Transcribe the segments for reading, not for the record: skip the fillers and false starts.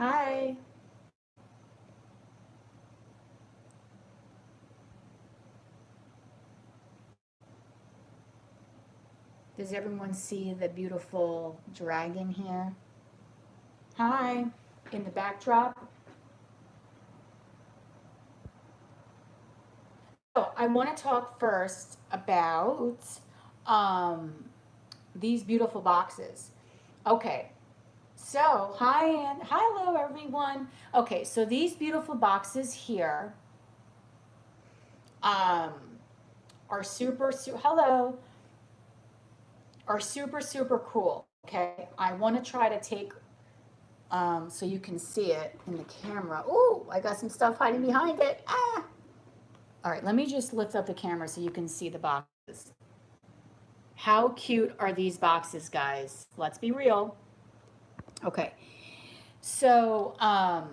Hi. Does everyone see the beautiful dragon here? Hi. In the backdrop. So I want to talk first about um, these beautiful boxes. Okay. So hi and hello everyone. Okay, so these beautiful boxes here um, are hello, are super cool. Okay, I want to try to take so you can see it in the camera. Ooh, I got some stuff hiding behind it. Ah! All right, let me just lift up the camera so you can see the boxes. How cute are these boxes, guys? Let's be real. Okay, so I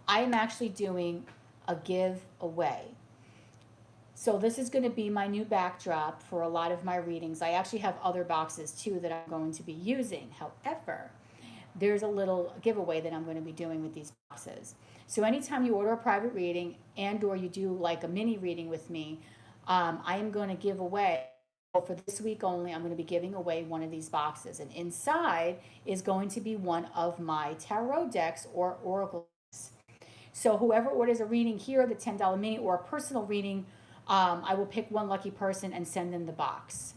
am actually doing a giveaway. So this is going to be my new backdrop for a lot of my readings. I actually have other boxes too that I'm going to be using. However, there's a little giveaway that I'm going to be doing with these boxes. So anytime you order a private reading and or you do like a mini reading with me, I am going to give away, for this week only, I'm going to be giving away one of these boxes. And inside is going to be one of my tarot decks or oracle decks. So whoever orders a reading here, the $10 mini or a personal reading, I will pick one lucky person and send them the box.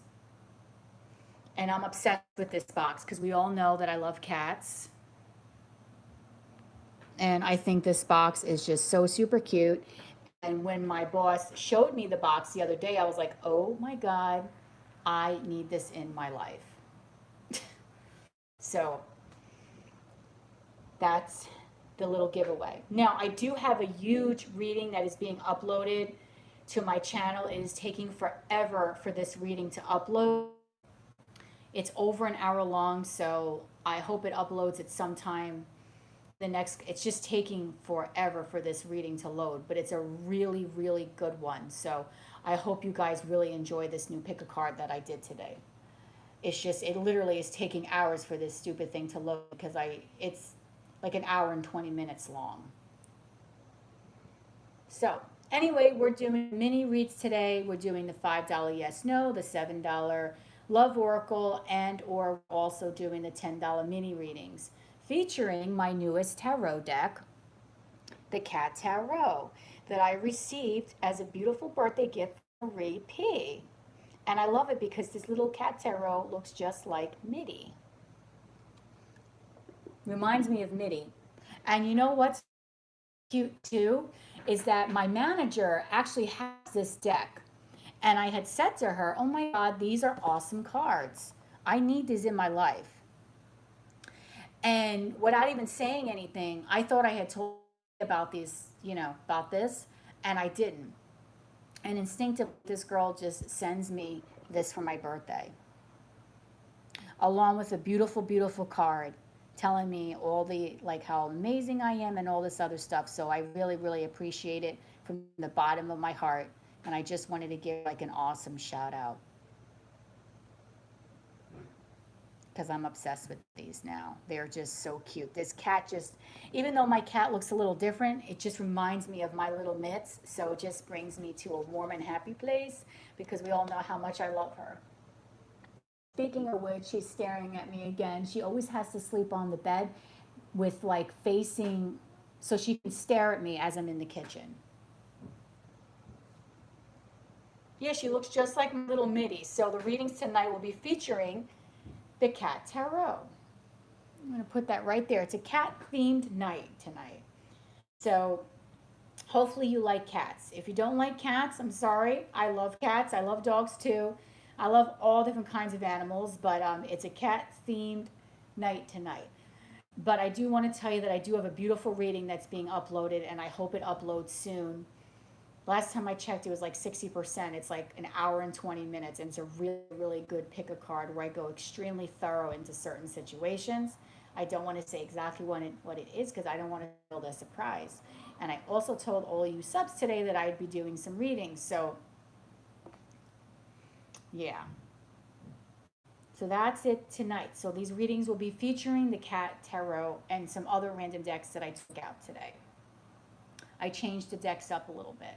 And I'm obsessed with this box because we all know that I love cats. And I think this box is just so super cute. And when my boss showed me the box the other day, I was like, oh my God, I need this in my life. So that's the little giveaway. Now, I do have a huge reading that is being uploaded to my channel. It is taking forever for this reading to upload. It's over an hour long, so I hope it uploads at some time it's just taking forever for this reading to load, but it's a really good one. So I hope you guys really enjoy this new pick a card that I did today. It literally is taking hours for this stupid thing to load because it's like an hour and 20 minutes long. So anyway, we're doing mini reads today. We're doing the $5 yes no, the $7 love oracle, and or also doing the $10 mini readings featuring my newest tarot deck, the Cat Tarot, that I received as a beautiful birthday gift from Marie P. And I love it because this little cat tarot looks just like Mitty. Reminds me of Mitty. And you know what's cute too? Is that my manager actually has this deck. And I had said to her, oh my God, these are awesome cards. I need these in my life. And without even saying anything, I thought I had told about these, about this, and I didn't. And instinctively, this girl just sends me this for my birthday, along with a beautiful card telling me all the, like, how amazing I am and all this other stuff. So I really appreciate it from the bottom of my heart. And I just wanted to give like an awesome shout out because I'm obsessed with these now. They're just so cute. This cat just, even though my cat looks a little different, it just reminds me of my little mitts. So it just brings me to a warm and happy place because we all know how much I love her. Speaking of which, she's staring at me again. She always has to sleep on the bed with like facing so she can stare at me as I'm in the kitchen. Yeah, she looks just like my little Mitty. So the readings tonight will be featuring the Cat Tarot. I'm going to put that right there. It's a cat themed night tonight. So hopefully you like cats. If you don't like cats, I'm sorry. I love cats. I love dogs too. I love all different kinds of animals, but it's a cat themed night tonight. But I do want to tell you that I do have a beautiful reading that's being uploaded, and I hope it uploads soon. Last time I checked, it was like 60%. It's like an hour and 20 minutes, and it's a really good pick a card where I go extremely thorough into certain situations. I don't want to say exactly what it is because I don't want to build a surprise. And I also told all you subs today that I'd be doing some readings. So, yeah. So that's it tonight. So these readings will be featuring the Cat Tarot and some other random decks that I took out today. I changed the decks up a little bit.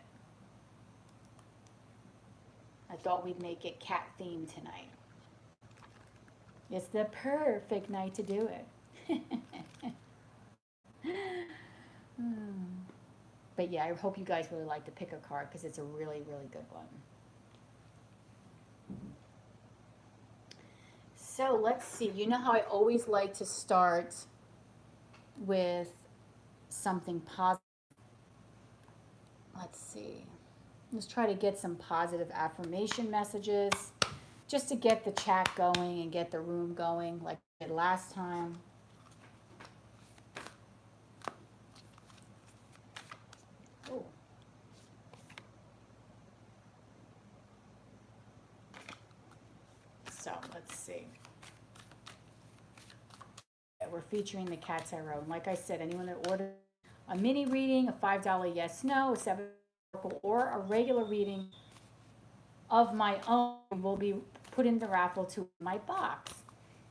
I thought we'd make it cat themed tonight. It's the perfect night to do it. But yeah, I hope you guys really like to pick a card because it's a really, really good one. So let's see. You know how I always like to start with something positive. Let's see. Let's try to get some positive affirmation messages just to get the chat going and get the room going like we did last time. Ooh. So let's see. We're featuring the Cat Tarot. And like I said, anyone that orders a mini reading, a $5 yes, no, a $7 or a regular reading of my own will be put in the raffle to my box.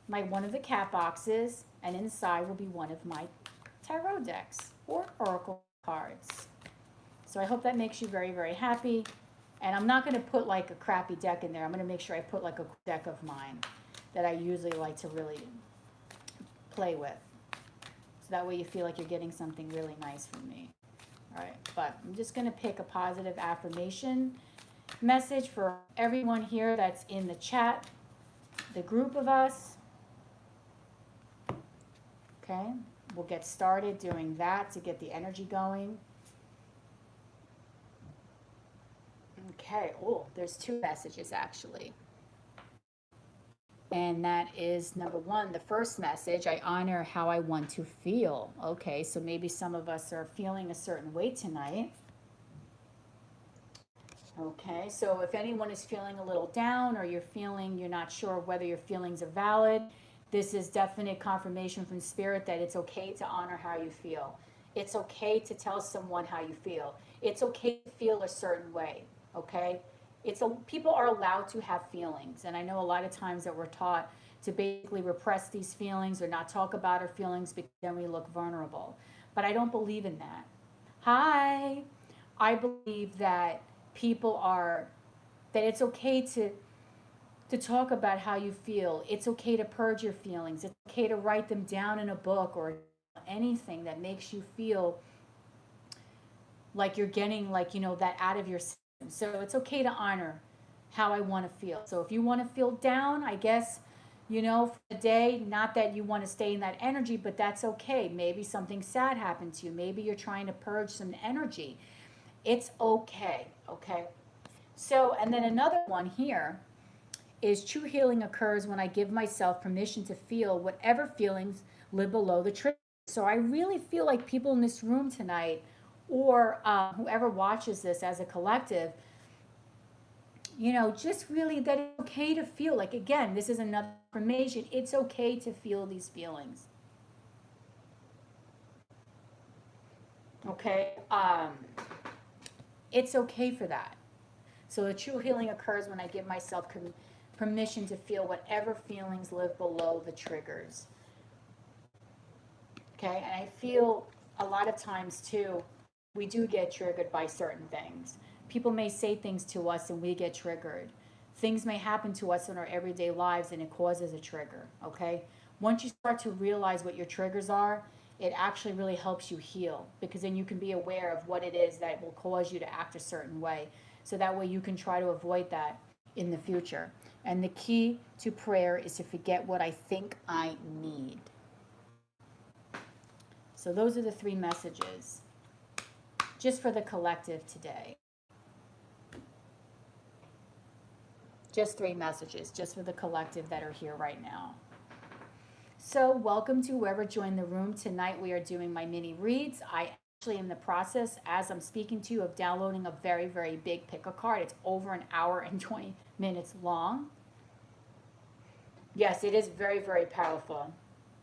One of the cat boxes, and inside will be one of my tarot decks or oracle cards. So I hope that makes you very, very happy. And I'm not going to put like a crappy deck in there. I'm going to make sure I put like a deck of mine that I usually like to really play with. So that way you feel like you're getting something really nice from me. All right, but I'm just going to pick a positive affirmation message for everyone here that's in the chat, the group of us. Okay, we'll get started doing that to get the energy going. Okay, oh, there's two messages actually. And that is number one, the first message, I honor how I want to feel. Okay, so maybe some of us are feeling a certain way tonight. Okay, so if anyone is feeling a little down or you're not sure whether your feelings are valid, this is definite confirmation from Spirit that it's okay to honor how you feel. It's okay to tell someone how you feel. It's okay to feel a certain way, okay? People are allowed to have feelings, and I know a lot of times that we're taught to basically repress these feelings or not talk about our feelings because then we look vulnerable. But I don't believe in that. Hi! I believe that that it's okay to talk about how you feel. It's okay to purge your feelings. It's okay to write them down in a book or anything that makes you feel like you're getting that out of your system. So it's okay to honor how I want to feel. So if you want to feel down, I guess, for the day, not that you want to stay in that energy, but that's okay. Maybe something sad happened to you. Maybe you're trying to purge some energy. It's okay, okay? So, and then another one here is true healing occurs when I give myself permission to feel whatever feelings live below the trigger. So I really feel like people in this room tonight, or whoever watches this as a collective, just really that it's okay to feel. Like, again, this is another affirmation. It's okay to feel these feelings. Okay? It's okay for that. So the true healing occurs when I give myself permission to feel whatever feelings live below the triggers. Okay? And I feel a lot of times, too, we do get triggered by certain things. People may say things to us and we get triggered. Things may happen to us in our everyday lives and it causes a trigger, okay? Once you start to realize what your triggers are, it actually really helps you heal, because then you can be aware of what it is that will cause you to act a certain way. So that way you can try to avoid that in the future. And the key to prayer is to forget what I think I need. So those are the three messages just for the collective today. Just three messages just for the collective that are here right now. So welcome to whoever joined the room. Tonight we are doing my mini reads. I actually am in the process, as I'm speaking to you, of downloading a very, very big pick a card. It's over an hour and 20 minutes long. Yes, it is very, very powerful.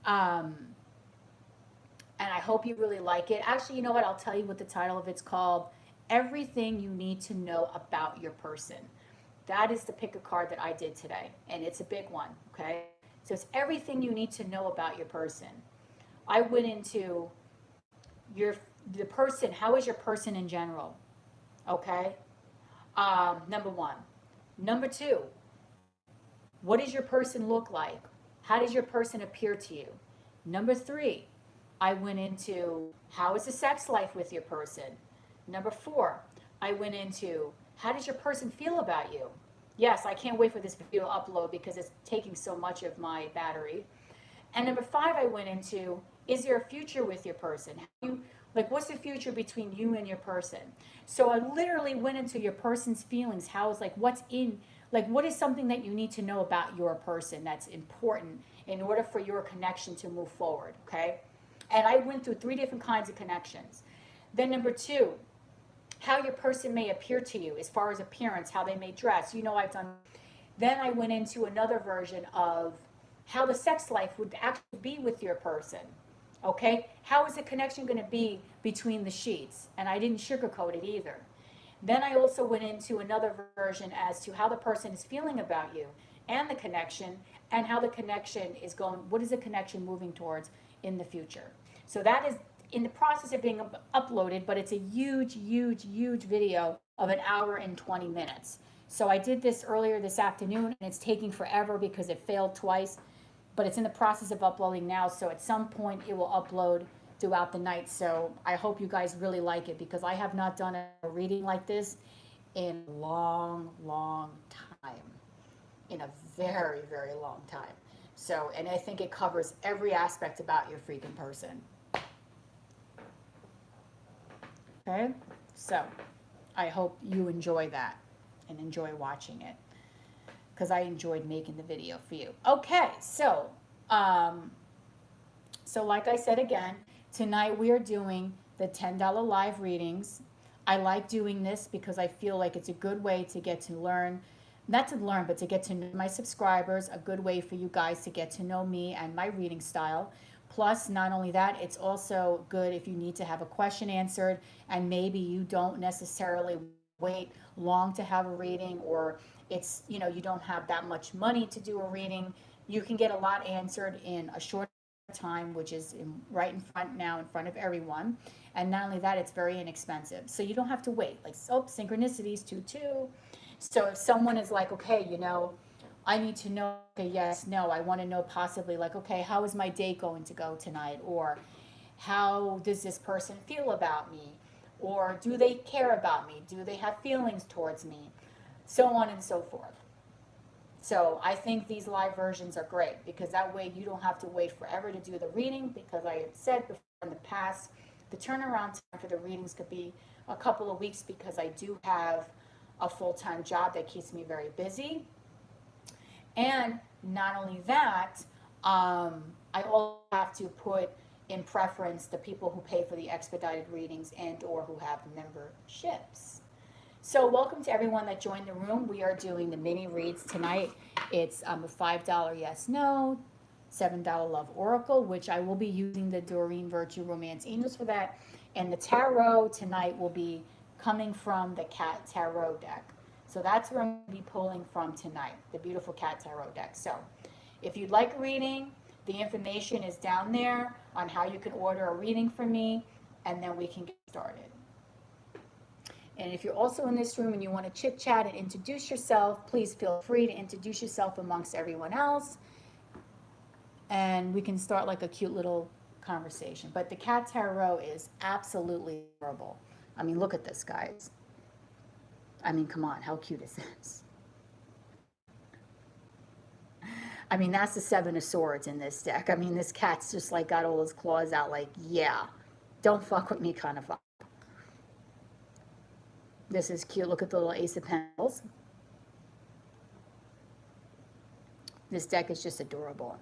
And I hope you really like it. Actually, you know what? I'll tell you what the title of it's called. Everything you need to know about your person. That is the pick a card that I did today, and it's a big one, okay? So it's everything you need to know about your person. I went into the person, how is your person in general, okay? Number one. Number two, what does your person look like? How does your person appear to you? Number three, I went into how is the sex life with your person? Number four, I went into how does your person feel about you? Yes, I can't wait for this video to upload because it's taking so much of my battery. And number five, I went into is there a future with your person? Like, what's the future between you and your person? So I literally went into your person's feelings. How is like what's in like what is something that you need to know about your person that's important in order for your connection to move forward, okay? And I went through 3 different kinds of connections. Then number 2, how your person may appear to you as far as appearance, how they may dress. You know, I've done. Then I went into another version of how the sex life would actually be with your person. Okay, how is the connection going to be between the sheets? And I didn't sugarcoat it either. Then I also went into another version as to how the person is feeling about you and the connection, and how the connection is going, what is the connection moving towards in the future. So that is in the process of being uploaded, but it's a huge, huge, huge video of 1 hour and 20 minutes. So I did this earlier this afternoon, and it's taking forever because it failed twice. But it's in the process of uploading now, so at some point it will upload throughout the night. So I hope you guys really like it because I have not done a reading like this in a long, long time. In a very, very long time. So, and I think it covers every aspect about your freaking person. Okay? So, I hope you enjoy that and enjoy watching it, because I enjoyed making the video for you. Okay, so like I said again, tonight we are doing the $10 live readings. I like doing this because I feel like it's a good way to get to learn, not to learn, but to get to know my subscribers, a good way for you guys to get to know me and my reading style. Plus, not only that, it's also good if you need to have a question answered and maybe you don't necessarily wait long to have a reading, or it's, you know, you don't have that much money to do a reading. You can get a lot answered in a short time, which is right in front now, in front of everyone. And not only that, it's very inexpensive. So you don't have to wait. Like, oh, synchronicities 2-2. So if someone is like, okay, you know, I need to know, okay, yes, no, I want to know possibly like, okay, how is my date going to go tonight? Or how does this person feel about me? Or do they care about me? Do they have feelings towards me? So on and so forth. So I think these live versions are great because that way you don't have to wait forever to do the reading, because I said before in the past, the turnaround time for the readings could be a couple of weeks because I do have a full-time job that keeps me very busy. And not only that, I also have to put in preference the people who pay for the expedited readings and or who have memberships. So welcome to everyone that joined the room. We are doing the mini reads tonight. It's a $5 yes, no, $7 love oracle, which I will be using the Doreen Virtue Romance Angels for that. And the tarot tonight will be coming from the Cat Tarot deck. So that's where I'm going to be pulling from tonight, the beautiful Cat Tarot deck. So if you'd like a reading, the information is down there on how you can order a reading from me, and then we can get started. And if you're also in this room and you want to chit chat and introduce yourself, please feel free to introduce yourself amongst everyone else. And we can start like a cute little conversation. But the Cat Tarot is absolutely adorable. I mean, look at this, guys. I mean, come on, how cute is this? I mean, that's the 7 of Swords in this deck. I mean, this cat's just like got all his claws out like, yeah, don't fuck with me kind of vibe. This is cute. Look at the little Ace of Pentacles. This deck is just adorable.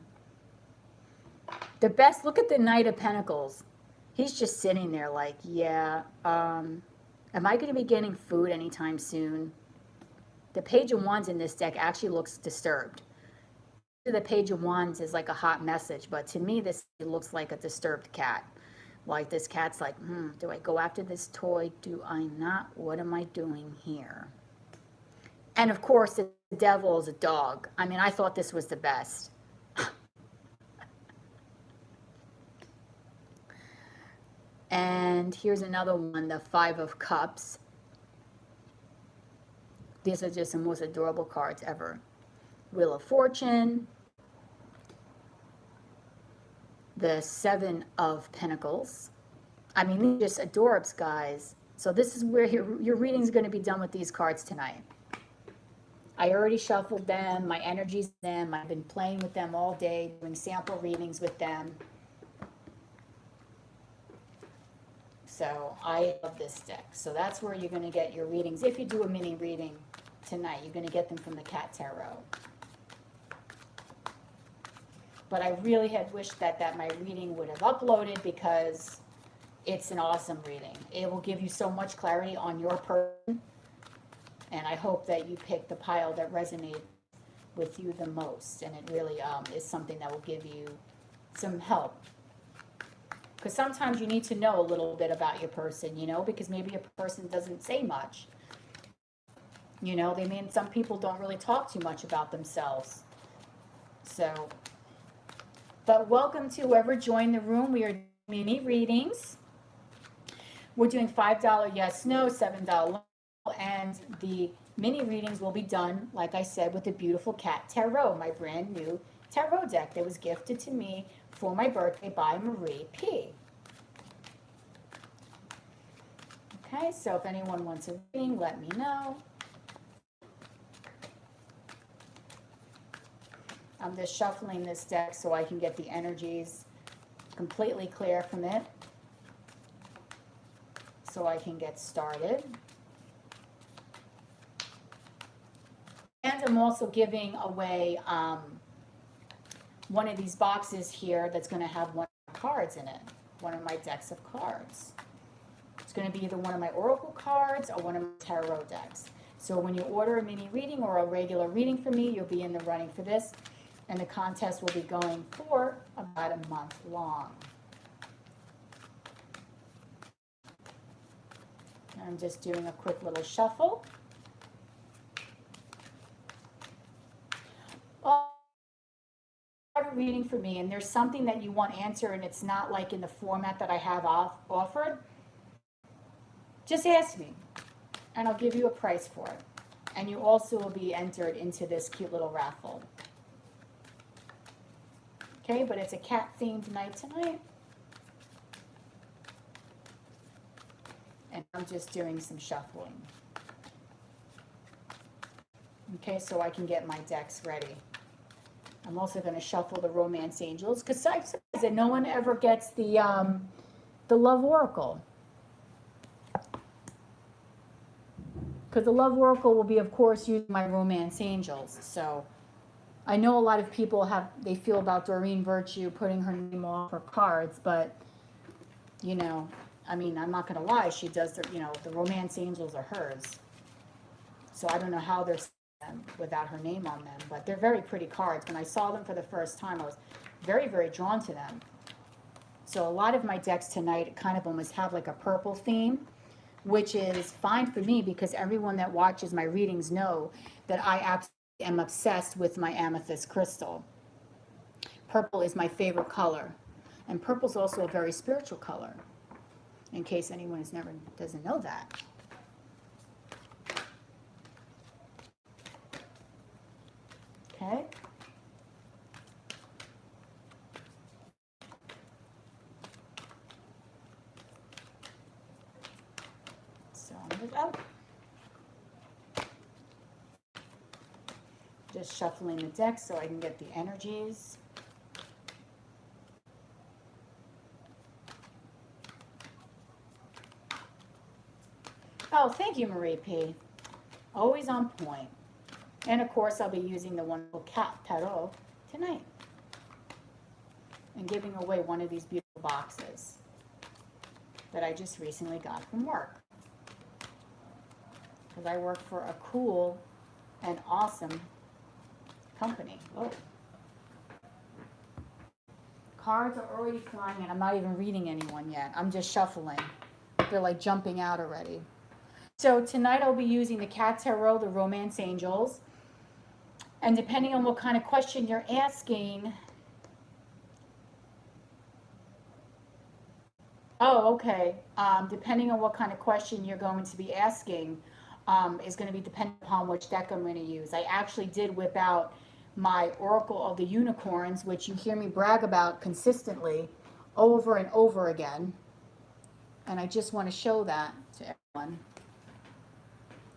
The best, look at the Knight of Pentacles. He's just sitting there like, yeah, am I going to be getting food anytime soon? The Page of Wands in this deck actually looks disturbed. The Page of Wands is like a hot message, but to me, this looks like a disturbed cat. Like this cat's like, do I go after this toy? Do I not? What am I doing here? And of course, the devil is a dog. I mean, I thought this was the best. And here's another one, the Five of Cups. These are just the most adorable cards ever. Wheel of Fortune. The Seven of Pentacles. I mean, these are just adorbs, guys. So this is where your reading is going to be done with these cards tonight. I already shuffled them. My energy's in them. I've been playing with them all day, doing sample readings with them. So I love this deck. So that's where you're going to get your readings. If you do a mini reading tonight, you're going to get them from the Cat Tarot. But I really had wished that my reading would have uploaded, because it's an awesome reading. It will give you so much clarity on your person. And I hope that you pick the pile that resonates with you the most. And it really is something that will give you some help. Because sometimes you need to know a little bit about your person, you know, because maybe a person doesn't say much. You know, some people don't really talk too much about themselves. So, but welcome to whoever joined the room. We are doing mini readings. We're doing $5 yes, no, $7, and the mini readings will be done, like I said, with the beautiful Cat Tarot, my brand new tarot deck that was gifted to me for my birthday by Marie P. Okay, so if anyone wants a reading, let me know. I'm just shuffling this deck so I can get the energies completely clear from it, so I can get started. And I'm also giving away one of these boxes here that's going to have one of my cards in it, one of my decks of cards. It's going to be either one of my oracle cards or one of my tarot decks. So when you order a mini reading or a regular reading from me, you'll be in the running for this. And the contest will be going for about a month long. I'm just doing a quick little shuffle. A reading for me, and there's something that you want answered, and it's not like in the format that I have offered, just ask me, and I'll give you a price for it. And you also will be entered into this cute little raffle. Okay, but it's a cat-themed night tonight. And I'm just doing some shuffling. Okay, so I can get my decks ready. I'm also going to shuffle the Romance Angels, because I said that no one ever gets the Love Oracle. Because the Love Oracle will be, of course, using my Romance Angels. So I know a lot of people they feel about Doreen Virtue putting her name off her cards, but, you know, I mean, I'm not going to lie, she does, the Romance Angels are hers. So I don't know how they're them without her name on them, but they're very pretty cards. When I saw them for the first time, I was very, very drawn to them. So a lot of my decks tonight kind of almost have like a purple theme, which is fine for me because everyone that watches my readings know that I absolutely am obsessed with my amethyst crystal. Purple is my favorite color, and purple is also a very spiritual color, in case anyone doesn't know that. Okay. So I'm just shuffling the deck so I can get the energies. Oh, thank you, Marie P. Always on point. And of course, I'll be using the wonderful Cat Tarot tonight and giving away one of these beautiful boxes that I just recently got from work. Because I work for a cool and awesome company. Oh. Cards are already flying and I'm not even reading anyone yet. I'm just shuffling. They're like jumping out already. So tonight I'll be using the Cat Tarot, the Romance Angels. And depending on what kind of question you're asking, oh, okay. Depending on what kind of question you're going to be asking, is going to be dependent upon which deck I'm going to use. I actually did whip out my Oracle of the Unicorns, which you hear me brag about consistently over and over again. And I just want to show that to everyone.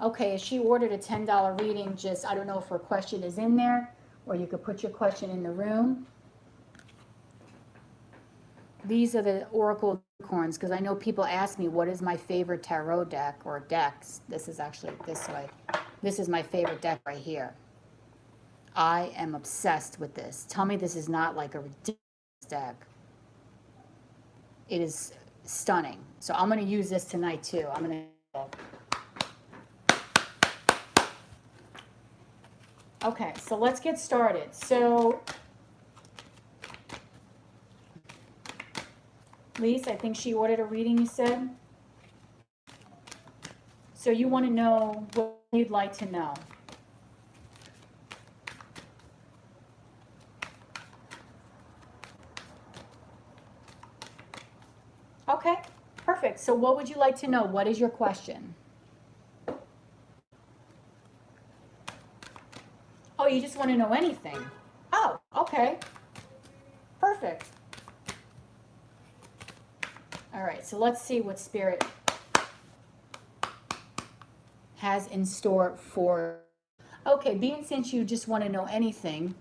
Okay, she ordered a $10 reading. Just, I don't know if her question is in there, or you could put your question in the room. These are the Oracle Unicorns, because I know people ask me, what is my favorite tarot deck or decks? This is actually this way. This is my favorite deck right here. I am obsessed with this. Tell me this is not like a ridiculous deck. It is stunning. So I'm going to use this tonight too. I'm going to... Okay, so let's get started. So, Lise, I think she ordered a reading, you said? So you want to know what you'd like to know. Okay, perfect. So what would you like to know? What is your question? Oh, you just want to know anything. Oh, okay. Perfect. All right, so let's see what Spirit has in store for... Okay, being since you just want to know anything.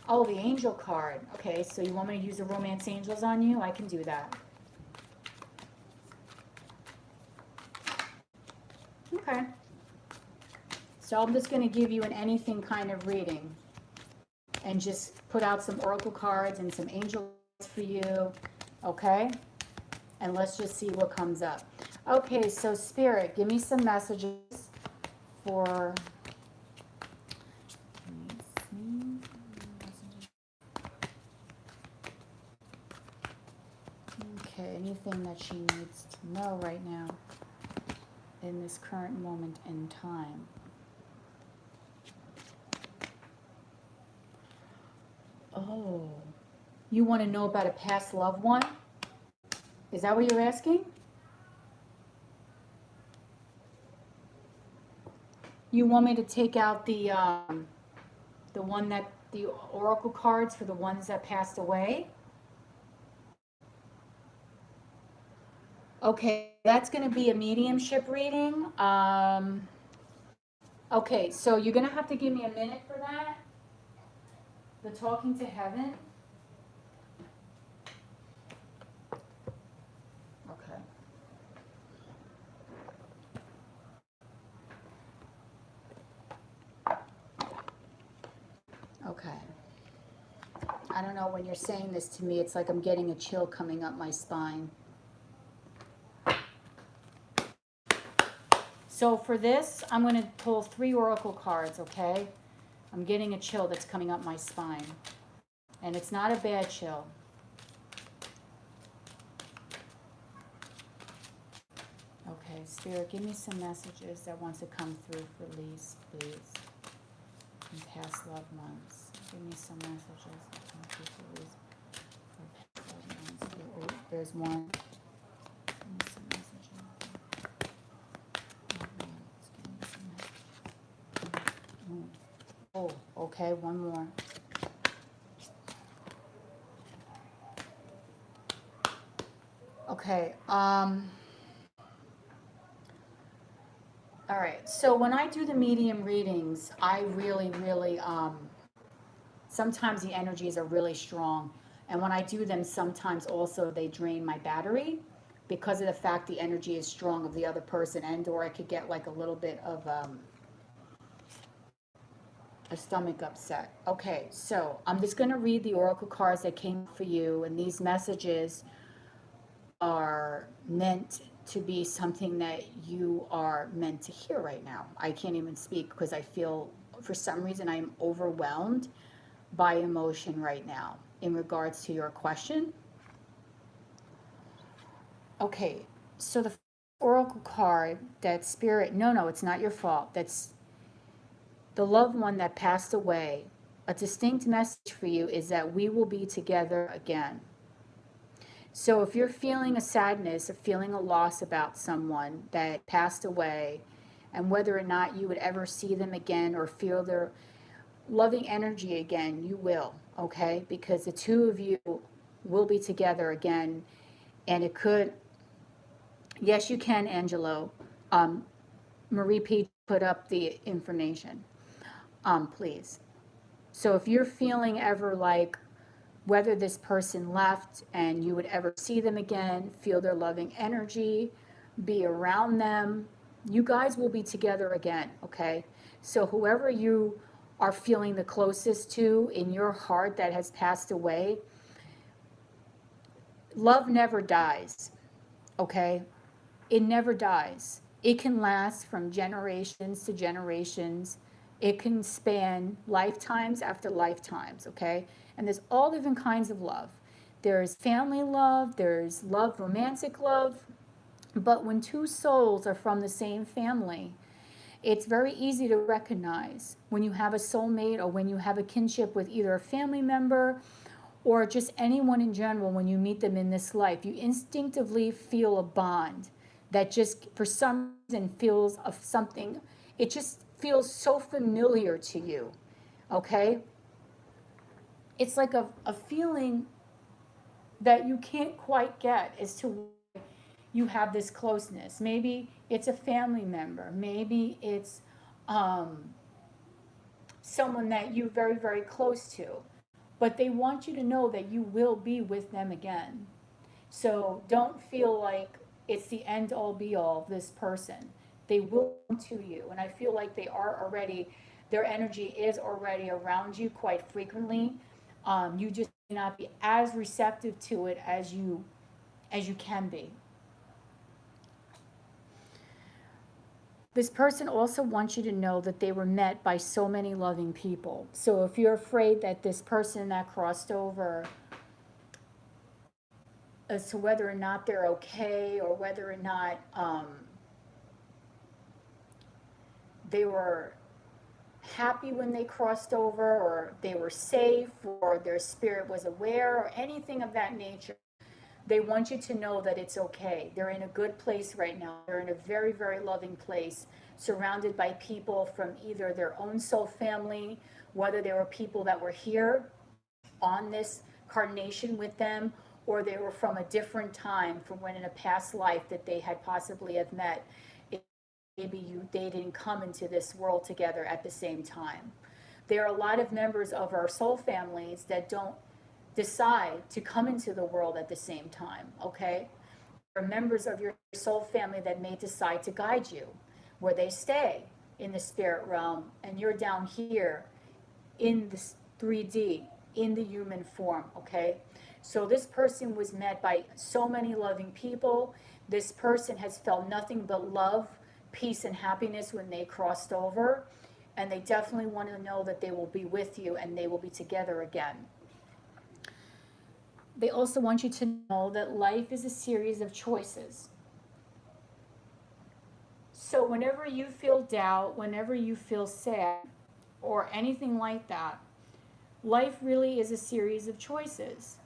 Oh, the angel card. Okay, so you want me to use the Romance Angels on you? I can do that. Okay. So I'm just going to give you an anything kind of reading and just put out some oracle cards and some angel cards for you. Okay? And let's just see what comes up. Okay, so Spirit, give me some messages for... Okay, anything that she needs to know right now in this current moment in time. Oh, you want to know about a past loved one? Is that what you're asking? You want me to take out the one that, the oracle cards for the ones that passed away? Okay, that's going to be a mediumship reading. Okay, so you're going to have to give me a minute for that. The talking to heaven. Okay. Okay. I don't know, when you're saying this to me, it's like I'm getting a chill coming up my spine. So for this, I'm going to pull 3 oracle cards, okay? I'm getting a chill that's coming up my spine. And it's not a bad chill. Okay, Spirit, give me some messages that wants to come through for Lise, please. And past loved ones. Give me some messages that come through for Lise. For past loved ones. Oh, there's one. Give me some messages. Oh, okay, one more. Okay, all right, so when I do the medium readings, I really, sometimes the energies are really strong. And when I do them, sometimes also they drain my battery because of the fact the energy is strong of the other person, and or I could get like a little bit of a stomach upset. Okay, so I'm just going to read the oracle cards that came for you, and these messages are meant to be something that you are meant to hear right now. I can't even speak because I feel, for some reason, I'm overwhelmed by emotion right now in regards to your question. Okay, so the oracle card, that spirit, no, it's not your fault. That's the loved one that passed away. A distinct message for you is that we will be together again. So if you're feeling a sadness or feeling a loss about someone that passed away, and whether or not you would ever see them again or feel their loving energy again, you will, okay? Because the two of you will be together again. And it could, yes, you can, Angelo. Marie P. put up the information, please. So if you're feeling ever like whether this person left and you would ever see them again, feel their loving energy, be around them, you guys will be together again, okay? So whoever you are feeling the closest to in your heart that has passed away, love never dies, okay? It never dies. It can last from generations to generations. It can span lifetimes after lifetimes, okay? And there's all different kinds of love. There's family love, there's love, romantic love. But when two souls are from the same family, it's very easy to recognize when you have a soulmate or when you have a kinship with either a family member or just anyone in general. When you meet them in this life, you instinctively feel a bond that just for some reason feels of something. It just feels so familiar to you, okay? It's like a feeling that you can't quite get as to why you have this closeness. Maybe it's a family member, maybe it's someone that you're very, very close to, but they want you to know that you will be with them again. So don't feel like it's the end all be all of this person. They will come to you. And I feel like they are already, their energy is already around you quite frequently. You just may not be as receptive to it as you can be. This person also wants you to know that they were met by so many loving people. So if you're afraid that this person that crossed over, as to whether or not they're okay or whether or not they were happy when they crossed over or they were safe or their spirit was aware or anything of that nature, they want you to know that it's okay. They're in a good place right now. They're in a very, very loving place, surrounded by people from either their own soul family, whether they were people that were here on this carnation with them, or they were from a different time, from when in a past life that they had possibly have met. Maybe they didn't come into this world together at the same time. There are a lot of members of our soul families that don't decide to come into the world at the same time, okay? There are members of your soul family that may decide to guide you, where they stay in the spirit realm and you're down here in this 3D, in the human form, okay? So this person was met by so many loving people. This person has felt nothing but love, peace, and happiness when they crossed over. And they definitely want to know that they will be with you and they will be together again. They also want you to know that life is a series of choices. So whenever you feel doubt, whenever you feel sad, or anything like that, life really is a series of choices.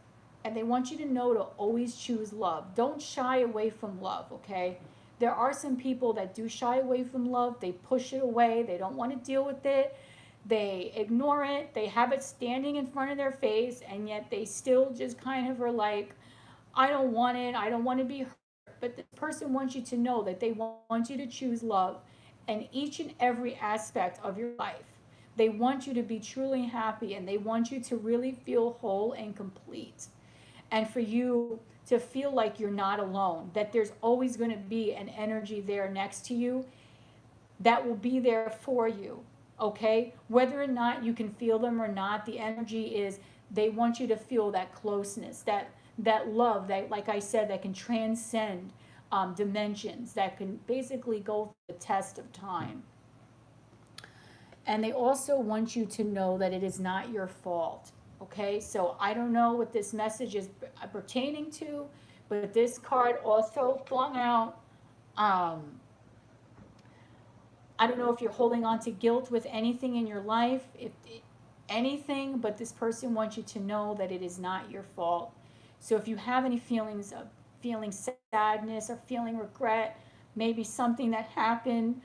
And they want you to know to always choose love. Don't shy away from love, okay? There are some people that do shy away from love. They push it away. They don't want to deal with it. They ignore it. They have it standing in front of their face, and yet they still just kind of are like, I don't want it. I don't want to be hurt. But this person wants you to know that they want you to choose love in each and every aspect of your life. They want you to be truly happy and they want you to really feel whole and complete. And for you to feel like you're not alone, that there's always going to be an energy there next to you that will be there for you, okay? Whether or not you can feel them or not, the energy is they want you to feel that closeness, that love, that, like I said, that can transcend dimensions, that can basically go through the test of time. And they also want you to know that it is not your fault, okay? So I don't know what this message is pertaining to, But this card also flung out, um, I don't know if you're holding on to guilt with anything in your life, if anything, but this person wants you to know that it is not your fault. So if you have any feelings of feeling sadness or feeling regret, maybe something that happened,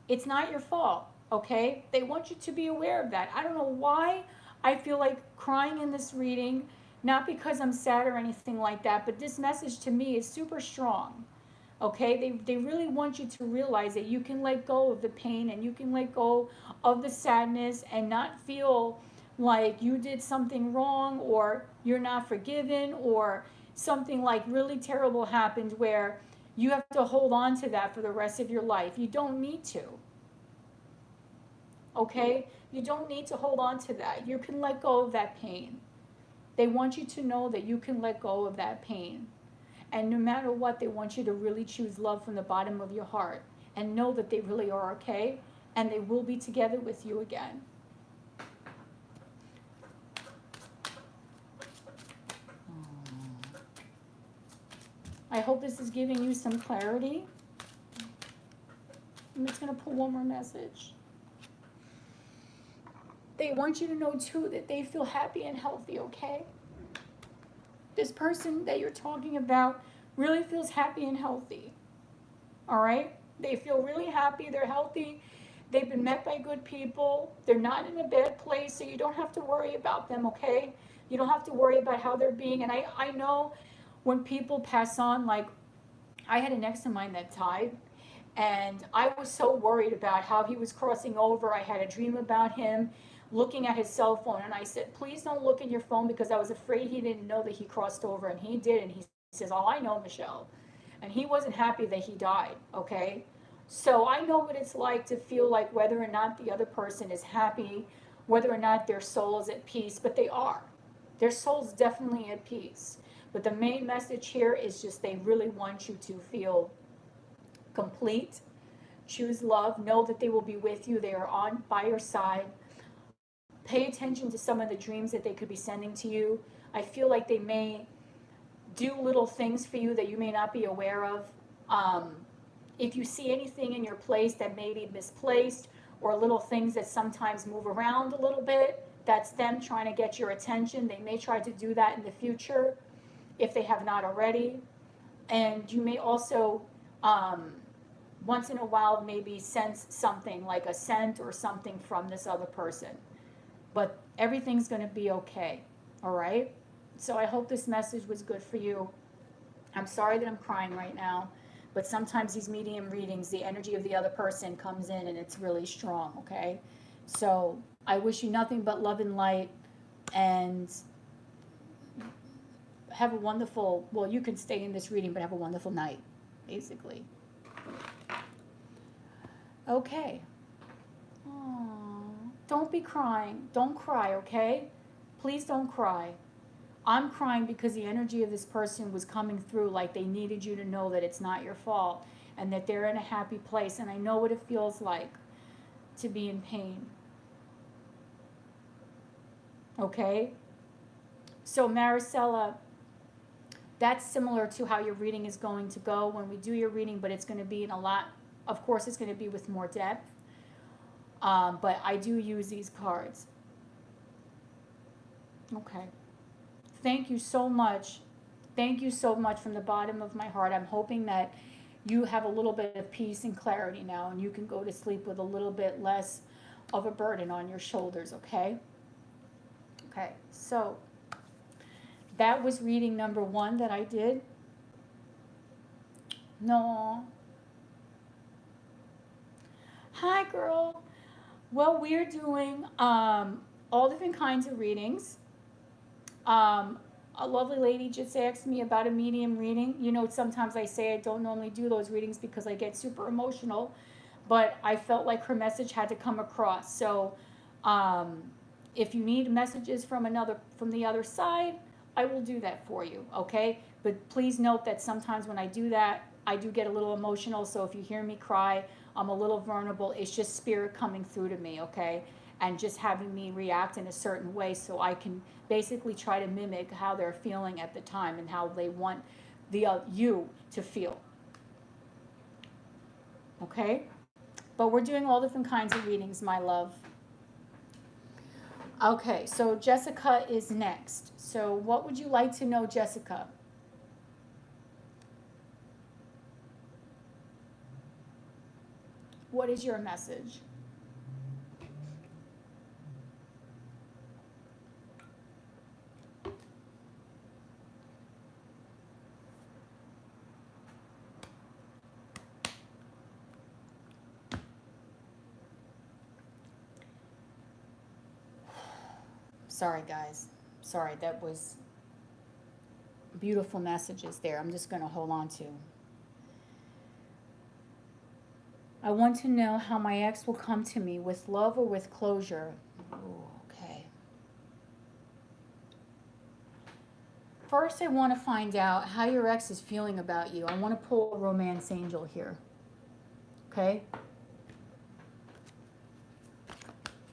it's not your fault, okay? They want you to be aware of that. I don't know why I feel like crying in this reading, not because I'm sad or anything like that, but this message to me is super strong. Okay, they really want you to realize that you can let go of the pain and you can let go of the sadness and not feel like you did something wrong or you're not forgiven or something like really terrible happened where you have to hold on to that for the rest of your life. You don't need to. Okay, you don't need to hold on to that. You can let go of that pain. They want you to know that you can let go of that pain. And no matter what, they want you to really choose love from the bottom of your heart and know that they really are okay and they will be together with you again. I hope this is giving you some clarity. I'm just going to pull one more message. They want you to know too that they feel happy and healthy, okay? This person that you're talking about really feels happy and healthy. All right? They feel really happy, they're healthy, they've been met by good people, they're not in a bad place, so you don't have to worry about them, okay? You don't have to worry about how they're being. And I know when people pass on, like I had an ex of mine that died, and I was so worried about how he was crossing over. I had a dream about him looking at his cell phone, and I said, please don't look at your phone, because I was afraid he didn't know that he crossed over, and he did. And he says, oh, I know, Michelle. And he wasn't happy that he died, okay? So I know what it's like to feel like whether or not the other person is happy, whether or not their soul is at peace, but they are. Their soul's definitely at peace. But the main message here is just they really want you to feel complete. Choose love. Know that they will be with you. They are on by your side. Pay attention to some of the dreams that they could be sending to you. I feel like they may do little things for you that you may not be aware of. If you see anything in your place that may be misplaced, or little things that sometimes move around a little bit, that's them trying to get your attention. They may try to do that in the future if they have not already. And you may also, once in a while, maybe sense something like a scent or something from this other person. But everything's going to be okay, all right? So I hope this message was good for you. I'm sorry that I'm crying right now, but sometimes these medium readings, the energy of the other person comes in and it's really strong, okay? So I wish you nothing but love and light, and have a wonderful, well, you can stay in this reading, but have a wonderful night, basically. Okay. Aww. Don't be crying. Don't cry, okay? Please don't cry. I'm crying because the energy of this person was coming through like they needed you to know that it's not your fault and that they're in a happy place. And I know what it feels like to be in pain. Okay? So Maricela, that's similar to how your reading is going to go when we do your reading, but it's going to be in a lot, of course it's going to be with more depth. But I do use these cards. Okay. Thank you so much. Thank you so much from the bottom of my heart. I'm hoping that you have a little bit of peace and clarity now, and you can go to sleep with a little bit less of a burden on your shoulders, okay? Okay, so that was reading number 1 that I did. No. Hi, girl. Well, we're doing all different kinds of readings. A lovely lady just asked me about a medium reading. You know, sometimes I say I don't normally do those readings because I get super emotional, but I felt like her message had to come across. So if you need messages from the other side, I will do that for you, okay? But please note that sometimes when I do that, I do get a little emotional. So if you hear me cry, I'm a little vulnerable. It's just spirit coming through to me, okay? and just having me react in a certain way so I can basically try to mimic how they're feeling at the time and how they want the you to feel. Okay? But we're doing all different kinds of readings, my love. Okay, so Jessica is next. So what would you like to know, Jessica? What is your message? Sorry, guys. Sorry, that was beautiful messages there. I'm just going to hold on to. I want to know how my ex will come to me, with love or with closure. Ooh, okay. First, I want to find out how your ex is feeling about you. I want to pull a romance angel here. Okay?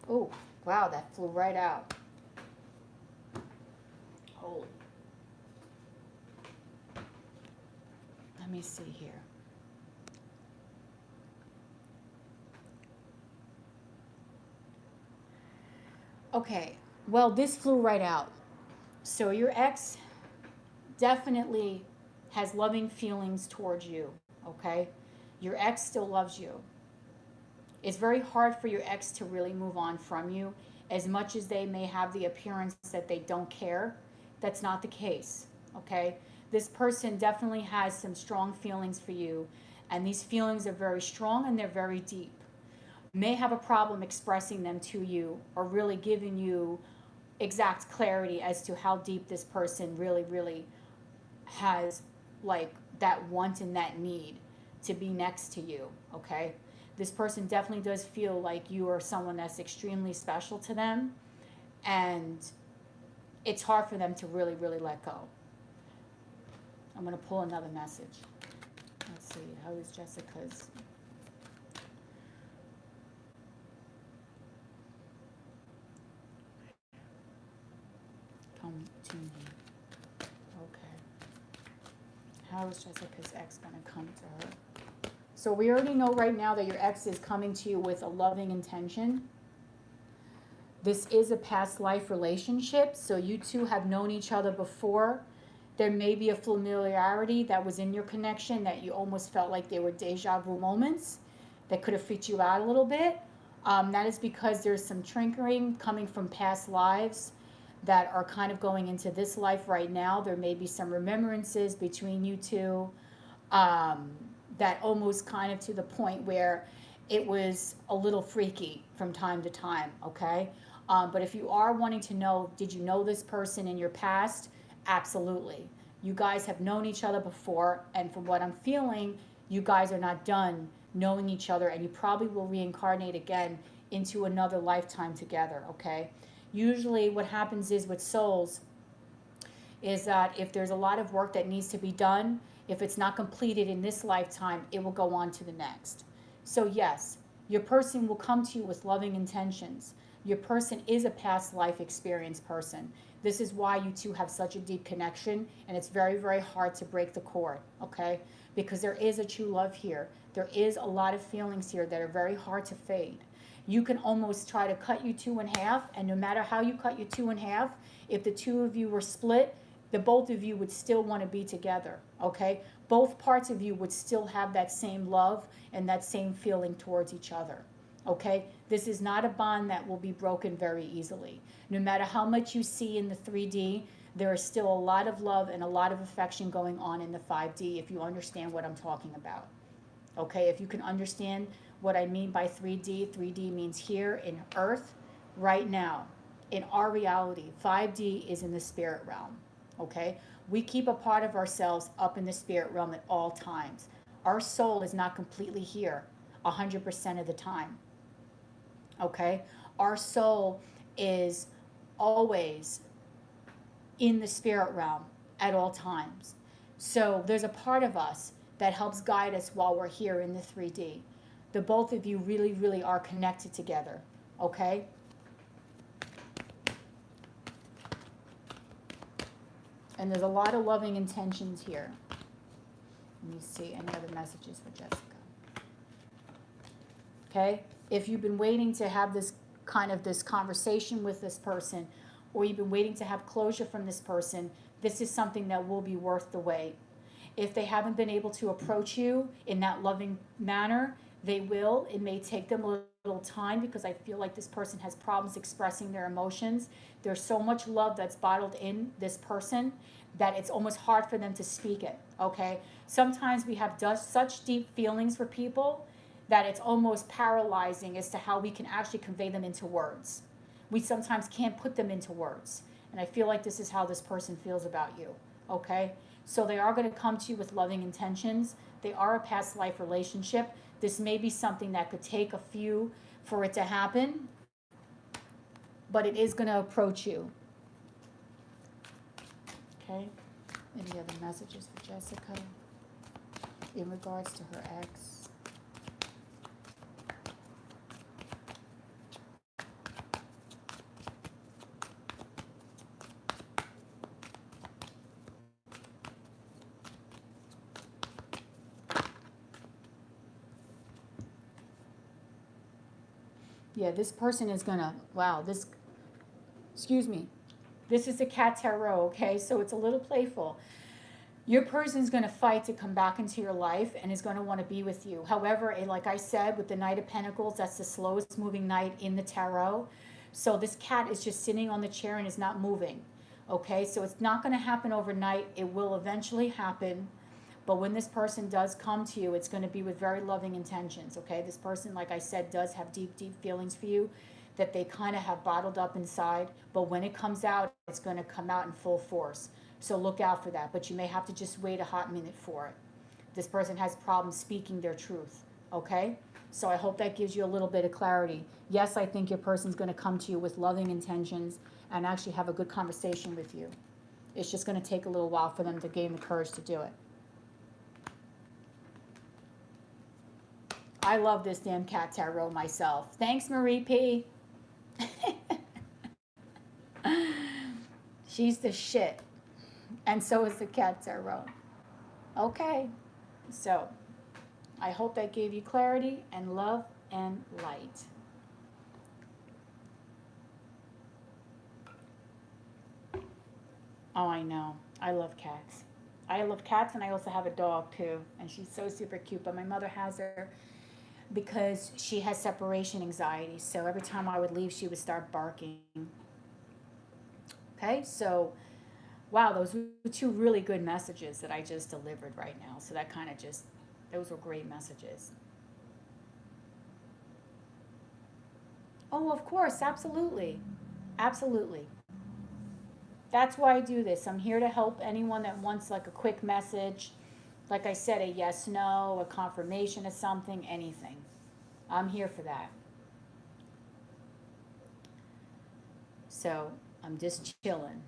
Oh, wow, that flew right out. Hold. Let me see here. Okay, well, this flew right out. So your ex definitely has loving feelings towards you, okay? Your ex still loves you. It's very hard for your ex to really move on from you. As much as they may have the appearance that they don't care, that's not the case, okay? This person definitely has some strong feelings for you, and these feelings are very strong and they're very deep. May have a problem expressing them to you or really giving you exact clarity as to how deep this person really has, like, that want and that need to be next to you, okay? This person definitely does feel like you are someone that's extremely special to them, and it's hard for them to really let go. I'm going to pull another message. Let's see, how is Jessica's? Come to me. Okay. How is Jessica's ex going to come to her? So we already know right now that your ex is coming to you with a loving intention. This is a past life relationship, so you two have known each other before. There may be a familiarity that was in your connection that you almost felt like they were deja vu moments that could have freaked you out a little bit. That is because there's some triggering coming from past lives that are kind of going into this life right now. There may be some remembrances between you two that almost kind of to the point where it was a little freaky from time to time, okay? But if you are wanting to know, did you know this person in your past? Absolutely. You guys have known each other before, and from what I'm feeling, you guys are not done knowing each other, and you probably will reincarnate again into another lifetime together, okay? Usually what happens is with souls is that if there's a lot of work that needs to be done, if it's not completed in this lifetime, it will go on to the next. So yes, your person will come to you with loving intentions. Your person is a past life experience person. This is why you two have such a deep connection, and it's very hard to break the cord, okay? Because there is a true love here. There is a lot of feelings here that are very hard to fade. You can almost try to cut you two in half, and no matter how you cut you two in half, if the two of you were split, the both of you would still want to be together, okay? Both parts of you would still have that same love and that same feeling towards each other, okay? This is not a bond that will be broken very easily. No matter how much you see in the 3D, there is still a lot of love and a lot of affection going on in the 5D if you understand what I'm talking about, okay? If you can understand what I mean by 3D, 3D means here in Earth, right now, in our reality. 5D is in the spirit realm, okay? We keep a part of ourselves up in the spirit realm at all times. Our soul is not completely here 100% of the time, okay? Our soul is always in the spirit realm at all times. So there's a part of us that helps guide us while we're here in the 3D. The both of you really are connected together, okay? And there's a lot of loving intentions here. Let me see any other messages for Jessica. Okay? If you've been waiting to have this conversation with this person, or you've been waiting to have closure from this person, this is something that will be worth the wait. If they haven't been able to approach you in that loving manner, they will. It may take them a little time because I feel like this person has problems expressing their emotions. There's so much love that's bottled in this person that it's almost hard for them to speak it, okay? Sometimes we have such deep feelings for people that it's almost paralyzing as to how we can actually convey them into words. We sometimes can't put them into words. And I feel like this is how this person feels about you, okay? So they are going to come to you with loving intentions. They are a past life relationship. This may be something that could take a few for it to happen, but it is going to approach you. Okay? Any other messages for Jessica in regards to her ex? Yeah, this person is gonna, wow, excuse me, this is the Cat Tarot, okay? So it's a little playful. Your person's gonna fight to come back into your life and is gonna wanna be with you. However, like I said, with the Knight of Pentacles, that's the slowest moving knight in the tarot. So this cat is just sitting on the chair and is not moving, okay? So it's not gonna happen overnight. It will eventually happen. But when this person does come to you, it's going to be with very loving intentions, okay? This person, like I said, does have deep, deep feelings for you that they kind of have bottled up inside. But when it comes out, it's going to come out in full force. So look out for that. But you may have to just wait a hot minute for it. This person has problems speaking their truth, okay? So I hope that gives you a little bit of clarity. Yes, I think your person's going to come to you with loving intentions and actually have a good conversation with you. It's just going to take a little while for them to gain the courage to do it. I love this damn Cat Tarot myself. Thanks, Marie P. She's the shit. And so is the Cat Tarot. Okay. So, I hope that gave you clarity and love and light. Oh, I know. I love cats. I love cats, and I also have a dog, too. And she's so super cute. But my mother has her because she has separation anxiety. So every time I would leave, she would start barking. Okay, so wow, those were two really good messages that I just delivered right now. So that kind of just, those were great messages. Oh, of course, absolutely. Absolutely. That's why I do this. I'm here to help anyone that wants like a quick message. Like I said, a yes, no, a confirmation of something, anything. I'm here for that. So I'm just chilling.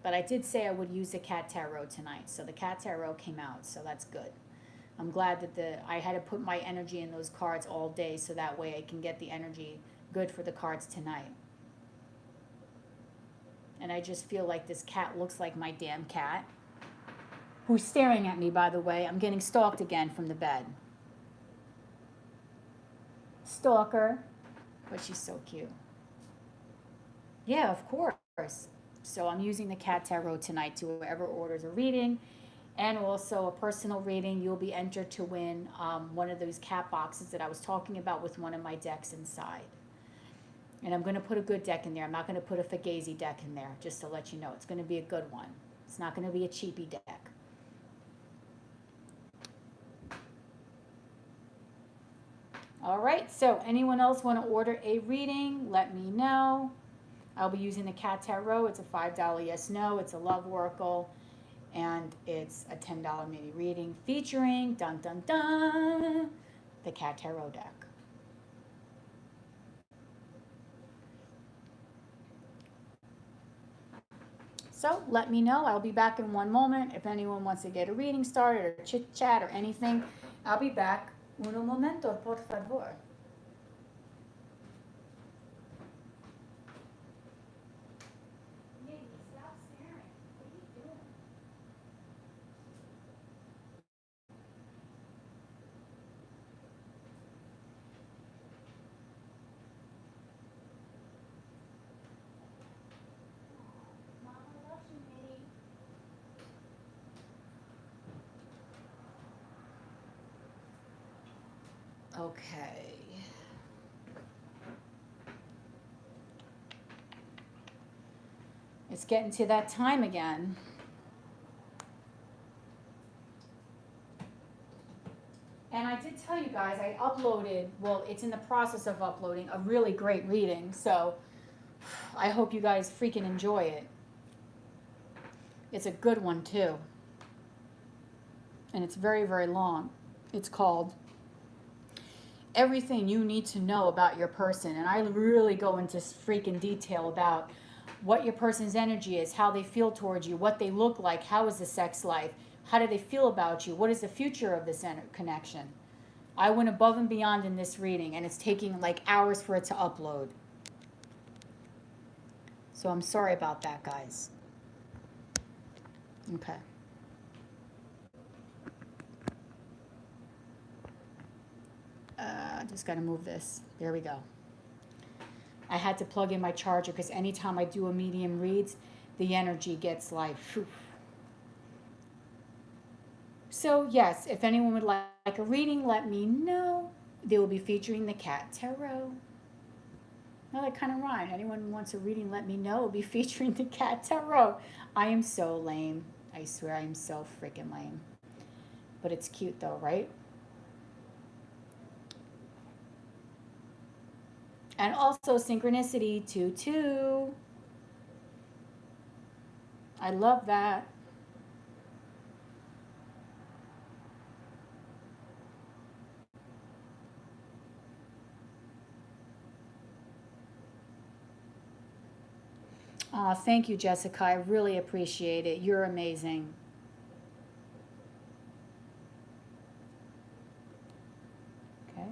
But I did say I would use the Cat Tarot tonight. So the Cat Tarot came out, so that's good. I'm glad that I had to put my energy in those cards all day so that way I can get the energy good for the cards tonight. And I just feel like this cat looks like my damn cat. Who's staring at me, by the way. I'm getting stalked again from the bed. Stalker. But she's so cute. Yeah, of course. So I'm using the Cat Tarot tonight to whoever orders a reading. And also a personal reading. You'll be entered to win one of those cat boxes that I was talking about with one of my decks inside. And I'm going to put a good deck in there. I'm not going to put a Fugazi deck in there, just to let you know. It's going to be a good one. It's not going to be a cheapy deck. All right, so anyone else want to order a reading, let me know. I'll be using the Cat Tarot. It's a $5 yes, no. It's a love oracle. And it's a $10 mini reading featuring, dun dun dun, the Cat Tarot deck. So let me know. I'll be back in one moment. If anyone wants to get a reading started or chit chat or anything, I'll be back. Uno momento, por favor. Stop staring. What are you doing? Okay. It's getting to that time again. And I did tell you guys, I uploaded, well, it's in the process of uploading a really great reading. So I hope you guys freaking enjoy it. It's a good one too. And it's very, very long. It's called Everything You Need to Know About Your Person. And I really go into freaking detail about what your person's energy is, how they feel towards you, what they look like, how is the sex life, how do they feel about you, what is the future of this connection. I went above and beyond in this reading, and it's taking like hours for it to upload. So I'm sorry about that, guys. Okay. Just got to move this. There we go. I had to plug in my charger because anytime I do a medium reads, the energy gets like, whew. So yes, if anyone would like a reading, let me know. They will be featuring the Cat Tarot. Now that kind of rhyme. Anyone wants a reading, let me know. We'll be featuring the Cat Tarot. I am so lame. I swear I am so freaking lame. But it's cute though, right? And also synchronicity 2-2. I love that. Thank you, Jessica. I really appreciate it. You're amazing. Okay.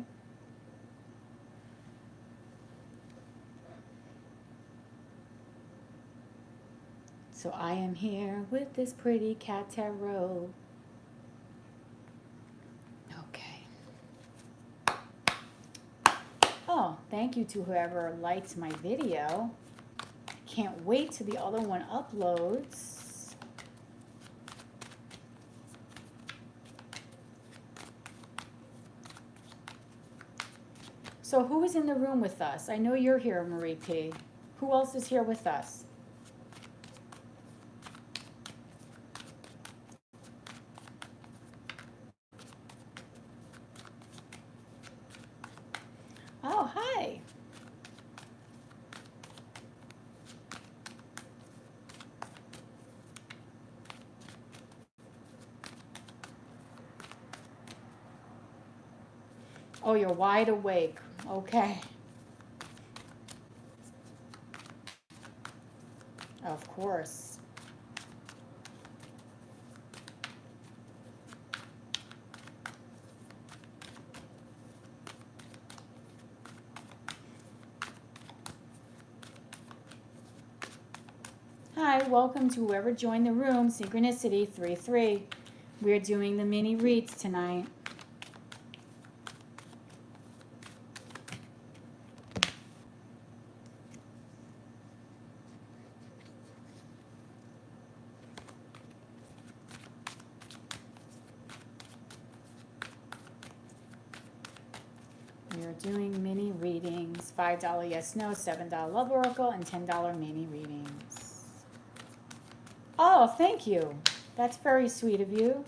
So I am here with this pretty Cat Tarot. Okay. Oh, thank you to whoever liked my video. Can't wait till the other one uploads. So who is in the room with us? I know you're here, Marie P. Who else is here with us? Oh, hi. Oh, you're wide awake. Okay. Of course. Hi, welcome to whoever joined the room, Synchronicity 3-3. We're doing the mini reads tonight. We are doing mini readings, $5 yes, no, $7 love oracle, and $10 mini readings. Oh, thank you. That's very sweet of you.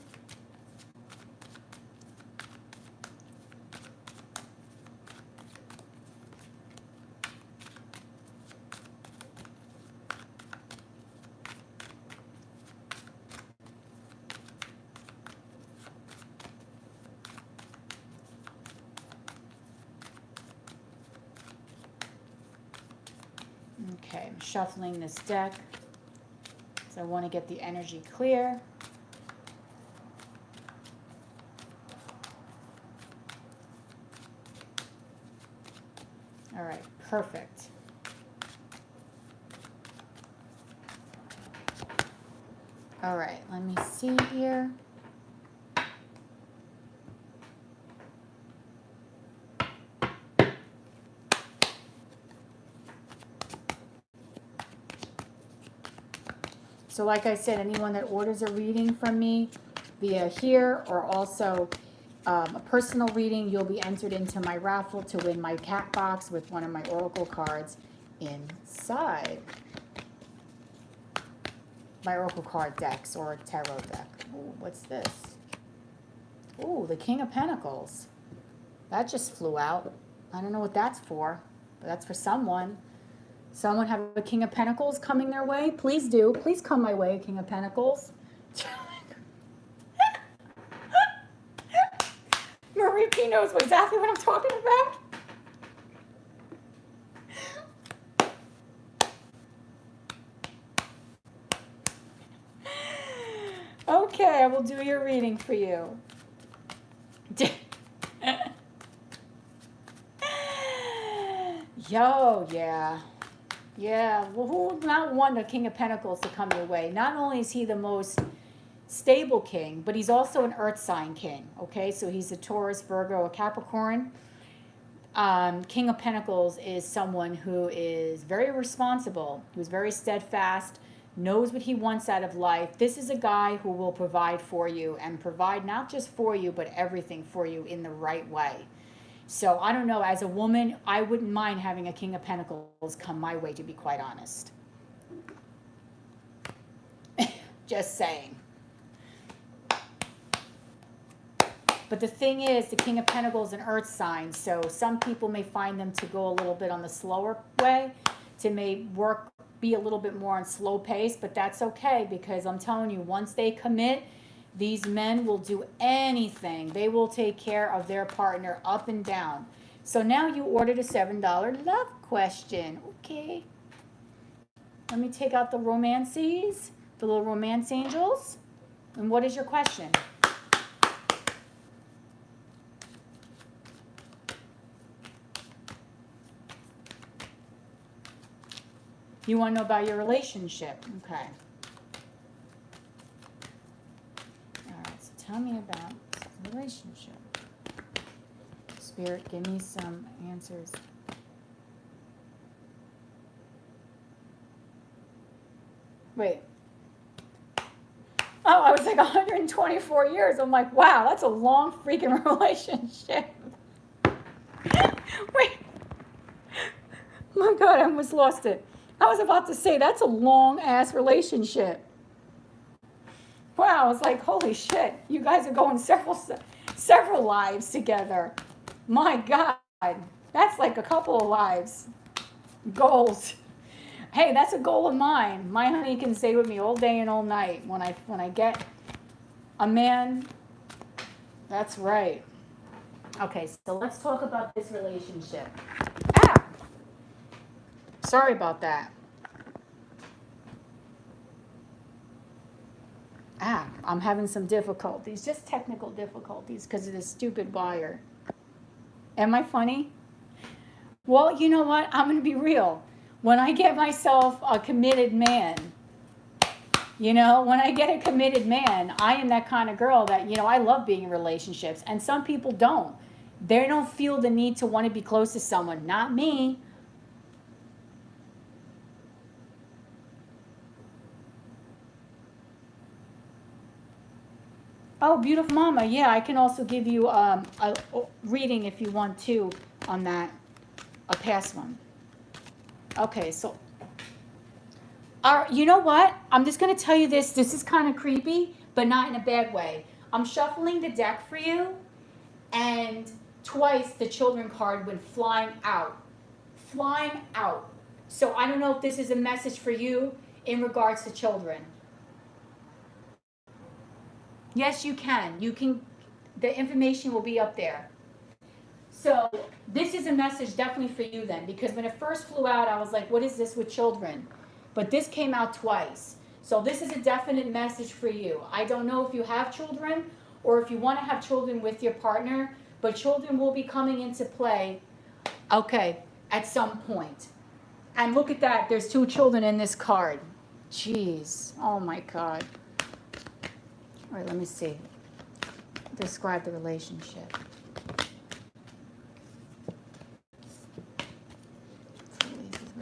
Okay, I'm shuffling this deck. So I want to get the energy clear. All right, perfect. All right, let me see here. So like I said, anyone that orders a reading from me via here or also a personal reading, you'll be entered into my raffle to win my cat box with one of my oracle cards inside. My oracle card decks or a tarot deck. Ooh, what's this? Ooh, the King of Pentacles. That just flew out. I don't know what that's for, but that's for someone. Someone have a King of Pentacles coming their way? Please do. Please come my way, King of Pentacles. Marie P knows exactly what I'm talking about. Okay, I will do your reading for you. Yo, yeah. Yeah, well, who would not want the King of Pentacles to come your way? Not only is he the most stable king, but he's also an earth sign king, okay? So he's a Taurus, Virgo, a Capricorn. King of Pentacles is someone who is very responsible, who's very steadfast, knows what he wants out of life. This is a guy who will provide for you and provide not just for you, but everything for you in the right way. So I don't know, as a woman, I wouldn't mind having a King of Pentacles come my way, to be quite honest. Just saying. But the thing is, the King of Pentacles is an earth sign, so some people may find them to go a little bit on the slower way, to be a little bit more on slow pace, but that's okay, because I'm telling you, once they commit, these men will do anything. They will take care of their partner up and down. So now you ordered a $7 love question. Okay. Let me take out the romances, the little romance angels. And what is your question? You want to know about your relationship. Okay. Tell me about the relationship. Spirit, give me some answers. Wait. Oh, I was like 124 years. I'm like, wow, that's a long freaking relationship. Wait. My God, I almost lost it. I was about to say, that's a long-ass relationship. Wow, I was like, holy shit, you guys are going several lives together. My God, that's like a couple of lives. Goals. Hey, that's a goal of mine. My honey can stay with me all day and all night. When I get a man, that's right. Okay, so let's talk about this relationship. Sorry about that. I'm having some difficulties, just technical difficulties because of this stupid wire. Am I funny? Well, you know what? I'm going to be real. When I get myself a committed man, when I get a committed man, I am that kind of girl that, I love being in relationships. And some people don't. They don't feel the need to want to be close to someone. Not me. Oh, beautiful mama. Yeah, I can also give you a reading if you want to on that, a past one. Okay, so, you know what? I'm just going to tell you this. This is kind of creepy, but not in a bad way. I'm shuffling the deck for you, and twice the children card went flying out. Flying out. So I don't know if this is a message for you in regards to children. Yes, you can. The information will be up there. So this is a message definitely for you then, because when it first flew out, I was like, what is this with children? But this came out twice. So this is a definite message for you. I don't know if you have children or if you want to have children with your partner, but children will be coming into play, okay, at some point. And look at that. There's 2 children in this card. Jeez. Oh, my God. All right, let me see. Describe the relationship.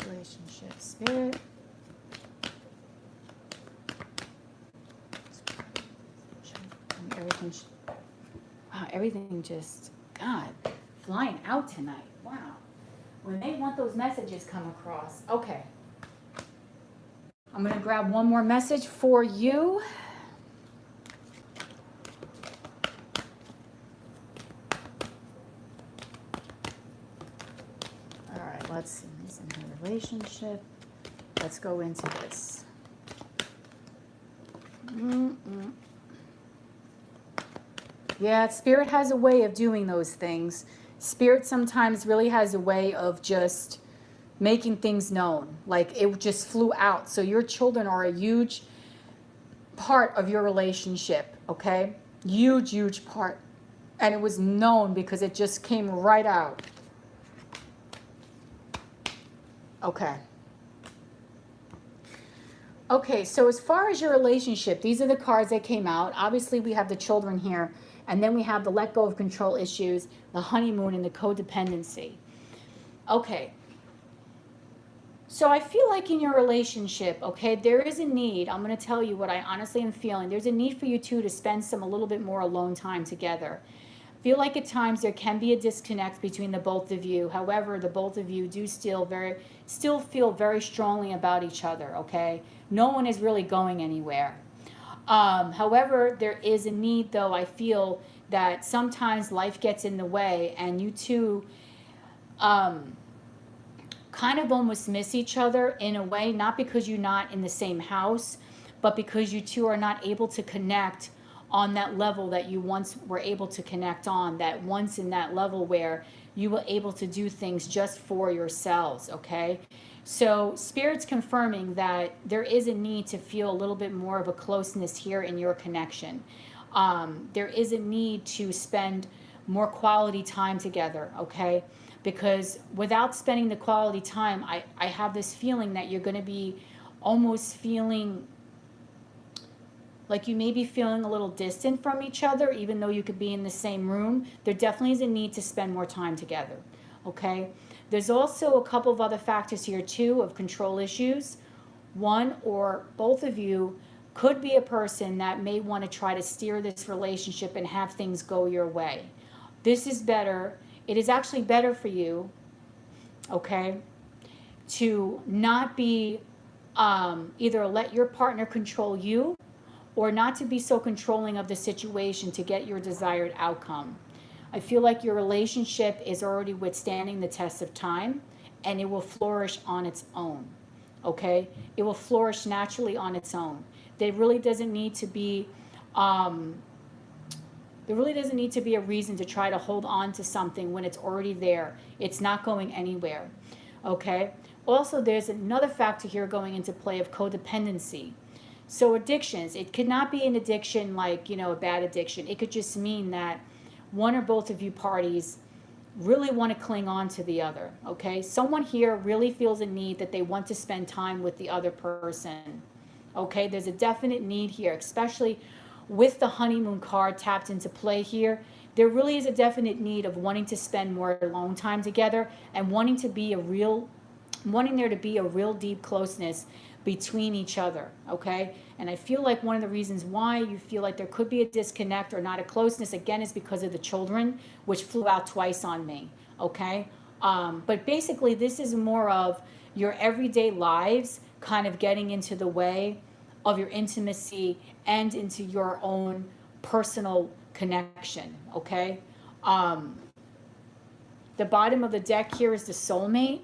Relationship. Spirit. everything just, God, flying out tonight. Wow. When they want those messages come across. Okay. I'm going to grab one more message for you. All right, let's see. This in her relationship. Let's go into this. Yeah, Spirit has a way of doing those things. Spirit sometimes really has a way of just making things known. Like it just flew out. So your children are a huge part of your relationship, okay? Huge, huge part. And it was known because it just came right out. Okay. Okay, so as far as your relationship, these are the cards that came out. Obviously, we have the children here, and then we have the let go of control issues, the honeymoon, and the codependency. Okay. So I feel like in your relationship, okay, there is a need. I'm going to tell you what I honestly am feeling. There's a need for you two to spend a little bit more alone time together. I feel like at times there can be a disconnect between the both of you. However, the both of you do still feel very strongly about each other, okay? No one is really going anywhere. However, there is a need, though, I feel that sometimes life gets in the way and you two kind of almost miss each other in a way, not because you're not in the same house, but because you two are not able to connect on that level that you once were able to connect on, that once in that level where you were able to do things just for yourselves, okay? So Spirit's confirming that there is a need to feel a little bit more of a closeness here in your connection. There is a need to spend more quality time together, okay? Because without spending the quality time, I have this feeling that you're going to be almost feeling like you may be feeling a little distant from each other, even though you could be in the same room. There definitely is a need to spend more time together, okay? There's also a couple of other factors here too of control issues. One or both of you could be a person that may want to try to steer this relationship and have things go your way. This is better. It is actually better for you, okay, to not be either let your partner control you or not to be so controlling of the situation to get your desired outcome. I feel like your relationship is already withstanding the test of time and it will flourish on its own, okay? It will flourish naturally on its own. There really doesn't need to be a reason to try to hold on to something when it's already there. It's not going anywhere, okay? Also, there's another factor here going into play of codependency. So addictions, it could not be an addiction like, a bad addiction. It could just mean that one or both of you parties really want to cling on to the other, okay? Someone here really feels a need that they want to spend time with the other person, okay? There's a definite need here, especially with the honeymoon card tapped into play here. There really is a definite need of wanting to spend more alone time together and wanting there to be a real deep closeness between each other, okay? And I feel like one of the reasons why you feel like there could be a disconnect or not a closeness, again, is because of the children, which flew out twice on me, okay? But basically, this is more of your everyday lives kind of getting into the way of your intimacy and into your own personal connection, okay? The bottom of the deck here is the soulmate.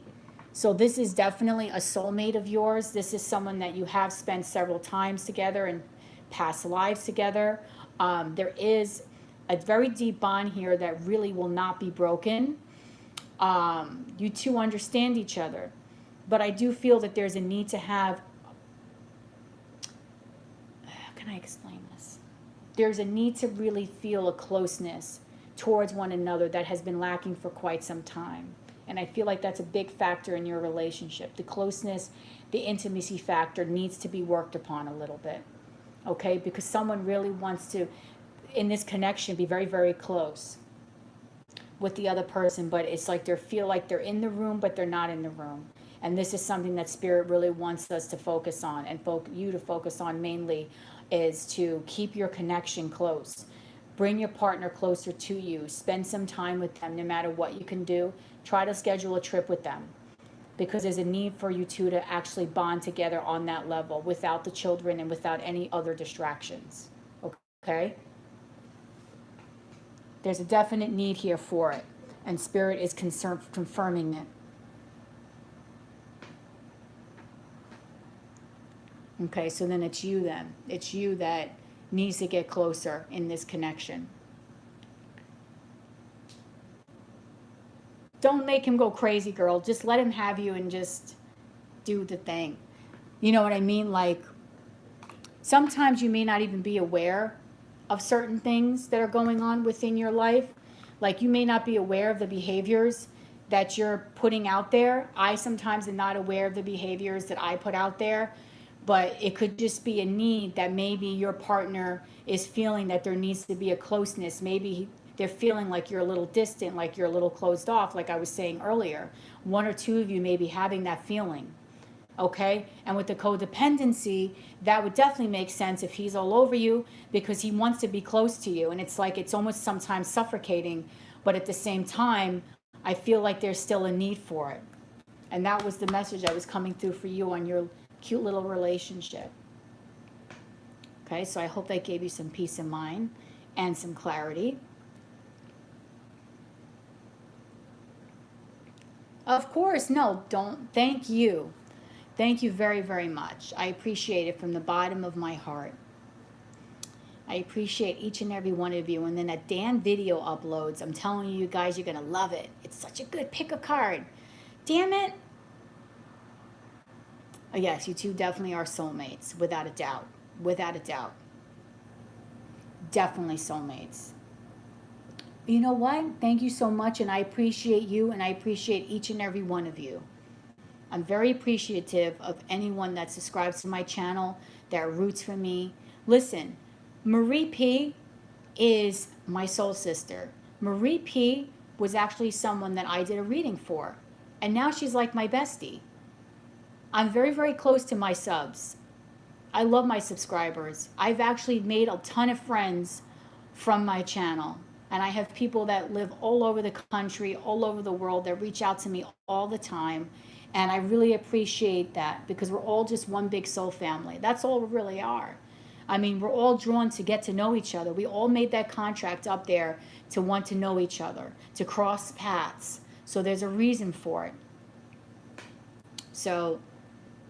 So this is definitely a soulmate of yours. This is someone that you have spent several times together in past lives together. There is a very deep bond here that really will not be broken. You two understand each other. But I do feel that there's a need to have, how can I explain this? There's a need to really feel a closeness towards one another that has been lacking for quite some time. And I feel like that's a big factor in your relationship. The closeness, the intimacy factor needs to be worked upon a little bit, okay? Because someone really wants to, in this connection, be very, very close with the other person, but it's like they feel like they're in the room, but they're not in the room. And this is something that Spirit really wants us to focus on, and you to focus on mainly, is to keep your connection close. Bring your partner closer to you. Spend some time with them no matter what you can do. Try to schedule a trip with them because there's a need for you two to actually bond together on that level without the children and without any other distractions. Okay? There's a definite need here for it, and Spirit is confirming it. Okay, so then it's you then. It's you that needs to get closer in this connection. Don't make him go crazy, girl. Just let him have you and just do the thing. You know what I mean? Like, sometimes you may not even be aware of certain things that are going on within your life. Like, you may not be aware of the behaviors that you're putting out there. I sometimes am not aware of the behaviors that I put out there, but it could just be a need that maybe your partner is feeling that there needs to be a closeness. Maybe they're feeling like you're a little distant, like you're a little closed off, like I was saying earlier. One or two of you may be having that feeling. Okay? And with the codependency, that would definitely make sense if he's all over you because he wants to be close to you. And it's like it's almost sometimes suffocating, but at the same time, I feel like there's still a need for it. And that was the message that was coming through for you on your cute little relationship. Okay, so I hope that gave you some peace of mind and some clarity. Of course, no, don't. Thank you. Thank you very, very much. I appreciate it from the bottom of my heart. I appreciate each and every one of you. And then that damn video uploads. I'm telling you guys, you're going to love it. It's such a good pick a card. Damn it. Oh, yes, you two definitely are soulmates, without a doubt. Without a doubt. Definitely soulmates. You know what? Thank you so much, and I appreciate you, and I appreciate each and every one of you. I'm very appreciative of anyone that subscribes to my channel, that roots for me. Listen, Marie P is my soul sister. Marie P was actually someone that I did a reading for, and now she's like my bestie. I'm very, very close to my subs. I love my subscribers. I've actually made a ton of friends from my channel. And I have people that live all over the country, all over the world, that reach out to me all the time. And I really appreciate that because we're all just one big soul family. That's all we really are. I mean, we're all drawn to get to know each other. We all made that contract up there to want to know each other, to cross paths. So there's a reason for it. So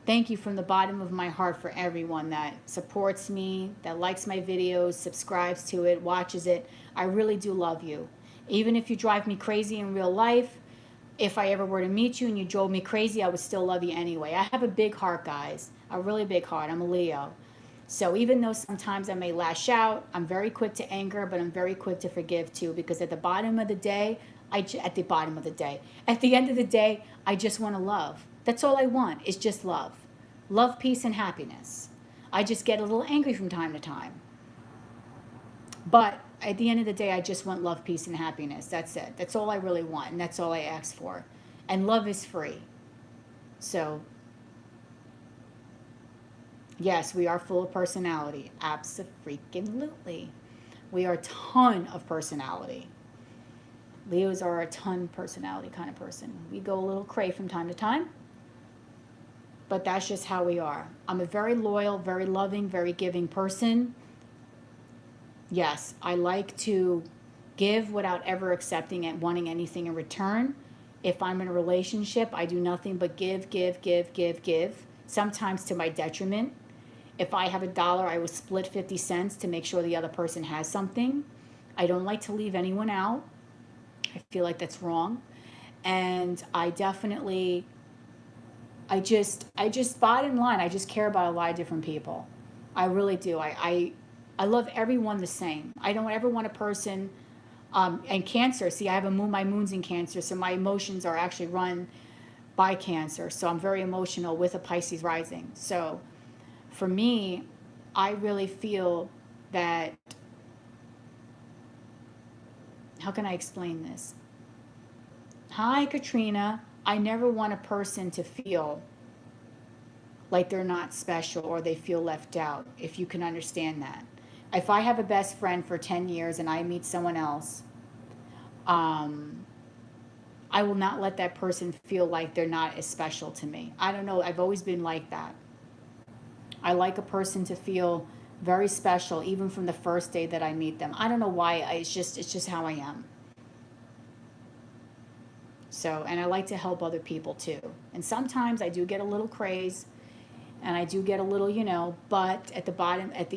thank you from the bottom of my heart for everyone that supports me, that likes my videos, subscribes to it, watches it. I really do love you. Even if you drive me crazy in real life, if I ever were to meet you and you drove me crazy, I would still love you anyway. I have a big heart, guys, a really big heart. I'm a Leo. So even though sometimes I may lash out, I'm very quick to anger, but I'm very quick to forgive too, because at the bottom of the day, at the end of the day, I just want to love. That's all I want is just love. Love, peace, and happiness. I just get a little angry from time to time. But at the end of the day, I just want love, peace, and happiness. That's it. That's all I really want, and that's all I ask for. And love is free. So, yes, we are full of personality. Abso-freaking-lutely. We are a ton of personality. Leos are a ton personality kind of person. We go a little cray from time to time. But that's just how we are. I'm a very loyal, very loving, very giving person. Yes, I like to give without ever accepting and wanting anything in return. If I'm in a relationship, I do nothing but give, give, give, give, give, sometimes to my detriment. If I have $1, I will split 50 cents to make sure the other person has something. I don't like to leave anyone out. I feel like that's wrong. And I definitely... I just bottom line, I just care about a lot of different people. I really do. I love everyone the same. I don't ever want a person, and Cancer, see, I have my moon's in Cancer, so my emotions are actually run by Cancer. So I'm very emotional with a Pisces rising. So for me, I really feel that, how can I explain this? Hi, Katrina. I never want a person to feel like they're not special or they feel left out, if you can understand that. if I have a best friend for 10 years and I meet someone else, I will not let that person feel like they're not as special to me. I don't know. I've always been like that. I like a person to feel very special, even from the first day that I meet them. I don't know why. It's just how I am. So, and I like to help other people too. And sometimes I do get a little craze, and I do get a little, but at the bottom of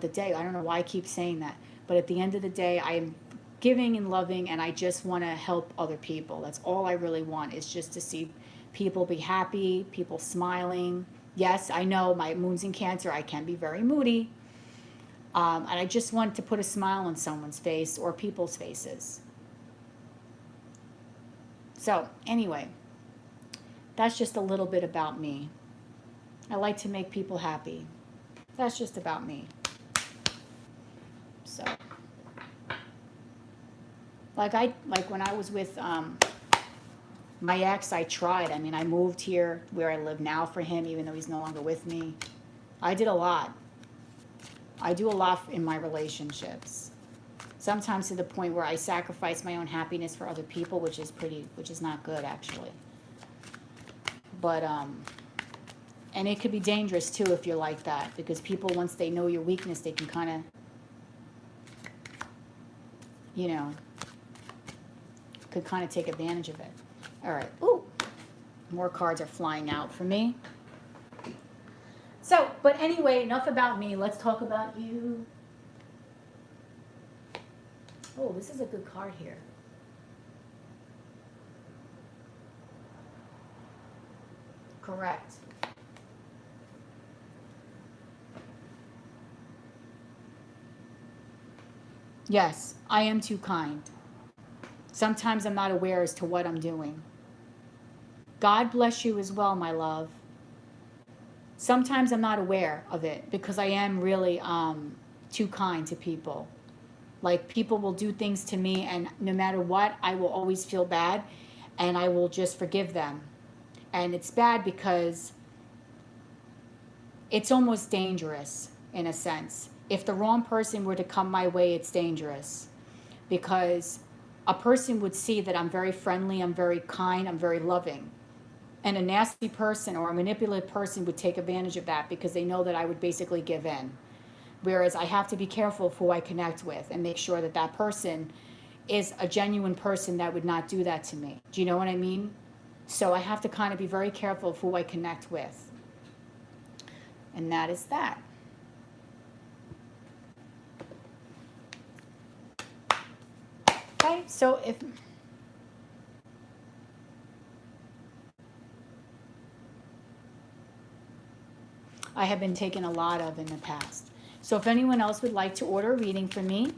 the day, I don't know why I keep saying that, but at the end of the day, I am giving and loving, and I just want to help other people. That's all I really want, is just to see people be happy, people smiling. Yes, I know my moon's in Cancer. I can be very moody. And I just want to put a smile on someone's face or people's faces. So anyway, that's just a little bit about me. I like to make people happy. That's just about me. So, like when I was with my ex, I tried. I mean, I moved here where I live now for him, even though he's no longer with me. I did a lot. I do a lot in my relationships. Sometimes to the point where I sacrifice my own happiness for other people, which is not good, actually. But and it could be dangerous too if you're like that, because people, once they know your weakness, they can kind of, could kind of take advantage of it. All right. Ooh, more cards are flying out for me. So, but anyway, enough about me. Let's talk about you. Oh, this is a good card here. Correct. Yes, I am too kind. Sometimes I'm not aware as to what I'm doing. God bless you as well, my love. Sometimes I'm not aware of it because I am really too kind to people. Like, people will do things to me, and no matter what, I will always feel bad, and I will just forgive them. And it's bad because it's almost dangerous in a sense. If the wrong person were to come my way, it's dangerous, because a person would see that I'm very friendly, I'm very kind, I'm very loving. And a nasty person or a manipulative person would take advantage of that because they know that I would basically give in. Whereas I have to be careful of who I connect with and make sure that that person is a genuine person that would not do that to me. Do you know what I mean? So I have to kind of be very careful of who I connect with. And that is that. Okay, so if... I have been taken a lot of in the past. So if anyone else would like to order a reading from me,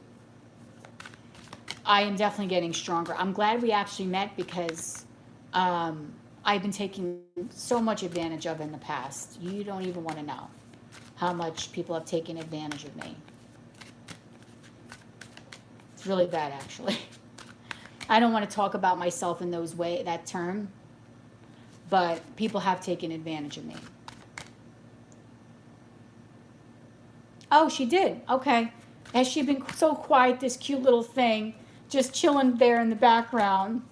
I am definitely getting stronger. I'm glad we actually met because I've been taking so much advantage of in the past. You don't even want to know how much people have taken advantage of me. It's really bad, actually. I don't want to talk about myself in that term, but people have taken advantage of me. Oh, she did. Okay. Has she been so quiet, this cute little thing, just chilling there in the background?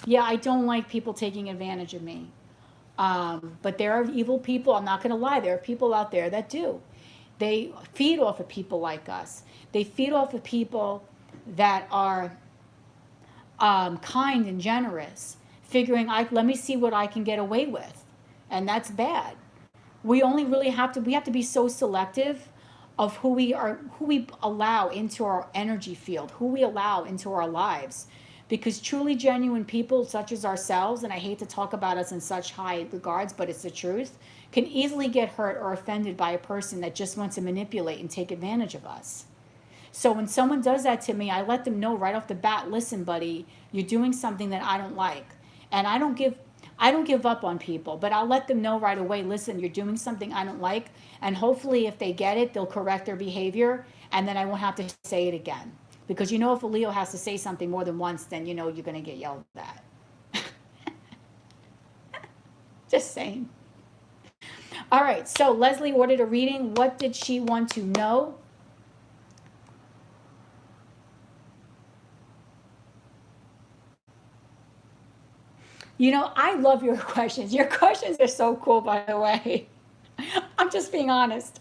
Yeah, I don't like people taking advantage of me. But there are evil people. I'm not going to lie. There are people out there that do. They feed off of people like us. They feed off of people that are kind and generous, figuring, let me see what I can get away with. And that's bad. We only really have to be so selective of who we allow into our energy field, who we allow into our lives. Because truly genuine people such as ourselves, and I hate to talk about us in such high regards, but it's the truth, can easily get hurt or offended by a person that just wants to manipulate and take advantage of us. So when someone does that to me, I let them know right off the bat, listen, buddy, you're doing something that I don't like. And I don't give up on people, but I'll let them know right away, listen, you're doing something I don't like, and hopefully if they get it, they'll correct their behavior, and then I won't have to say it again. Because if a Leo has to say something more than once, then you're going to get yelled at. Just saying. All right, so Leslie ordered a reading. What did she want to know? You know, I love your questions. Your questions are so cool, by the way. I'm just being honest.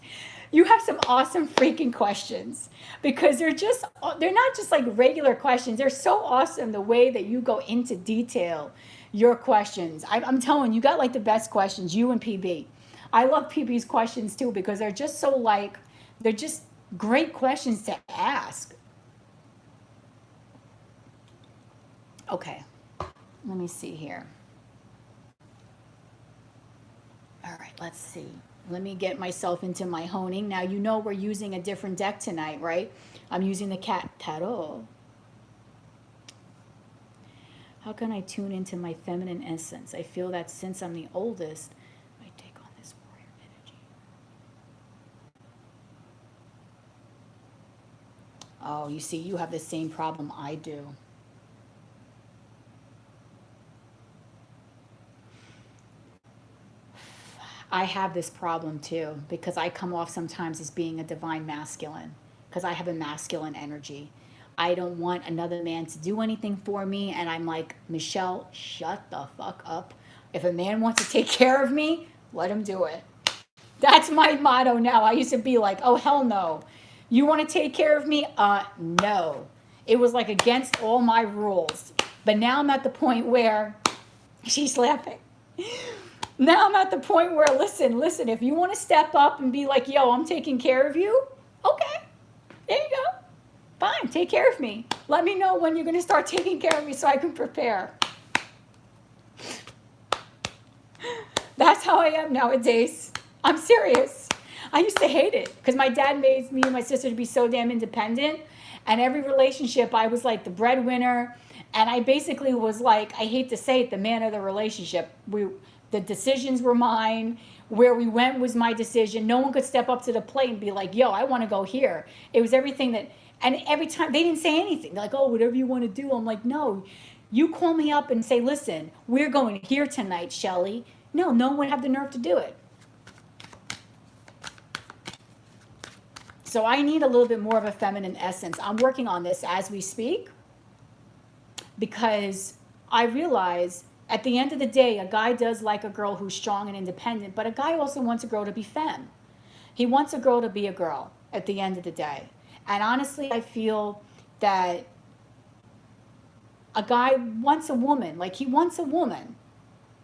You have some awesome freaking questions because they're not just like regular questions. They're so awesome the way that you go into detail your questions. I'm telling you, you got like the best questions, you and PB. I love PB's questions too because they're just so like, they're just great questions to ask. Okay, let me see here. All right, let's see. Let me get myself into my honing. Now, you know we're using a different deck tonight, right? I'm using the Cat Tarot. How can I tune into my feminine essence? I feel that since I'm the oldest, I take on this warrior energy. Oh, you see, you have the same problem I do. I have this problem too because I come off sometimes as being a divine masculine because I have a masculine energy. I don't want another man to do anything for me. And I'm like, Michelle, shut the fuck up. If a man wants to take care of me, let him do it. That's my motto now. I used to be like, oh, hell no. You want to take care of me? No. It was like against all my rules. But now I'm at the point where she's laughing. Now I'm at the point where, listen, if you want to step up and be like, yo, I'm taking care of you, okay, there you go. Fine, take care of me. Let me know when you're going to start taking care of me so I can prepare. That's how I am nowadays. I'm serious. I used to hate it because my dad made me and my sister to be so damn independent. And every relationship, I was like the breadwinner. And I basically was like, I hate to say it, the man of the relationship. The decisions were mine. Where we went was my decision. No one could step up to the plate and be like, yo, I want to go here. It was everything that, and every time they didn't say anything. They're like, oh, whatever you want to do. I'm like, no, you call me up and say, listen, we're going here tonight, Shelly. No one would have the nerve to do it. So I need a little bit more of a feminine essence. I'm working on this as we speak because I realize at the end of the day, a guy does like a girl who's strong and independent, but a guy also wants a girl to be femme. He wants a girl to be a girl at the end of the day. And honestly, I feel that a guy wants a woman. Like, he wants a woman.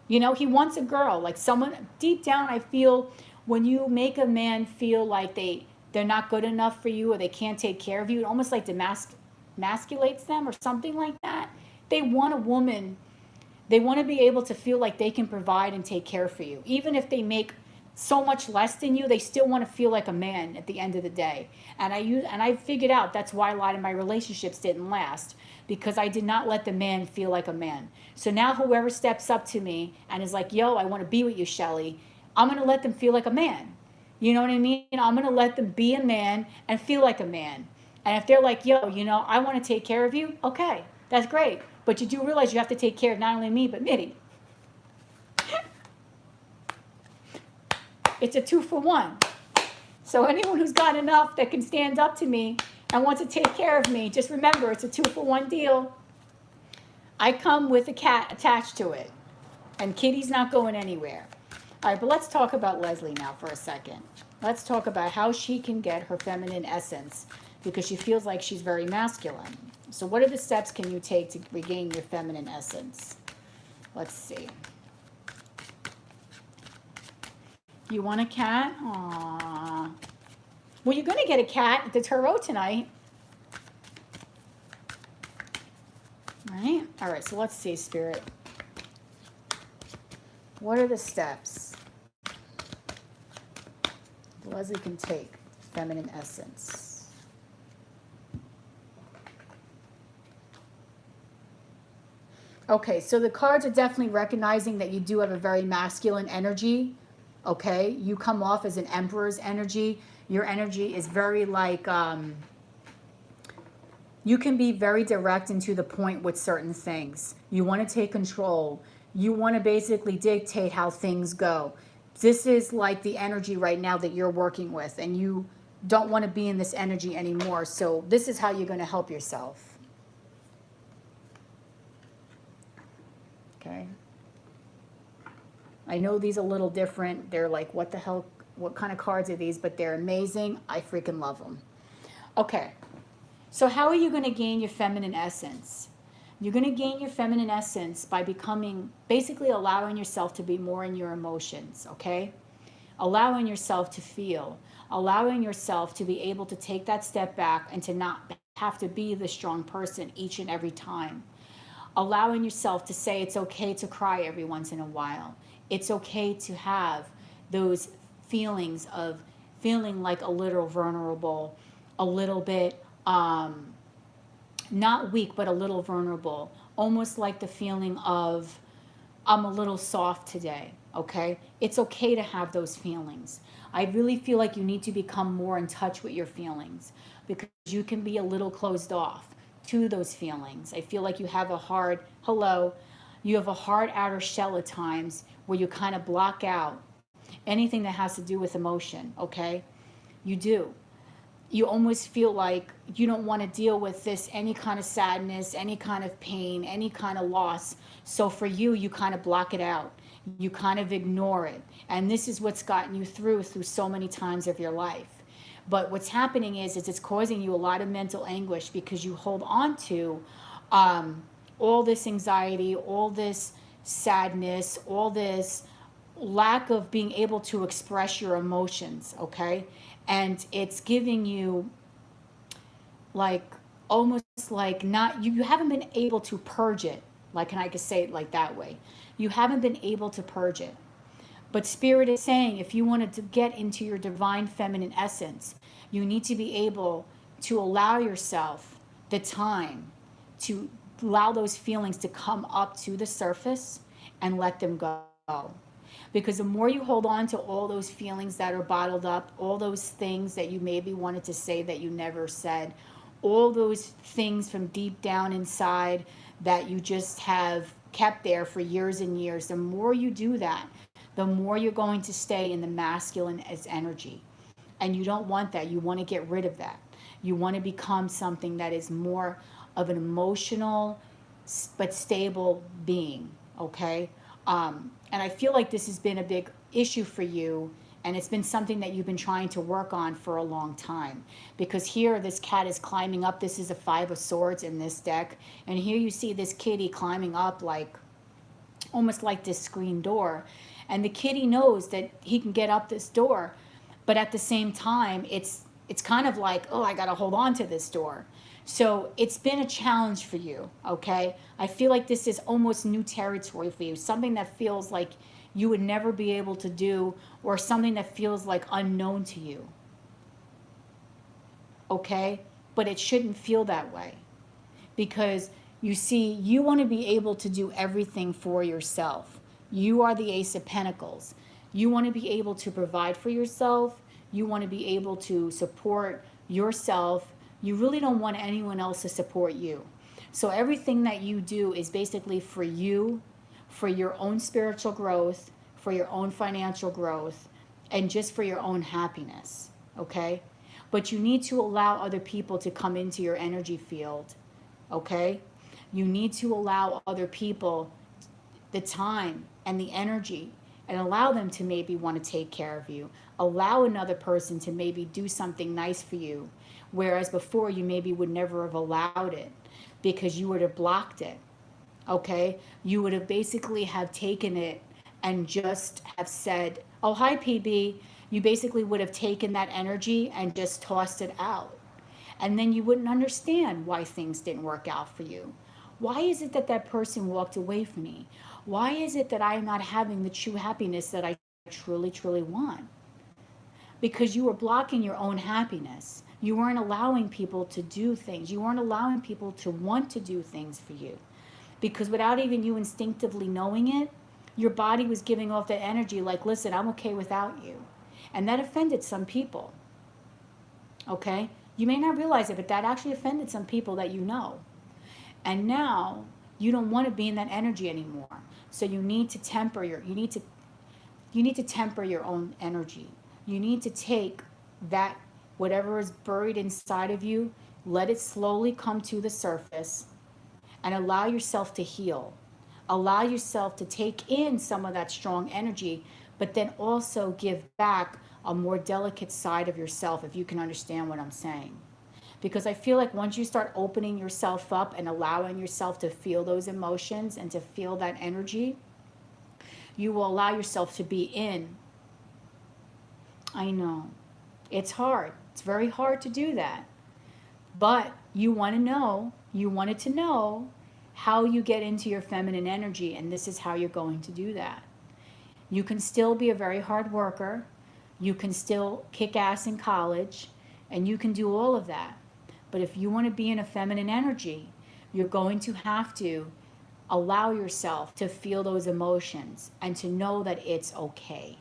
You know, he wants a girl. Like, someone, deep down, I feel when you make a man feel like they're not good enough for you or they can't take care of you, it almost like demasculates them or something like that. They want a woman. They want to be able to feel like they can provide and take care for you. Even if they make so much less than you, they still want to feel like a man at the end of the day. And I figured out that's why a lot of my relationships didn't last, because I did not let the man feel like a man. So now whoever steps up to me and is like, yo, I want to be with you, Shelly, I'm going to let them feel like a man. You know what I mean? I'm going to let them be a man and feel like a man. And if they're like, yo, you know, I want to take care of you, okay, that's great. But you do realize you have to take care of not only me, but Mitty. It's a 2-for-1. So anyone who's got enough that can stand up to me and wants to take care of me, just remember it's a 2-for-1 deal. I come with a cat attached to it. And Kitty's not going anywhere. All right, but let's talk about Leslie now for a second. Let's talk about how she can get her feminine essence because she feels like she's very masculine. So what are the steps can you take to regain your feminine essence? Let's see. You want a cat? Aww. Well, you're going to get a cat at the tarot tonight. Right? All right, so let's see, Spirit. What are the steps Leslie can take? Feminine essence. Okay, so the cards are definitely recognizing that you do have a very masculine energy. Okay, you come off as an emperor's energy. Your energy is very like, you can be very direct and to the point with certain things. You want to take control. You want to basically dictate how things go. This is like the energy right now that you're working with, and you don't want to be in this energy anymore. So this is how you're going to help yourself. Okay. I know these are a little different. They're like, what the hell, what kind of cards are these? But they're amazing. I freaking love them. Okay, so how are you going to gain your feminine essence? You're going to gain your feminine essence by becoming, basically allowing yourself to be more in your emotions, okay? Allowing yourself to feel, allowing yourself to be able to take that step back and to not have to be the strong person each and every time. Allowing yourself to say it's okay to cry every once in a while. It's okay to have those feelings of feeling like a little vulnerable, a little bit not weak, but a little vulnerable, almost like the feeling of I'm a little soft today, okay? It's okay to have those feelings. I really feel like you need to become more in touch with your feelings because you can be a little closed off to those feelings. I feel like you have a hard, you have a hard outer shell at times where you kind of block out anything that has to do with emotion, okay? You do. You almost feel like you don't want to deal with this, any kind of sadness, any kind of pain, any kind of loss. So for you, you kind of block it out. You kind of ignore it. And this is what's gotten you through so many times of your life. But what's happening is it's causing you a lot of mental anguish because you hold on to all this anxiety, all this sadness, all this lack of being able to express your emotions, okay? And it's giving you like almost like not you haven't been able to purge it, like, and I could say it like that way. You haven't been able to purge it. But Spirit is saying if you wanted to get into your divine feminine essence, you need to be able to allow yourself the time to allow those feelings to come up to the surface and let them go. Because the more you hold on to all those feelings that are bottled up, all those things that you maybe wanted to say that you never said, all those things from deep down inside that you just have kept there for years and years, the more you do that, the more you're going to stay in the masculine as energy. And you don't want that. You want to get rid of that. You want to become something that is more of an emotional but stable being, okay? And I feel like this has been a big issue for you, and it's been something that you've been trying to work on for a long time. Because here, this cat is climbing up. This is a 5 of Swords in this deck. And here you see this kitty climbing up like, almost like this screen door. And the kitty knows that he can get up this door. But at the same time, it's kind of like, oh, I got to hold on to this door. So it's been a challenge for you, okay? I feel like this is almost new territory for you, something that feels like you would never be able to do, or something that feels like unknown to you, okay? But it shouldn't feel that way because you see, you want to be able to do everything for yourself. You are the Ace of Pentacles. You want to be able to provide for yourself. You want to be able to support yourself. You really don't want anyone else to support you. So everything that you do is basically for you, for your own spiritual growth, for your own financial growth, and just for your own happiness, okay? But you need to allow other people to come into your energy field, okay? You need to allow other people the time and the energy and allow them to maybe want to take care of you. Allow another person to maybe do something nice for you, whereas before you maybe would never have allowed it because you would have blocked it, okay? You would have basically have taken it and just have said, oh, hi, PB. You basically would have taken that energy and just tossed it out. And then you wouldn't understand why things didn't work out for you. Why is it that that person walked away from me? Why is it that I am not having the true happiness that I truly, truly want? Because you were blocking your own happiness. You weren't allowing people to do things. You weren't allowing people to want to do things for you. Because without even you instinctively knowing it, your body was giving off that energy like, listen, I'm okay without you. And that offended some people. Okay? You may not realize it, but that actually offended some people that you know. And now you don't want to be in that energy anymore. So you need to temper you need to temper your own energy. You need to take that, whatever is buried inside of you, let it slowly come to the surface and allow yourself to heal. Allow yourself to take in some of that strong energy, but then also give back a more delicate side of yourself, if you can understand what I'm saying. Because I feel like once you start opening yourself up and allowing yourself to feel those emotions and to feel that energy, you will allow yourself to be in. I know. It's hard. It's very hard to do that. But you wanted to know how you get into your feminine energy, and this is how you're going to do that. You can still be a very hard worker. You can still kick ass in college, and you can do all of that. But if you want to be in a feminine energy, you're going to have to allow yourself to feel those emotions and to know that it's okay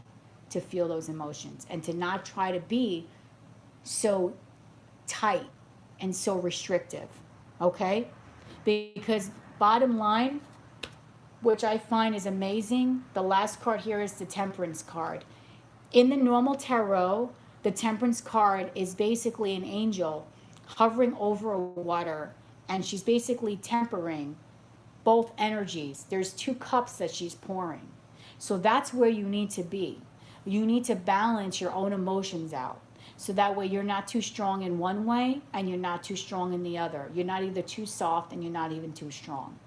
to feel those emotions and to not try to be so tight and so restrictive, okay? Because bottom line, which I find is amazing, the last card here is the Temperance card. In the normal tarot, the Temperance card is basically an angel hovering over water, and she's basically tempering both energies. There's 2 cups that she's pouring. So that's where you need to be. You need to balance your own emotions out. So that way you're not too strong in one way and you're not too strong in the other. You're not either too soft and you're not even too strong.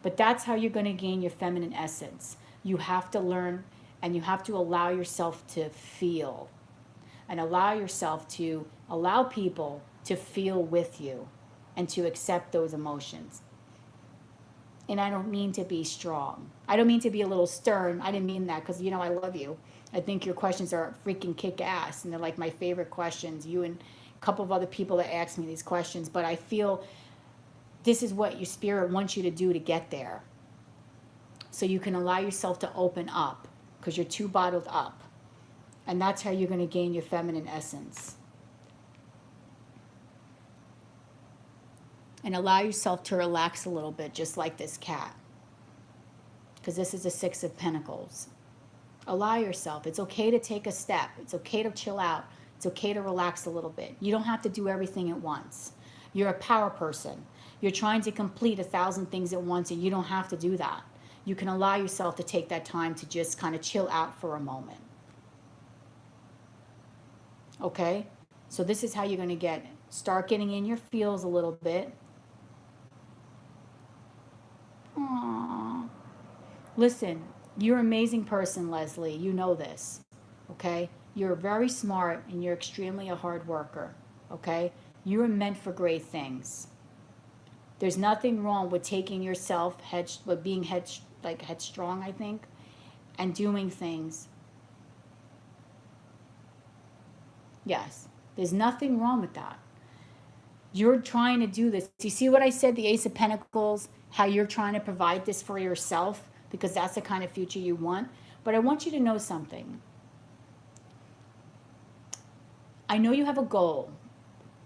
But that's how you're going to gain your feminine essence. You have to learn and you have to allow yourself to feel and allow yourself to allow people to feel with you and to accept those emotions. And I don't mean to be strong. I don't mean to be a little stern. I didn't mean that because, I love you. I think your questions are freaking kick ass and they're like my favorite questions. You and a couple of other people that ask me these questions, but I feel this is what your spirit wants you to do to get there. So you can allow yourself to open up because you're too bottled up. And that's how you're going to gain your feminine essence. And allow yourself to relax a little bit, just like this cat. Because this is the 6 of Pentacles. Allow yourself. It's okay to take a step. It's okay to chill out. It's okay to relax a little bit. You don't have to do everything at once. You're a power person. You're trying to complete 1,000 things at once, and you don't have to do that. You can allow yourself to take that time to just kind of chill out for a moment. Okay? So this is how you're going to start getting in your feels a little bit. Aww. Listen, you're an amazing person, Leslie. You know this, okay? You're very smart and you're extremely a hard worker, okay? You are meant for great things. There's nothing wrong with taking yourself, with being headstrong, I think, and doing things. Yes, there's nothing wrong with that. You're trying to do this. Do you see what I said, the Ace of Pentacles, how you're trying to provide this for yourself because that's the kind of future you want? But I want you to know something. I know you have a goal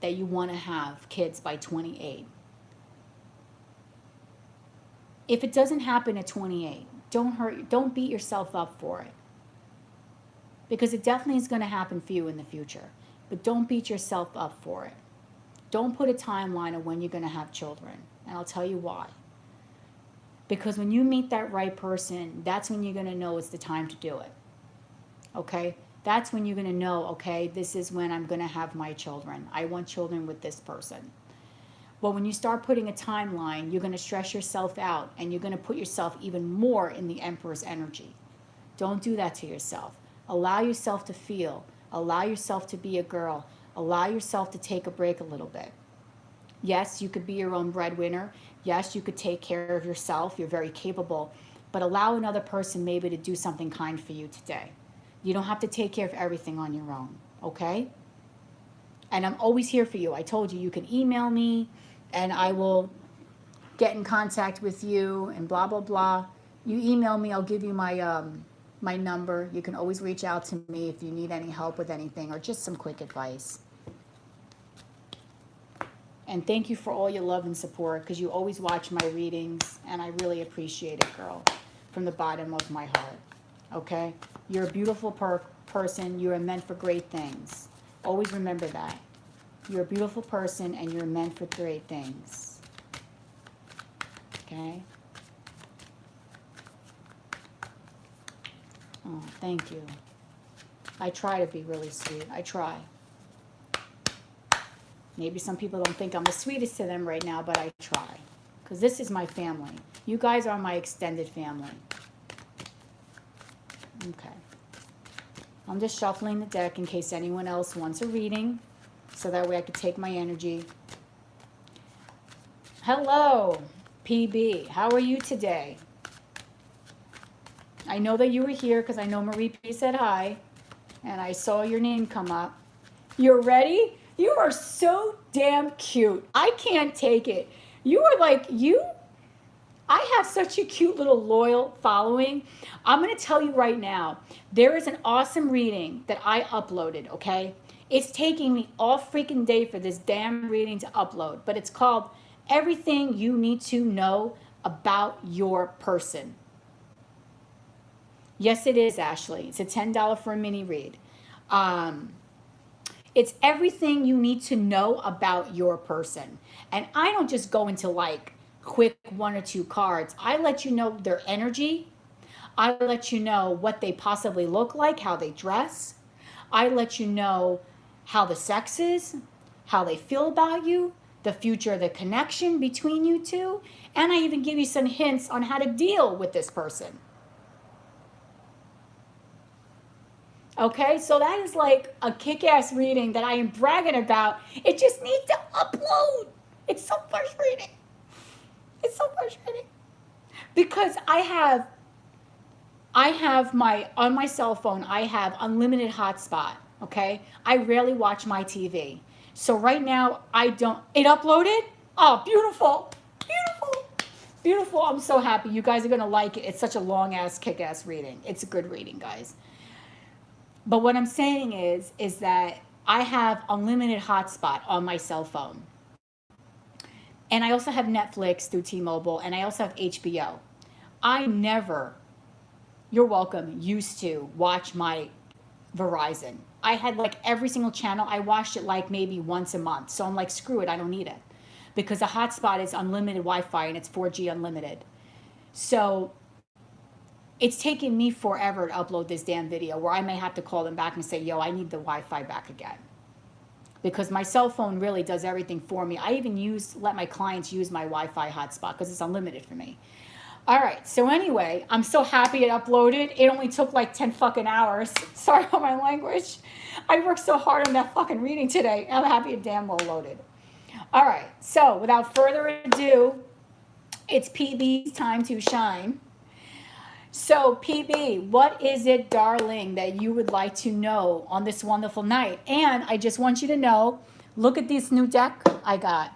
that you want to have kids by 28. If it doesn't happen at 28, don't beat yourself up for it. Because it definitely is going to happen for you in the future. But don't beat yourself up for it. Don't put a timeline of when you're going to have children. And I'll tell you why. Because when you meet that right person, that's when you're going to know it's the time to do it. Okay? That's when you're going to know, okay, this is when I'm going to have my children. I want children with this person. But when you start putting a timeline, you're going to stress yourself out and you're going to put yourself even more in the Emperor's energy. Don't do that to yourself. Allow yourself to feel. Allow yourself to be a girl. Allow yourself to take a break a little bit. Yes, you could be your own breadwinner. Yes, you could take care of yourself. You're very capable. But allow another person maybe to do something kind for you today. You don't have to take care of everything on your own, okay? And I'm always here for you. I told you, you can email me and I will get in contact with you and blah, blah, blah. You email me, I'll give you my my number. You can always reach out to me if you need any help with anything or just some quick advice. And thank you for all your love and support because you always watch my readings and I really appreciate it, girl, from the bottom of my heart. Okay? You're a beautiful person. You are meant for great things. Always remember that. You're a beautiful person and you're meant for great things. Okay? Oh, thank you. I try to be really sweet. I try. Maybe some people don't think I'm the sweetest to them right now, but I try. Because this is my family. You guys are my extended family. Okay. I'm just shuffling the deck in case anyone else wants a reading, so that way I could take my energy. Hello, PB. How are you today? I know that you were here because I know Marie P said hi, and I saw your name come up. You're ready? You are so damn cute. I can't take it. You are like, I have such a cute little loyal following. I'm going to tell you right now, there is an awesome reading that I uploaded, okay? It's taking me all freaking day for this damn reading to upload, but it's called Everything You Need to Know About Your Person. Yes, it is, Ashley. It's a $10 for a mini read. It's everything you need to know about your person. And I don't just go into like quick 1 or 2 cards. I let you know their energy. I let you know what they possibly look like, how they dress. I let you know how the sex is, how they feel about you, the future of the connection between you two. And I even give you some hints on how to deal with this person. Okay, so that is like a kick-ass reading that I am bragging about. It just needs to upload. It's so frustrating. It's so frustrating. Because I have on my cell phone, I have unlimited hotspot, okay? I rarely watch my TV. So right now, it uploaded? Oh, beautiful, beautiful, beautiful. I'm so happy. You guys are gonna like it. It's such a long-ass, kick-ass reading. It's a good reading, guys. But what I'm saying is that I have unlimited hotspot on my cell phone. And I also have Netflix through T-Mobile, and I also have HBO. I never, you're welcome, used to watch my Verizon. I had like every single channel. I watched it like maybe once a month. So I'm like, screw it, I don't need it. Because the hotspot is unlimited Wi-Fi and it's 4G unlimited. So it's taken me forever to upload this damn video where I may have to call them back and say, yo, I need the Wi-Fi back again. Because my cell phone really does everything for me. I even let my clients use my Wi-Fi hotspot because it's unlimited for me. All right, so anyway, I'm so happy it uploaded. It only took like 10 fucking hours. Sorry about my language. I worked so hard on that fucking reading today. I'm happy it damn well loaded. All right, so without further ado, it's PB's time to shine. So, PB, what is it, darling, that you would like to know on this wonderful night? And I just want you to know, look at this new deck I got.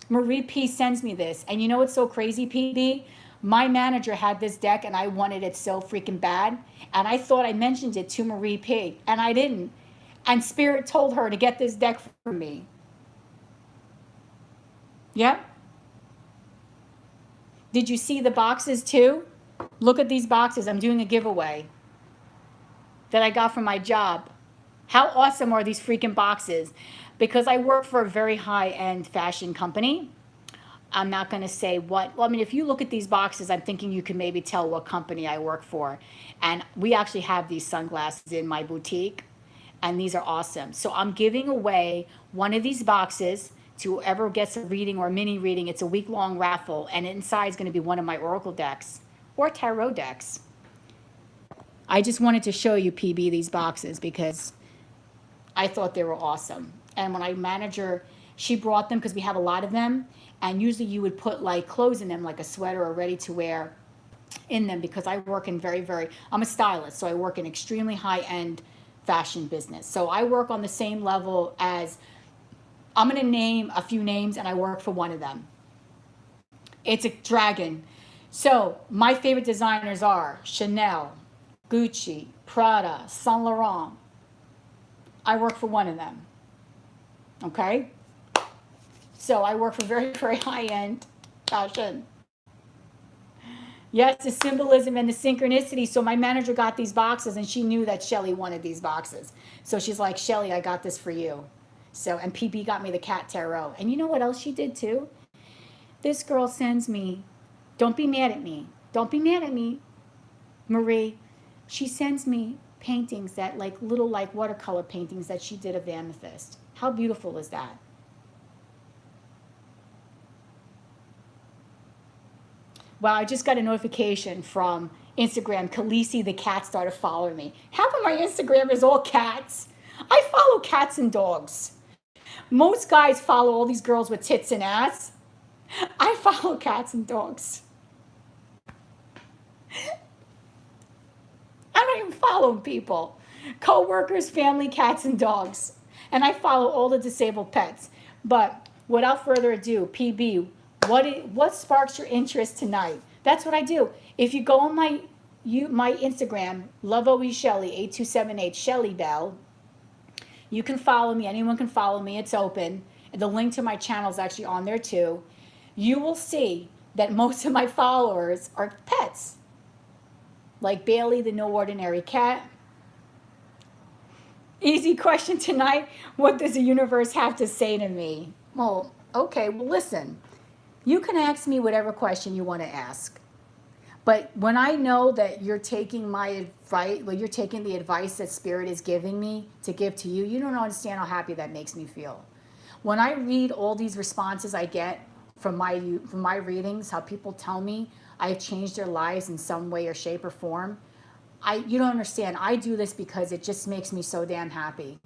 Marie P sends me this. And you know what's so crazy, PB? My manager had this deck and I wanted it so freaking bad. And I thought I mentioned it to Marie P. And I didn't. And Spirit told her to get this deck for me. Yep. Did you see the boxes too? Look at these boxes. I'm doing a giveaway that I got from my job. How awesome are these freaking boxes? Because I work for a very high-end fashion company. I'm not going to say what. Well, I mean, if you look at these boxes, I'm thinking you can maybe tell what company I work for. And we actually have these sunglasses in my boutique. And these are awesome. So I'm giving away one of these boxes to whoever gets a reading or a mini reading. It's a week-long raffle, and inside is going to be one of my Oracle decks or tarot decks. I just wanted to show you, PB, these boxes because I thought they were awesome. And when my manager, she brought them because we have a lot of them, and usually you would put like clothes in them, like a sweater or ready-to-wear in them, because I work in I'm a stylist, so I work in extremely high-end fashion business. So I work on the same level as, I'm going to name a few names, and I work for one of them. It's a dragon. So my favorite designers are Chanel, Gucci, Prada, Saint Laurent. I work for one of them. Okay? So I work for very, very high-end fashion. Yes, the symbolism and the synchronicity. So my manager got these boxes, and she knew that Shelly wanted these boxes. So she's like, Shelly, I got this for you. So, and PB got me the Cat Tarot. And you know what else she did too? This girl sends me, don't be mad at me. Don't be mad at me. Marie, she sends me paintings that like little like watercolor paintings that she did of the amethyst. How beautiful is that? Wow, I just got a notification from Instagram. Khaleesi the cat started following me. Half of my Instagram is all cats. I follow cats and dogs. Most guys follow all these girls with tits and ass. I follow cats and dogs. I'm not even following people. Co-workers, family, cats, and dogs. And I follow all the disabled pets. But without further ado, PB, what sparks your interest tonight? That's what I do. If you go on my Instagram, LoveOeShelly 8278 Shelly Bell, you can follow me. Anyone can follow me. It's open. And the link to my channel is actually on there too. You will see that most of my followers are pets. Like Bailey, the No Ordinary Cat. Easy question tonight. What does the universe have to say to me? Well, okay, well, listen. You can ask me whatever question you want to ask. But when I know that you're taking my advice, well, you're taking the advice that Spirit is giving me to give to you, you don't understand how happy that makes me feel. When I read all these responses I get from my readings, how people tell me I've changed their lives in some way or shape or form, you don't understand. I do this because it just makes me so damn happy.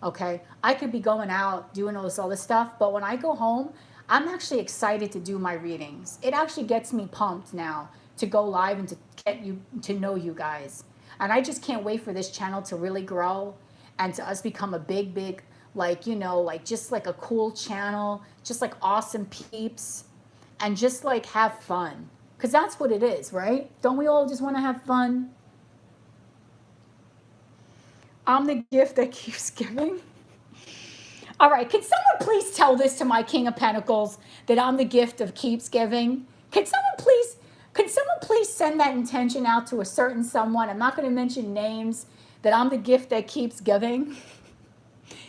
Okay? I could be going out doing all this other stuff, but when I go home, I'm actually excited to do my readings. It actually gets me pumped now to go live and to get you to know you guys. And I just can't wait for this channel to really grow and to us become a big, like, you know, like just like a cool channel, just like awesome peeps, and just like have fun. Because that's what it is, right? Don't we all just want to have fun? I'm the gift that keeps giving. All right, can someone please tell this to my King of Pentacles, that I'm the gift of keeps giving? Can someone please send that intention out to a certain someone? I'm not going to mention names, that I'm the gift that keeps giving.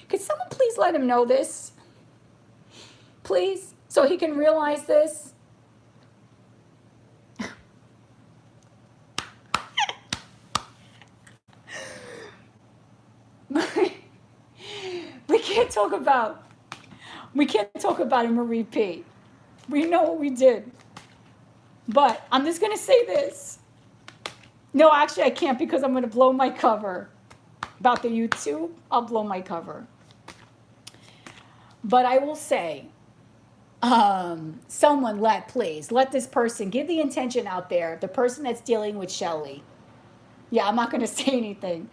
Could someone please let him know this? Please, so he can realize this. We can't talk about a Marie P. We know what we did. But I'm just going to say this. No, actually I can't, because I'm going to blow my cover. About the YouTube, I'll blow my cover. But I will say, someone please let this person, give the intention out there, the person that's dealing with Shelly. Yeah, I'm not going to say anything.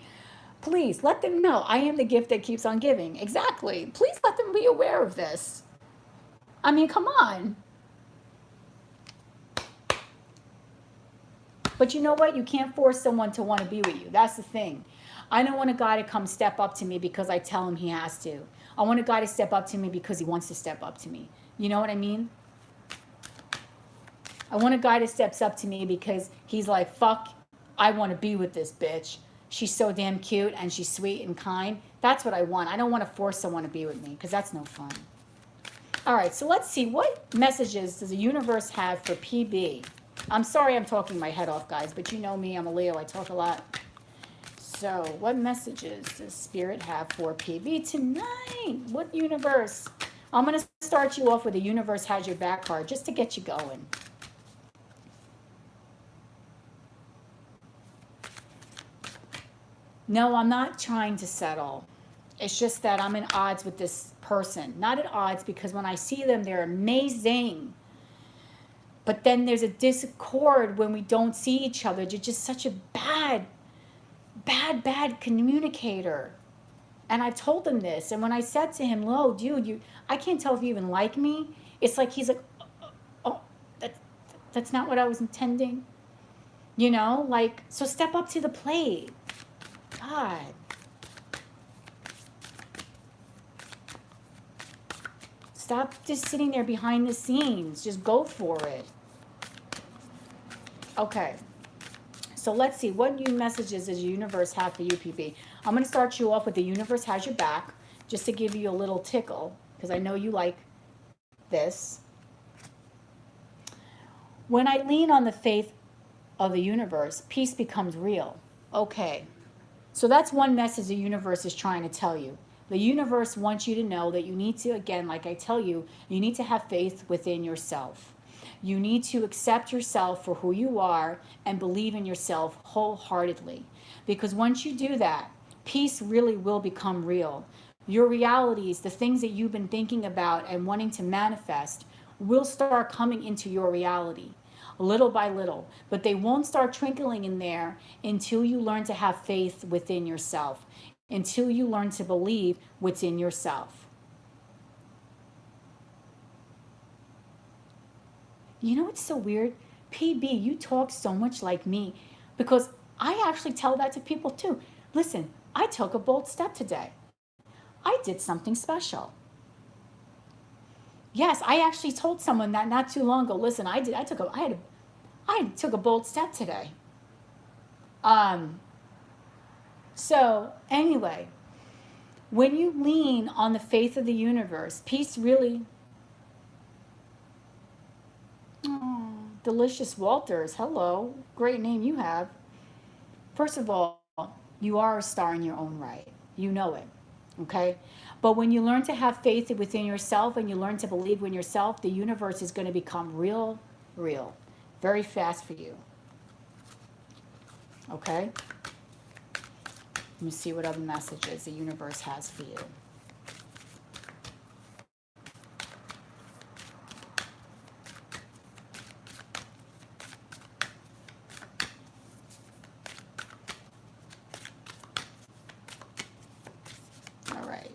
Please let them know I am the gift that keeps on giving. Exactly. Please let them be aware of this. I mean, come on. But you know what? You can't force someone to want to be with you. That's the thing. I don't want a guy to come step up to me because I tell him he has to. I want a guy to step up to me because he wants to step up to me. You know what I mean? I want a guy that steps up to me because he's like, fuck, I want to be with this bitch. She's so damn cute and she's sweet and kind. That's what I want. I don't want to force someone to be with me because that's no fun. All right, so let's see. What messages does the universe have for PB? I'm sorry I'm talking my head off, guys, but you know me. I'm a Leo. I talk a lot. So what messages does Spirit have for PB tonight? What universe? I'm going to start you off with the universe has your back card just to get you going. No, I'm not trying to settle. It's just that I'm in odds with this person. Not at odds, because when I see them, they're amazing. But then there's a discord when we don't see each other. You're just such a bad communicator. And I told him this. And when I said to him, "Lo, dude, I can't tell if you even like me." It's like he's like, "Oh, that's not what I was intending." You know, like, so step up to the plate. God. Stop just sitting there behind the scenes. Just go for it. Okay. So let's see. What new messages does the universe have for you, PB? I'm going to start you off with the universe has your back, just to give you a little tickle, because I know you like this. When I lean on the faith of the universe, peace becomes real. Okay. So that's one message the universe is trying to tell you. The universe wants you to know that you need to, again, like I tell you, you need to have faith within yourself. You need to accept yourself for who you are and believe in yourself wholeheartedly. Because once you do that, peace really will become real. Your realities, the things that you've been thinking about and wanting to manifest, will start coming into your reality little by little. But they won't start trickling in there until you learn to have faith within yourself, until you learn to believe what's in yourself. You know what's so weird? PB, you talk so much like me, because I actually tell that to people too. Listen, I took a bold step today. I did something special. Yes, I actually told someone that not too long ago. Listen, I took a bold step today. So anyway, when you lean on the faith of the universe, peace really. Oh, Delicious Walters, hello, great name you have. First of all, you are a star in your own right. You know it, okay? But when you learn to have faith within yourself and you learn to believe in yourself, the universe is going to become real, very fast for you. Okay? Let me see what other messages the universe has for you. All right.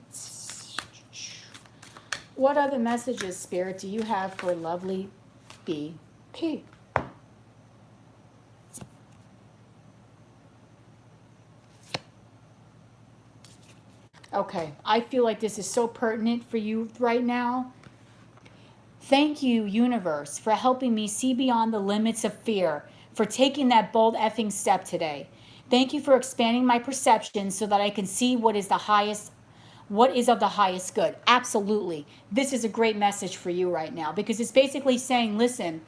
What other messages, Spirit, do you have for lovely BP? Okay, I feel like this is so pertinent for you right now. Thank you, universe, for helping me see beyond the limits of fear, for taking that bold effing step today. Thank you for expanding my perception so that I can see what is of the highest good. Absolutely. This is a great message for you right now, because it's basically saying, listen,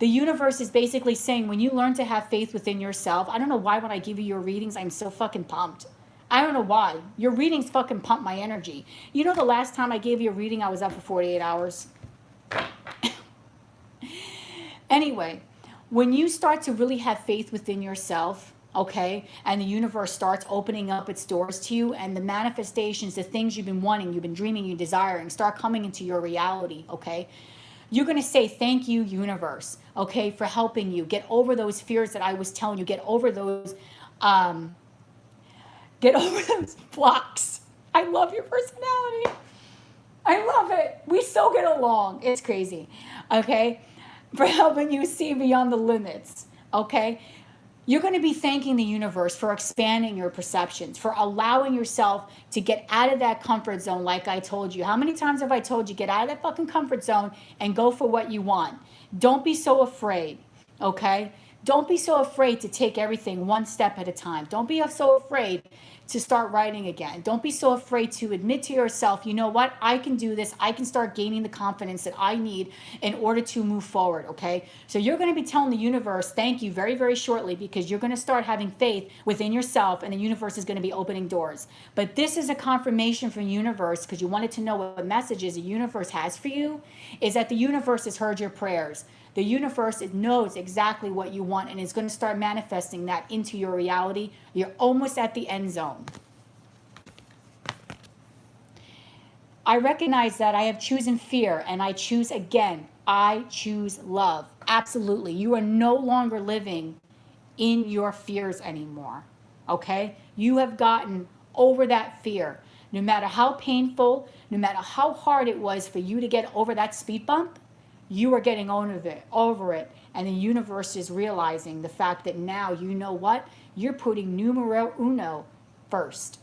the universe is basically saying, when you learn to have faith within yourself, I don't know why when I give you your readings, I'm so fucking pumped. I don't know why. Your readings fucking pump my energy. You know, the last time I gave you a reading, I was up for 48 hours. Anyway, when you start to really have faith within yourself, okay, and the universe starts opening up its doors to you, and the manifestations, the things you've been wanting, you've been dreaming, you desiring, start coming into your reality, okay, you're going to say, thank you, universe, okay, for helping you get over those fears that I was telling you, get over those blocks. I love your personality. I love it. We so get along. It's crazy. Okay? For helping you see beyond the limits. Okay? You're going to be thanking the universe for expanding your perceptions, for allowing yourself to get out of that comfort zone like I told you. How many times have I told you, get out of that fucking comfort zone and go for what you want? Don't be so afraid. Okay? Don't be so afraid to take everything one step at a time. Don't be so afraid to start writing again. Don't be so afraid to admit to yourself, you know what, I can do this. I can start gaining the confidence that I need in order to move forward, okay? So you're going to be telling the universe, thank you, very, very shortly, because you're going to start having faith within yourself, and the universe is going to be opening doors. But this is a confirmation from the universe, because you wanted to know what messages the universe has for you, is that the universe has heard your prayers. The universe, it knows exactly what you want, and is going to start manifesting that into your reality. You're almost at the end zone. I recognize that I have chosen fear, and I choose again. I choose love. Absolutely. You are no longer living in your fears anymore. Okay? You have gotten over that fear. No matter how painful, no matter how hard it was for you to get over that speed bump, you are getting over it, and the universe is realizing the fact that now, you know what? You're putting numero uno first.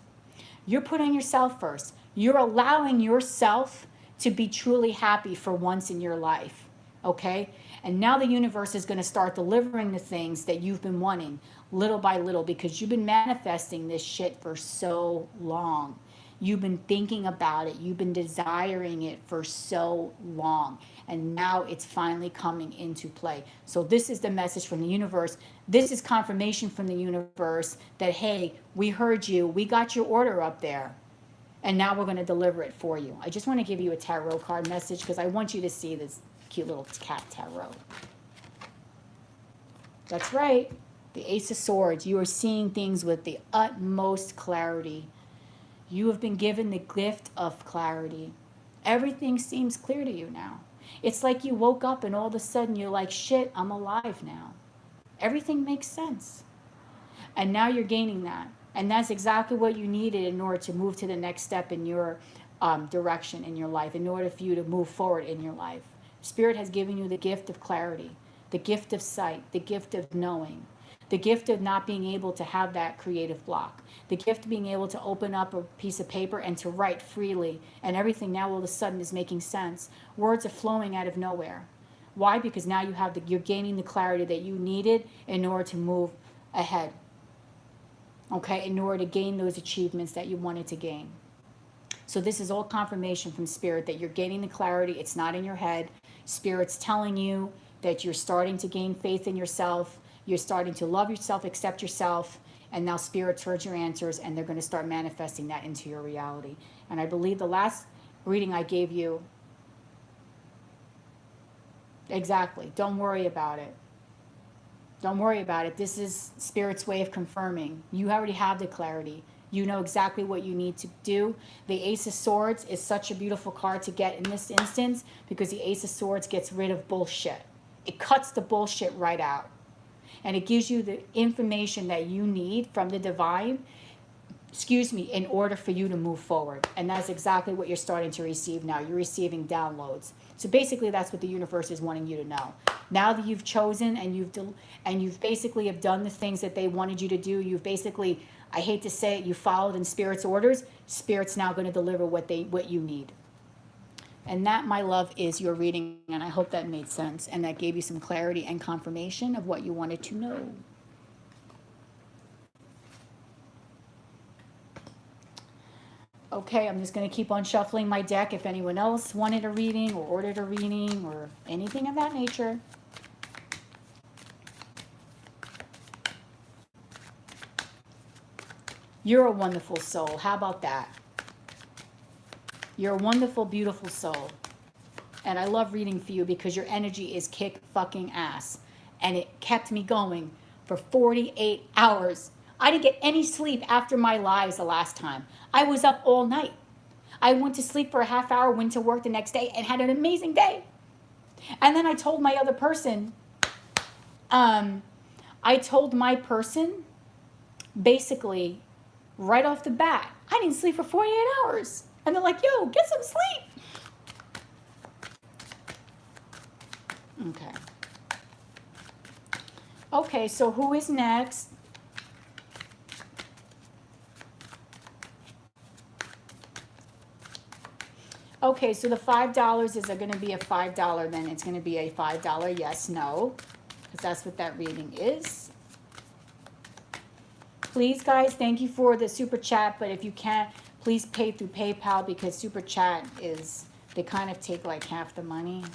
You're putting yourself first. You're allowing yourself to be truly happy for once in your life, okay? And now the universe is going to start delivering the things that you've been wanting little by little, because you've been manifesting this shit for so long. You've been thinking about it. You've been desiring it for so long. And now it's finally coming into play. So this is the message from the universe. This is confirmation from the universe that, hey, we heard you. We got your order up there. And now we're going to deliver it for you. I just want to give you a tarot card message because I want you to see this cute little cat tarot. That's right. The Ace of Swords. You are seeing things with the utmost clarity. You have been given the gift of clarity. Everything seems clear to you now. It's like you woke up and all of a sudden you're like, shit, I'm alive now. Everything makes sense. And now you're gaining that. And that's exactly what you needed in order to move to the next step in your direction in your life, in order for you to move forward in your life. Spirit has given you the gift of clarity, the gift of sight, the gift of knowing, the gift of not being able to have that creative block, the gift of being able to open up a piece of paper and to write freely, and everything now all of a sudden is making sense. Words are flowing out of nowhere. Why? Because now you're gaining the clarity that you needed in order to move ahead. Okay, in order to gain those achievements that you wanted to gain. So this is all confirmation from Spirit that you're gaining the clarity. It's not in your head. Spirit's telling you that you're starting to gain faith in yourself. You're starting to love yourself, accept yourself, and now Spirit's heard your answers, and they're going to start manifesting that into your reality. And I believe the last reading I gave you, exactly, don't worry about it. Don't worry about it. This is Spirit's way of confirming. You already have the clarity. You know exactly what you need to do. The Ace of Swords is such a beautiful card to get in this instance because the Ace of Swords gets rid of bullshit. It cuts the bullshit right out. And it gives you the information that you need from the divine, in order for you to move forward. And that's exactly what you're starting to receive now. You're receiving downloads. So basically that's what the universe is wanting you to know. Now that you've chosen and you've basically have done the things that they wanted you to do, you've basically, I hate to say it, you followed in Spirit's orders. Spirit's now going to deliver what you need. And that, my love, is your reading, and I hope that made sense and that gave you some clarity and confirmation of what you wanted to know. Okay, I'm just going to keep on shuffling my deck. If anyone else wanted a reading or ordered a reading or anything of that nature. You're a wonderful soul. How about that? You're a wonderful, beautiful soul. And I love reading for you because your energy is kick fucking ass. And it kept me going for 48 hours. I didn't get any sleep after my lives the last time. I was up all night. I went to sleep for a half hour, went to work the next day, and had an amazing day. And then I told my other person, basically, right off the bat, I didn't sleep for 48 hours. And they're like, yo, get some sleep. Okay. Okay, so who is next? Okay, so the $5 is going to be a $5, then it's going to be a $5 yes, no, because that's what that reading is. Please, guys, thank you for the super chat, but if you can't, please pay through PayPal because super chat they kind of take like half the money.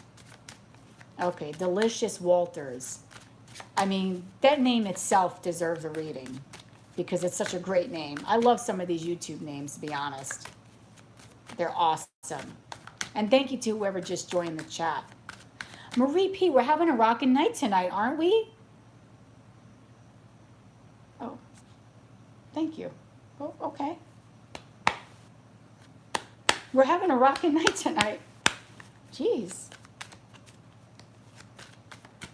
Okay, Delicious Walters. I mean, that name itself deserves a reading because it's such a great name. I love some of these YouTube names, to be honest. They're awesome. And thank you to whoever just joined the chat. Marie P., we're having a rockin' night tonight, aren't we? Oh, thank you. Oh, okay. We're having a rockin' night tonight. Jeez.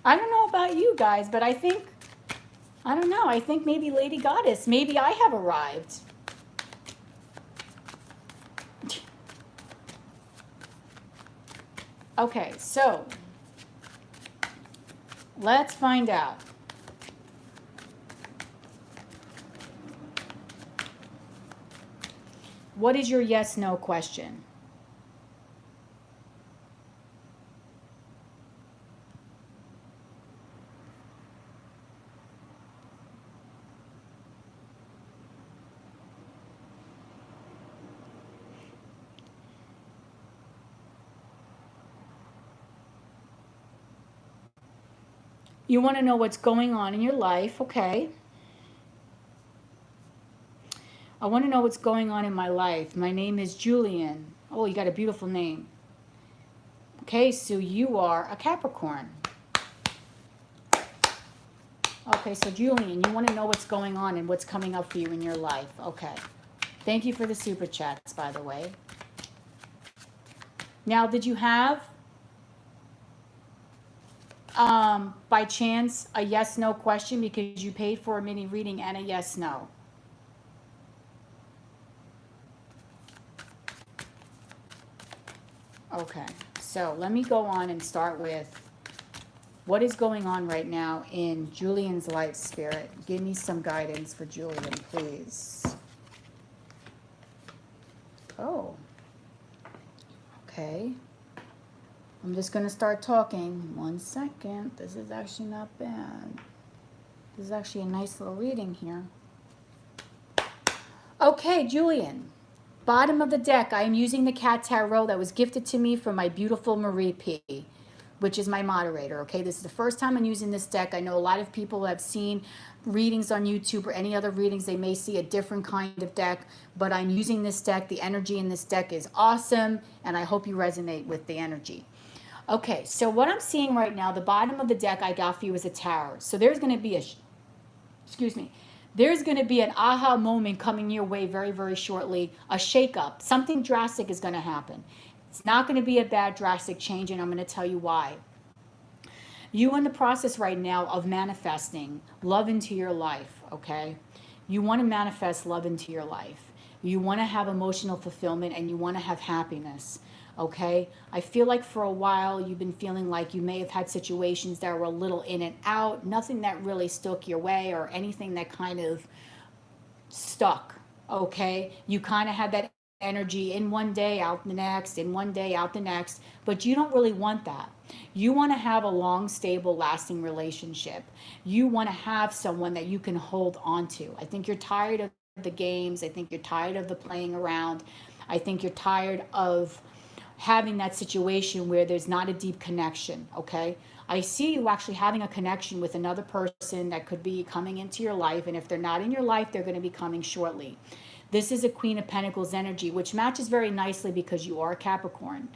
I don't know about you guys, but I think maybe Lady Goddess, maybe I have arrived. Okay, so let's find out. What is your yes/no question? You want to know what's going on in your life, okay? I want to know what's going on in my life. My name is Julian. Oh, you got a beautiful name. Okay, so you are a Capricorn. Okay, so Julian, you want to know what's going on and what's coming up for you in your life. Okay. Thank you for the super chats, by the way. Now, did you have, by chance, a yes-no question because you paid for a mini reading and a yes-no? Okay, so let me go on and start with what is going on right now in Julian's life, Spirit. Give me some guidance for Julian, please. Oh, okay. I'm just going to start talking. 1 second. This is actually not bad. This is actually a nice little reading here. Okay, Julian. Bottom of the deck, I am using the Cat Tarot that was gifted to me from my beautiful Marie P., which is my moderator, okay? This is the first time I'm using this deck. I know a lot of people have seen readings on YouTube or any other readings. They may see a different kind of deck, but I'm using this deck. The energy in this deck is awesome, and I hope you resonate with the energy. Okay, so what I'm seeing right now, the bottom of the deck I got for you is a tower. So there's going to be a, excuse me, there's going to be an aha moment coming your way very, very shortly, a shakeup. Something drastic is going to happen. It's not going to be a bad drastic change, and I'm going to tell you why. You in the process right now of manifesting love into your life, okay? You want to manifest love into your life. You want to have emotional fulfillment, and you want to have happiness. Okay, I feel like for a while you've been feeling like you may have had situations that were a little in and out, nothing that really stuck your way or anything that kind of stuck. Okay, you kind of had that energy in one day, out the next, in one day, out the next, but you don't really want that. You want to have a long, stable, lasting relationship. You want to have someone that you can hold on to. I think you're tired of the games. I think you're tired of the playing around. I think you're tired of having that situation where there's not a deep connection, okay? I see you actually having a connection with another person that could be coming into your life, and if they're not in your life, they're going to be coming shortly. This is a Queen of Pentacles energy, which matches very nicely because you are a Capricorn.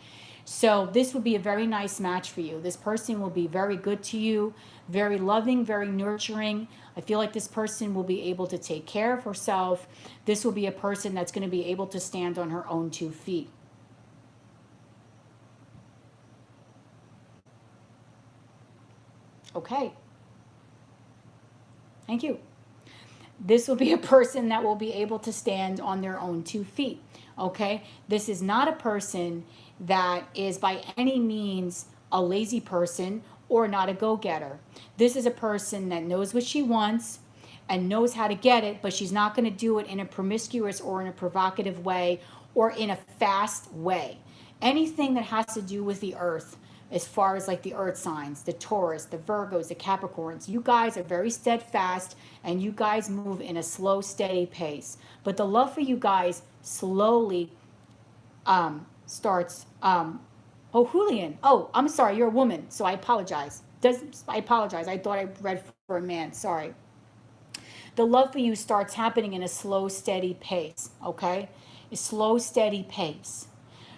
So this would be a very nice match for you. This person will be very good to you, very loving, very nurturing. I feel like this person will be able to take care of herself. This will be a person that's going to be able to stand on her own 2 feet. Okay. Thank you. This will be a person that will be able to stand on their own 2 feet. Okay. This is not a person that is by any means a lazy person or not a go-getter. This is a person that knows what she wants and knows how to get it, but she's not going to do it in a promiscuous or in a provocative way or in a fast way. Anything that has to do with the earth, as far as like the earth signs, the Taurus, the Virgos, the Capricorns, you guys are very steadfast and you guys move in a slow, steady pace. But the love for you guys slowly starts. Oh, Julian. Oh, I'm sorry. You're a woman, so I apologize. I apologize. I thought I read for a man. Sorry. The love for you starts happening in a slow, steady pace, okay? A slow, steady pace.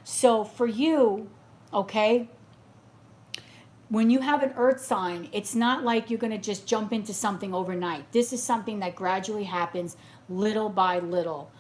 So for you, okay, when you have an earth sign, it's not like you're going to just jump into something overnight. This is something that gradually happens little by little,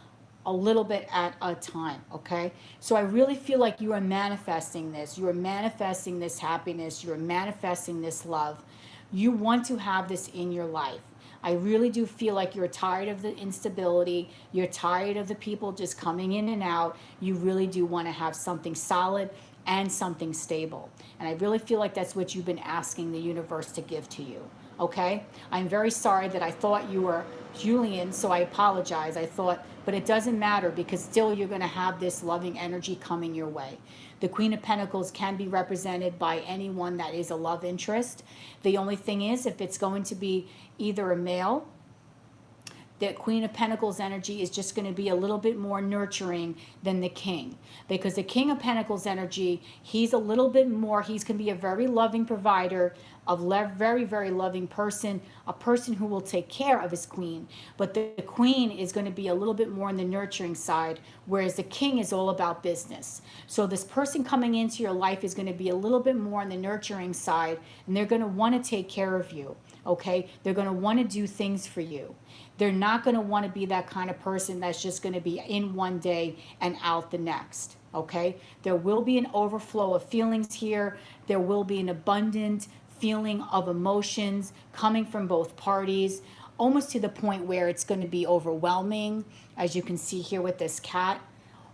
a little bit at a time, okay? So I really feel like you are manifesting this. You are manifesting this happiness. You are manifesting this love. You want to have this in your life. I really do feel like you're tired of the instability. You're tired of the people just coming in and out. You really do want to have something solid and something stable. And I really feel like that's what you've been asking the universe to give to you, okay? I'm very sorry that I thought you were Julian, so I apologize. I thought, but it doesn't matter because still you're going to have this loving energy coming your way. The Queen of Pentacles can be represented by anyone that is a love interest. The only thing is, if it's going to be either a male, the Queen of Pentacles energy is just going to be a little bit more nurturing than the King. Because the King of Pentacles energy, he's a little bit more, he's going to be a very loving provider, very, very loving person, a person who will take care of his queen. But the queen is going to be a little bit more on the nurturing side, whereas the king is all about business. So this person coming into your life is going to be a little bit more on the nurturing side, and they're going to want to take care of you, okay? They're going to want to do things for you. They're not going to want to be that kind of person that's just going to be in one day and out the next, okay? There will be an overflow of feelings here. There will be an abundant feeling of emotions coming from both parties, almost to the point where it's going to be overwhelming, as you can see here with this cat.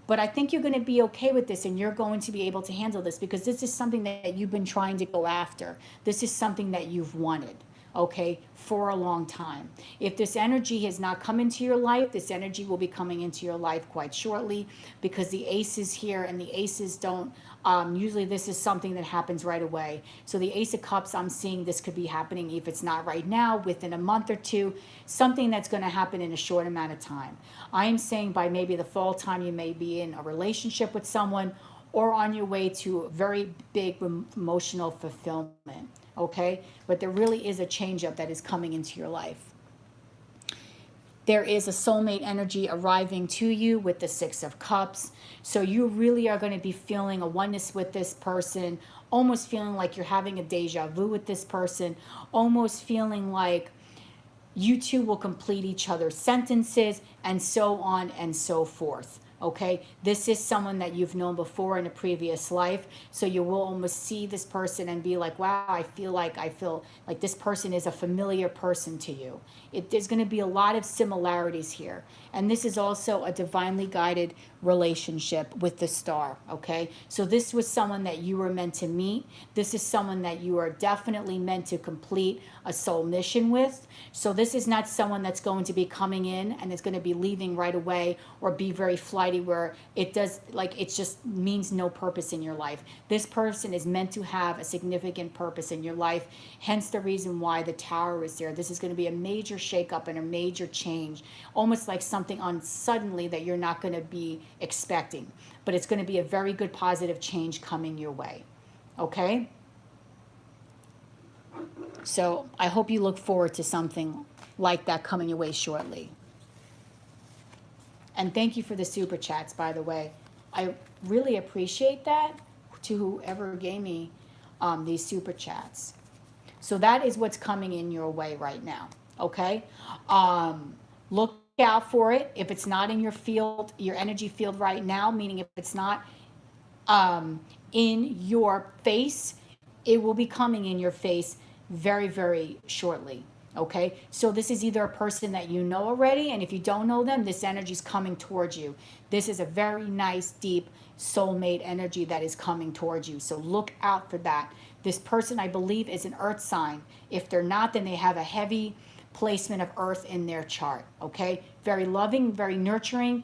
But I think you're going to be okay with this, and you're going to be able to handle this, because this is something that you've been trying to go after. This is something that you've wanted, okay, for a long time. If this energy has not come into your life, this energy will be coming into your life quite shortly, because the ace is here, and the aces don't, usually this is something that happens right away. So the Ace of Cups, I'm seeing this could be happening, if it's not right now, within a month or two, something that's going to happen in a short amount of time. I am saying by maybe the fall time, you may be in a relationship with someone, or on your way to a very big emotional fulfillment, okay? But there really is a change up that is coming into your life. There is a soulmate energy arriving to you with the Six of Cups. So you really are going to be feeling a oneness with this person, almost feeling like you're having a deja vu with this person, almost feeling like you two will complete each other's sentences, and so on and so forth. Okay, this is someone that you've known before in a previous life, so you will almost see this person and be like, wow, I feel like this person is a familiar person to you. There's going to be a lot of similarities here, and this is also a divinely guided relationship with the star. Okay, so this was someone that you were meant to meet. This is someone that you are definitely meant to complete a soul mission with. So this is not someone that's going to be coming in and is going to be leaving right away, or be very flighty, where it just means no purpose in your life. This person is meant to have a significant purpose in your life, hence the reason why the Tower is there. This is going to be a major shakeup and a major change, almost like something on suddenly that you're not going to be expecting, but it's going to be a very good positive change coming your way. Okay, so I hope you look forward to something like that coming your way shortly. And thank you for the super chats, by the way. I really appreciate that, to whoever gave me these super chats. So that is what's coming in your way right now, okay? Look out for it. If it's not in your field, your energy field right now, meaning if it's not in your face, it will be coming in your face very, very shortly. Okay, so this is either a person that you know already, and if you don't know them, this energy is coming towards you. This is a very nice, deep soulmate energy that is coming towards you. So look out for that. This person, I believe, is an earth sign. If they're not, then they have a heavy placement of earth in their chart. Okay, very loving, very nurturing,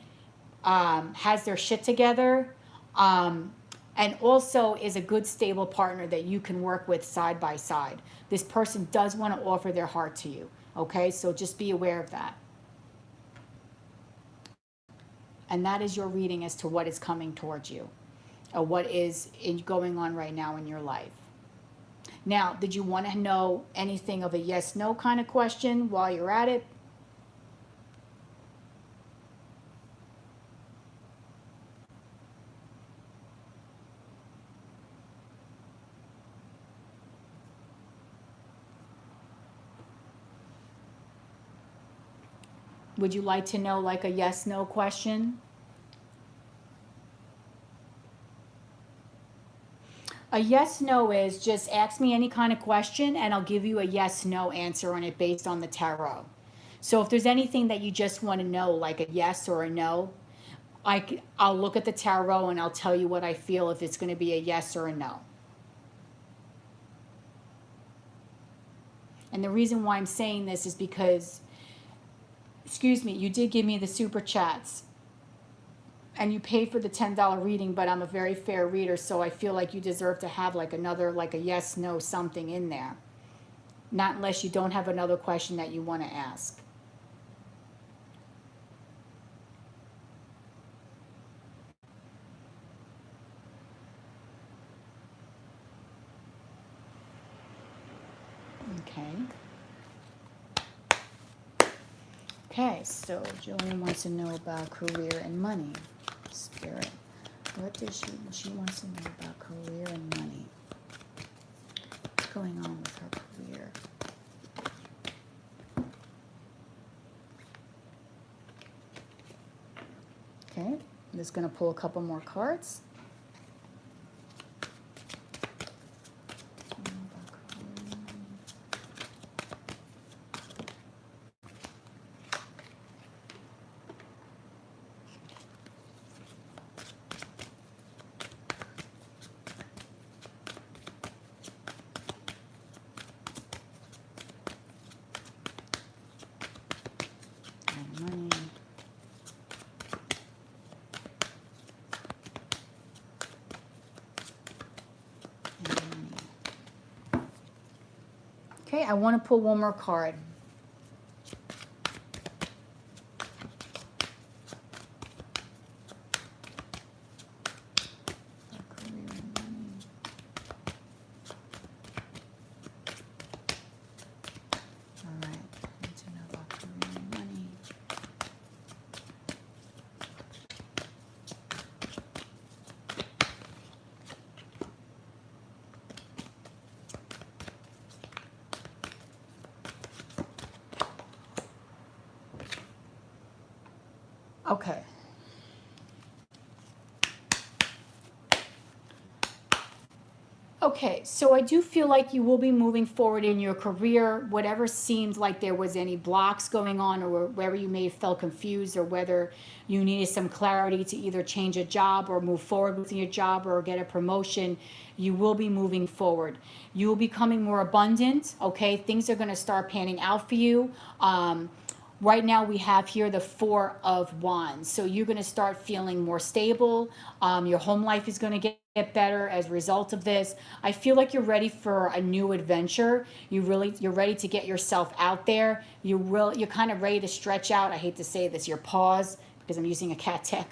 has their shit together, and also is a good, stable partner that you can work with side by side. This person does want to offer their heart to you, okay? So just be aware of that. And that is your reading as to what is coming towards you, or what is going on right now in your life. Now, did you want to know anything of a yes/no kind of question while you're at it? Would you like to know like a yes/no question? A yes/no is just ask me any kind of question and I'll give you a yes/no answer on it based on the tarot. So if there's anything that you just want to know, like a yes or a no, I'll look at the tarot and I'll tell you what I feel, if it's going to be a yes or a no. And the reason why I'm saying this is because, excuse me, you did give me the super chats and you paid for the $10 reading, but I'm a very fair reader, so I feel like you deserve to have like another, like a yes, no, something in there. Not unless you don't have another question that you want to ask. Okay, so Jillian wants to know about career and money. Spirit, what does she wants to know about career and money? What's going on with her career? Okay, I'm just going to pull a couple more cards. Money. Okay, I want to pull one more card. Okay. Okay, so I do feel like you will be moving forward in your career, whatever seems like there was any blocks going on, or whether you may have felt confused, or whether you needed some clarity to either change a job or move forward with your job or get a promotion. You will be moving forward. You will be becoming more abundant, okay? Things are going to start panning out for you. Right now we have here the Four of Wands. So you're going to start feeling more stable. Your home life is going to get better as a result of this. I feel like you're ready for a new adventure. You're ready to get yourself out there. You're kind of ready to stretch out. I hate to say this, your paws, because I'm using a cat deck.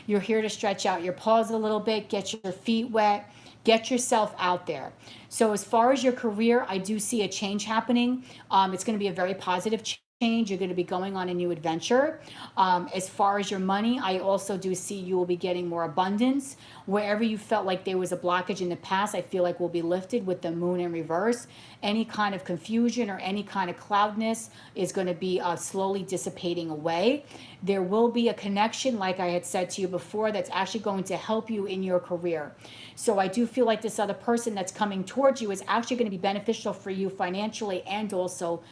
You're here to stretch out your paws a little bit, get your feet wet, get yourself out there. So as far as your career, I do see a change happening. It's going to be a very positive change. You're going to be going on a new adventure. As far as your money, I also do see you will be getting more abundance. Wherever you felt like there was a blockage in the past, I feel like will be lifted with the moon in reverse. Any kind of confusion or any kind of cloudness is going to be slowly dissipating away. There will be a connection, like I had said to you before, that's actually going to help you in your career. So I do feel like this other person that's coming towards you is actually going to be beneficial for you financially and also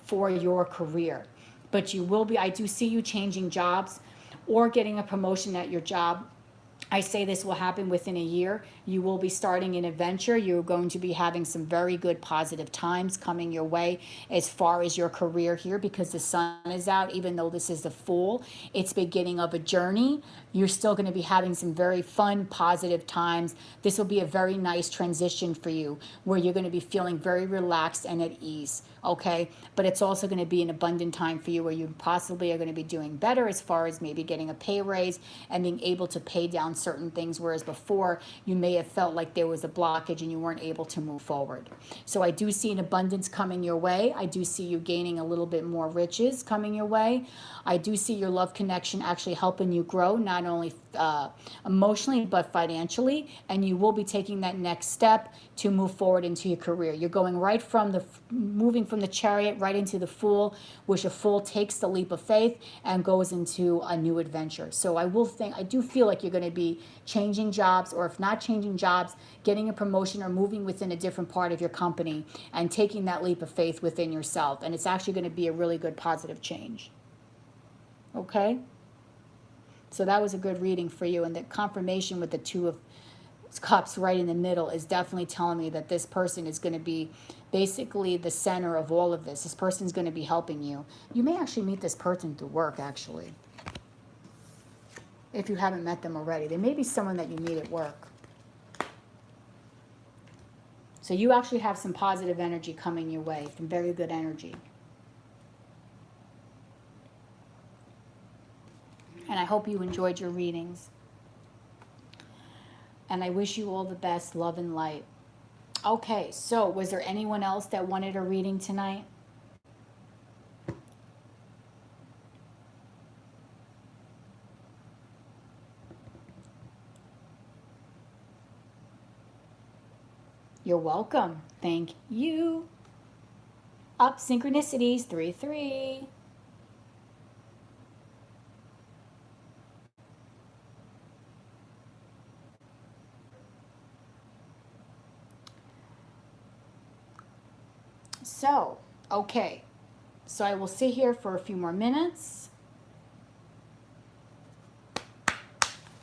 for your career. But you will be, I do see you changing jobs or getting a promotion at your job. I say this will happen within a year. You will be starting an adventure. You're going to be having some very good positive times coming your way as far as your career here, because the sun is out. Even though this is the Fool, it's beginning of a journey. You're still going to be having some very fun, positive times. This will be a very nice transition for you where you're going to be feeling very relaxed and at ease. Okay, but it's also going to be an abundant time for you where you possibly are going to be doing better as far as maybe getting a pay raise and being able to pay down certain things, whereas before you may have felt like there was a blockage and you weren't able to move forward. So I do see an abundance coming your way. I do see you gaining a little bit more riches coming your way. I do see your love connection actually helping you grow, not only emotionally but financially, and you will be taking that next step to move forward into your career. You're going right from moving from the Chariot right into the Fool, which a Fool takes the leap of faith and goes into a new adventure. So I do feel like you're going to be changing jobs, or if not changing jobs, getting a promotion or moving within a different part of your company and taking that leap of faith within yourself. And it's actually going to be a really good positive change. Okay? So that was a good reading for you. And the confirmation with the Two of Cups right in the middle is definitely telling me that this person is going to be basically the center of all of this. This person is going to be helping you. You may actually meet this person through work, actually, if you haven't met them already. There may be someone that you meet at work. So you actually have some positive energy coming your way, some very good energy. And I hope you enjoyed your readings. And I wish you all the best, love and light. Okay, so was there anyone else that wanted a reading tonight? You're welcome. Thank you. Up, synchronicities, 3-3. So, okay. So I will sit here for a few more minutes.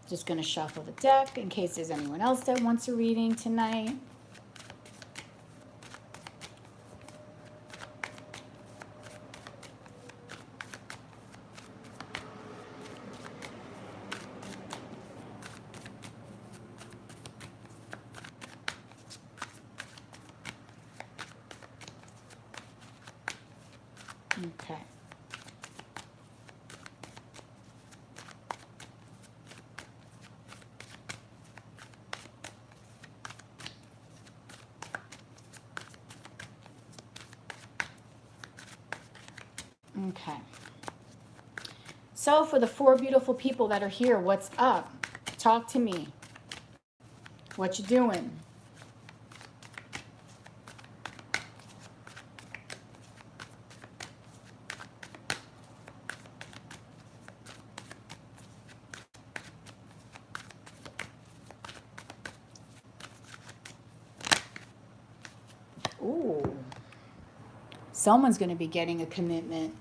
Just going to shuffle the deck in case there's anyone else that wants a reading tonight. Okay. Okay. So for the 4 beautiful people that are here, what's up? Talk to me. What you doing? Ooh. Someone's going to be getting a commitment.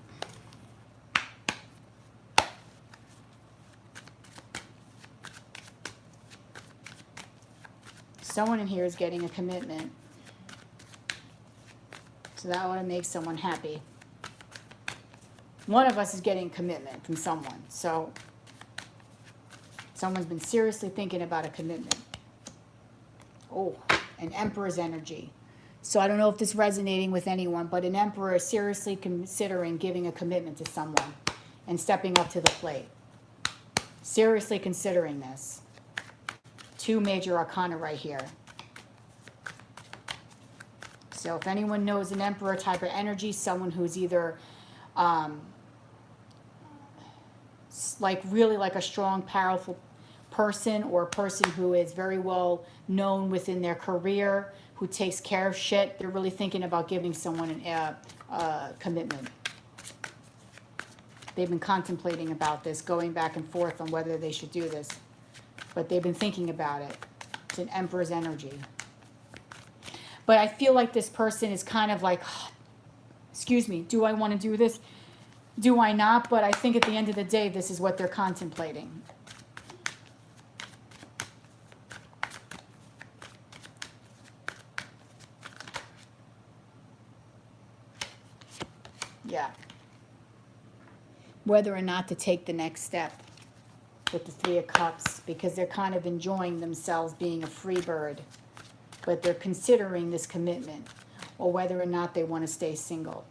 Someone in here is getting a commitment. So that ought to make someone happy. One of us is getting commitment from someone. So someone's been seriously thinking about a commitment. Oh, an Emperor's energy. So I don't know if this is resonating with anyone, but an Emperor is seriously considering giving a commitment to someone and stepping up to the plate. Seriously considering this. 2 major arcana right here. So if anyone knows an Emperor type of energy, someone who's either like really like a strong, powerful person, or a person who is very well known within their career, who takes care of shit, they're really thinking about giving someone a commitment. They've been contemplating about this, going back and forth on whether they should do this. But they've been thinking about it. It's an Emperor's energy. But I feel like this person is kind of like, excuse me, do I want to do this? Do I not? But I think at the end of the day, this is what they're contemplating. Yeah. Whether or not to take the next step with the 3 of Cups, because they're kind of enjoying themselves being a free bird, but they're considering this commitment, or whether or not they want to stay single.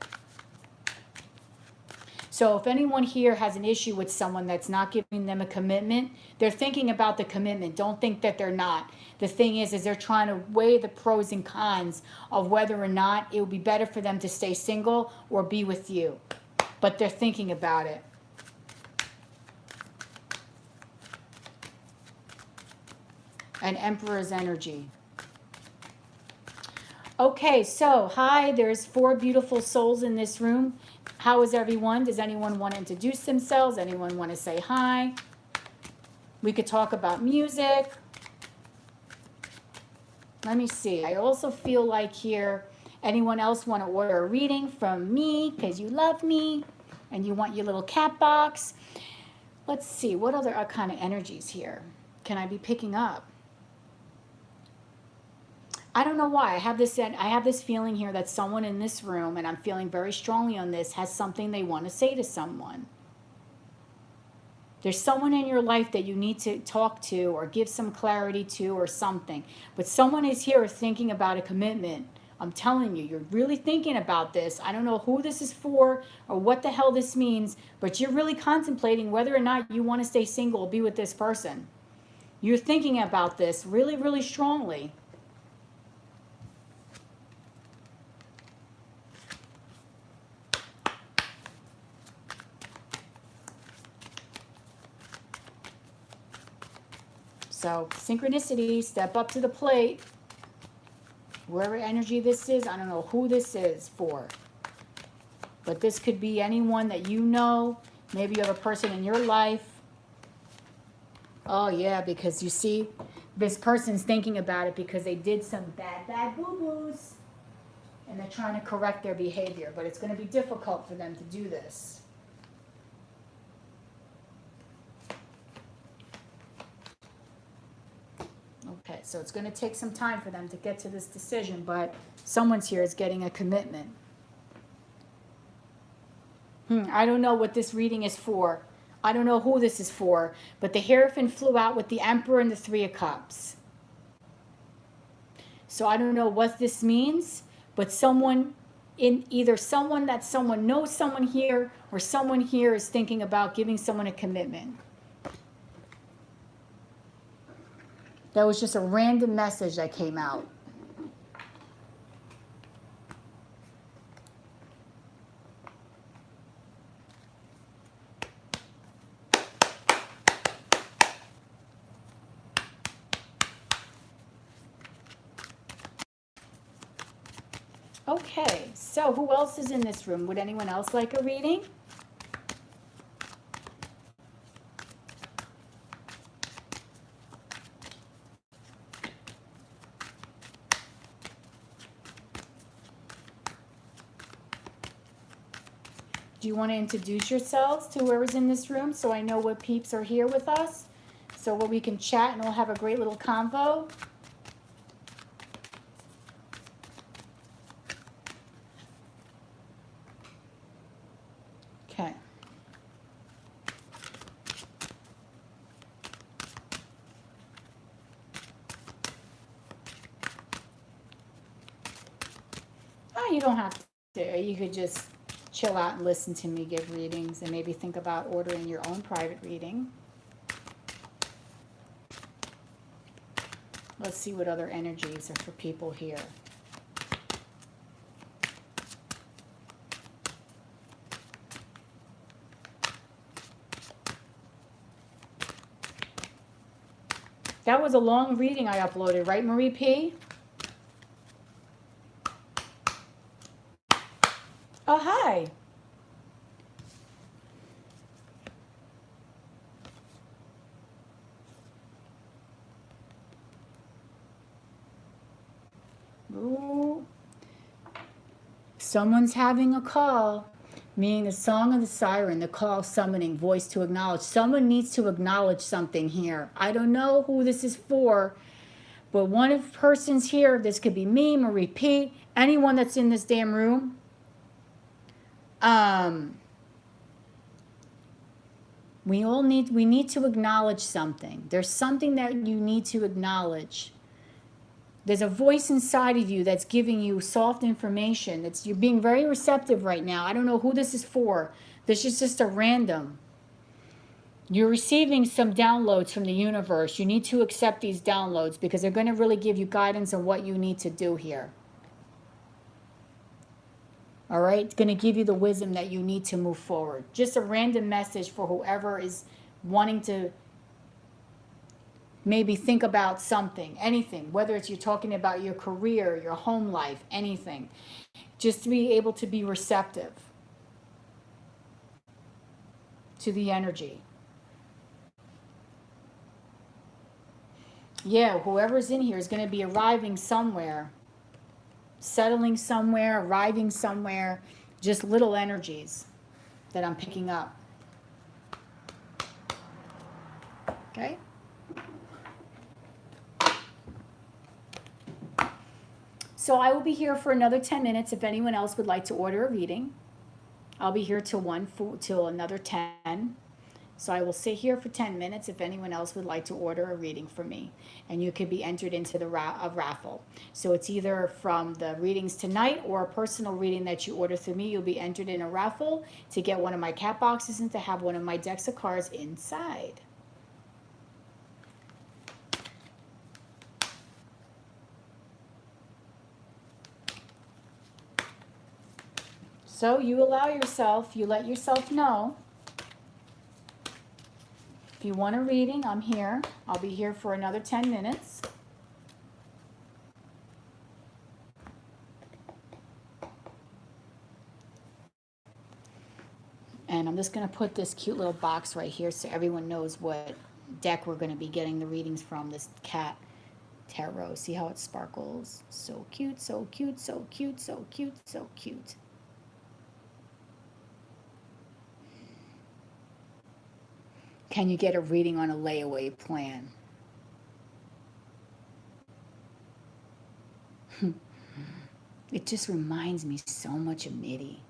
So if anyone here has an issue with someone that's not giving them a commitment, they're thinking about the commitment. Don't think that they're not. The thing is they're trying to weigh the pros and cons of whether or not it would be better for them to stay single or be with you. But they're thinking about it. An Emperor's energy. Okay, so hi, there's 4 beautiful souls in this room. How is everyone? Does anyone want to introduce themselves? Anyone want to say hi? We could talk about music. Let me see. I also feel like here, anyone else want to order a reading from me because you love me and you want your little cat box? Let's see. What other kind of energies here can I be picking up? I don't know why. I have this feeling here that someone in this room, and I'm feeling very strongly on this, has something they want to say to someone. There's someone in your life that you need to talk to or give some clarity to or something. But someone is here thinking about a commitment. I'm telling you, you're really thinking about this. I don't know who this is for or what the hell this means, but you're really contemplating whether or not you want to stay single or be with this person. You're thinking about this really, really strongly. So, synchronicity, step up to the plate. Whoever energy this is, I don't know who this is for. But this could be anyone that you know. Maybe you have a person in your life. Oh, yeah, because you see, this person's thinking about it because they did some bad boo-boos. And they're trying to correct their behavior. But it's going to be difficult for them to do this. Okay, so it's going to take some time for them to get to this decision. But someone's here is getting a commitment. I don't know what this reading is for. I don't know who this is for. But the Hierophant flew out with the Emperor and the Three of Cups. So I don't know what this means. But someone, either someone that someone knows someone here, or someone here is thinking about giving someone a commitment. That was just a random message that came out. Okay, so who else is in this room? Would anyone else like a reading? Do you want to introduce yourselves to whoever's in this room so I know what peeps are here with us? So we can chat and we'll have a great little convo. Okay. Oh, you don't have to. You could just chill out and listen to me give readings and maybe think about ordering your own private reading. Let's see what other energies are for people here. That was a long reading I uploaded, right, Marie P? Oh, hi. Ooh. Someone's having a call, meaning the song of the siren, the call summoning, voice to acknowledge. Someone needs to acknowledge something here. I don't know who this is for, but one of the persons here, this could be me, Marie P, anyone that's in this damn room. We need to acknowledge something. There's something that you need to acknowledge. There's a voice inside of you that's giving you soft information. You're being very receptive right now. I don't know who this is for. This is just a random. You're receiving some downloads from the universe. You need to accept these downloads because they're going to really give you guidance on what you need to do here. All right? It's going to give you the wisdom that you need to move forward. Just a random message for whoever is wanting to maybe think about something, anything, whether it's you're talking about your career, your home life, anything. Just to be able to be receptive to the energy. Yeah, whoever's in here is going to be arriving somewhere, settling somewhere, arriving somewhere, just little energies that I'm picking up. Okay? So I will be here for another 10 minutes if anyone else would like to order a reading. I'll be here till another 10. So I will sit here for 10 minutes if anyone else would like to order a reading from me. And you could be entered into the raffle. So it's either from the readings tonight or a personal reading that you order through me. You'll be entered in a raffle to get one of my cat boxes and to have one of my decks of cards inside. So you allow yourself, you let yourself know. If you want a reading, I'm here. I'll be here for another 10 minutes. And I'm just going to put this cute little box right here so everyone knows what deck we're going to be getting the readings from, this cat tarot. See how it sparkles? So cute, so cute, so cute, so cute, so cute. Can you get a reading on a layaway plan? It just reminds me so much of Mitty.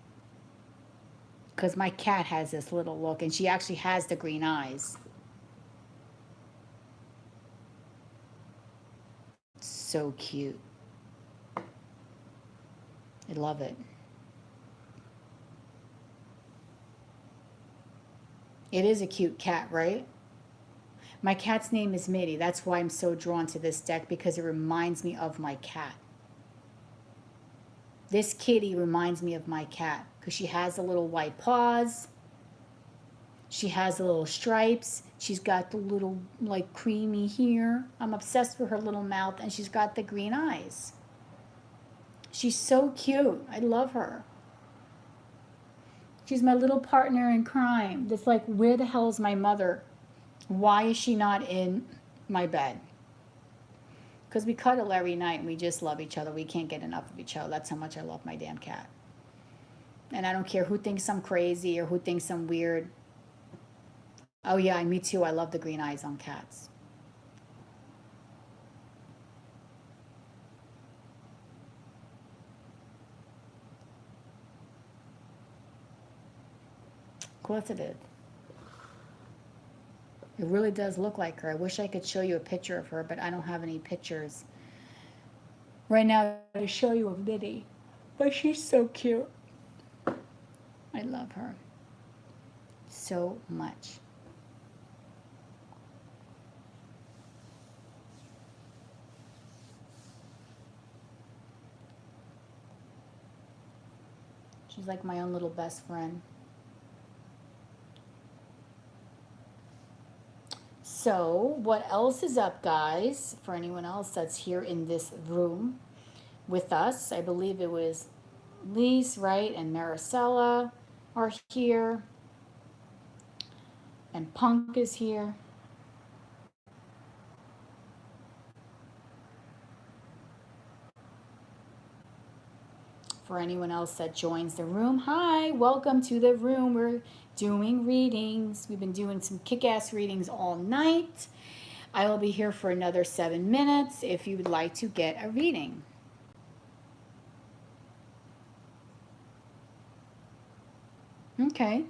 Because my cat has this little look, and she actually has the green eyes. So cute. I love it. It is a cute cat, right? My cat's name is Mitty. That's why I'm so drawn to this deck, because it reminds me of my cat. This kitty reminds me of my cat because she has the little white paws. She has the little stripes. She's got the little like creamy hair. I'm obsessed with her little mouth, and she's got the green eyes. She's so cute. I love her. She's my little partner in crime. That's like, where the hell is my mother? Why is she not in my bed? Because we cuddle every night and we just love each other. We can't get enough of each other. That's how much I love my damn cat. And I don't care who thinks I'm crazy or who thinks I'm weird. Oh yeah, me too. I love the green eyes on cats. Of course it is. It really does look like her. I wish I could show you a picture of her, but I don't have any pictures right now to show you of Mitty. But she's so cute. I love her so much. She's like my own little best friend. So, what else is up, guys? For anyone else that's here in this room with us, I believe it was Lise, right, and Maricela are here. And Punk is here. For anyone else that joins the room, hi, welcome to the room. We're doing readings. We've been doing some kick-ass readings all night. I will be here for another 7 minutes if you would like to get a reading. Okay.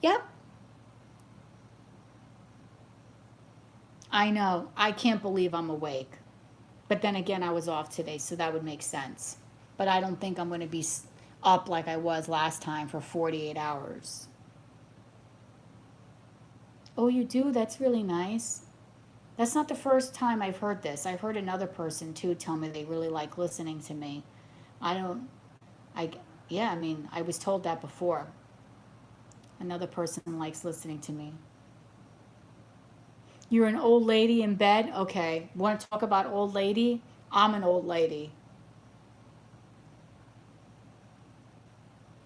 Yep. I know. I can't believe I'm awake. But then again, I was off today, so that would make sense. But I don't think I'm going to be up like I was last time for 48 hours. Oh, you do? That's really nice. That's not the first time I've heard this. I've heard another person too tell me they really like listening to me. Yeah, I mean, I was told that before. Another person likes listening to me. You're an old lady in bed? Okay. Want to talk about old lady? I'm an old lady.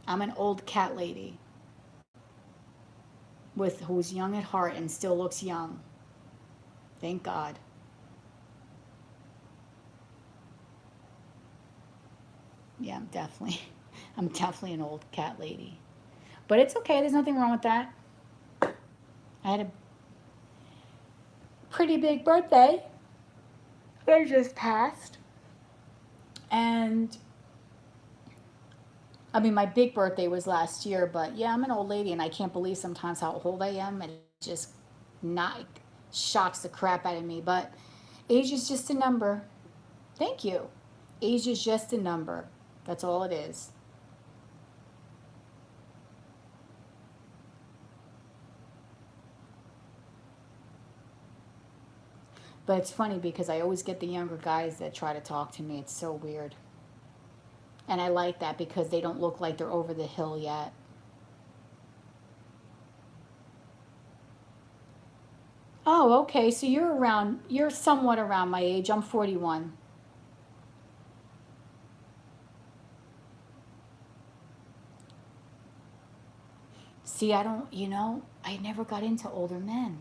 I'm an old cat lady who's young at heart and still looks young. Thank God. Yeah, I'm definitely an old cat lady. But it's okay. There's nothing wrong with that. I had a pretty big birthday that just passed. And I mean, my big birthday was last year, but yeah, I'm an old lady and I can't believe sometimes how old I am. And it just not shocks the crap out of me. But age is just a number. Thank you. Age is just a number. That's all it is. But it's funny because I always get the younger guys that try to talk to me. It's so weird. And I like that because they don't look like they're over the hill yet. Oh, Oh, okay. So you're somewhat around my age. I'm 41. See, I don't, I never got into older men.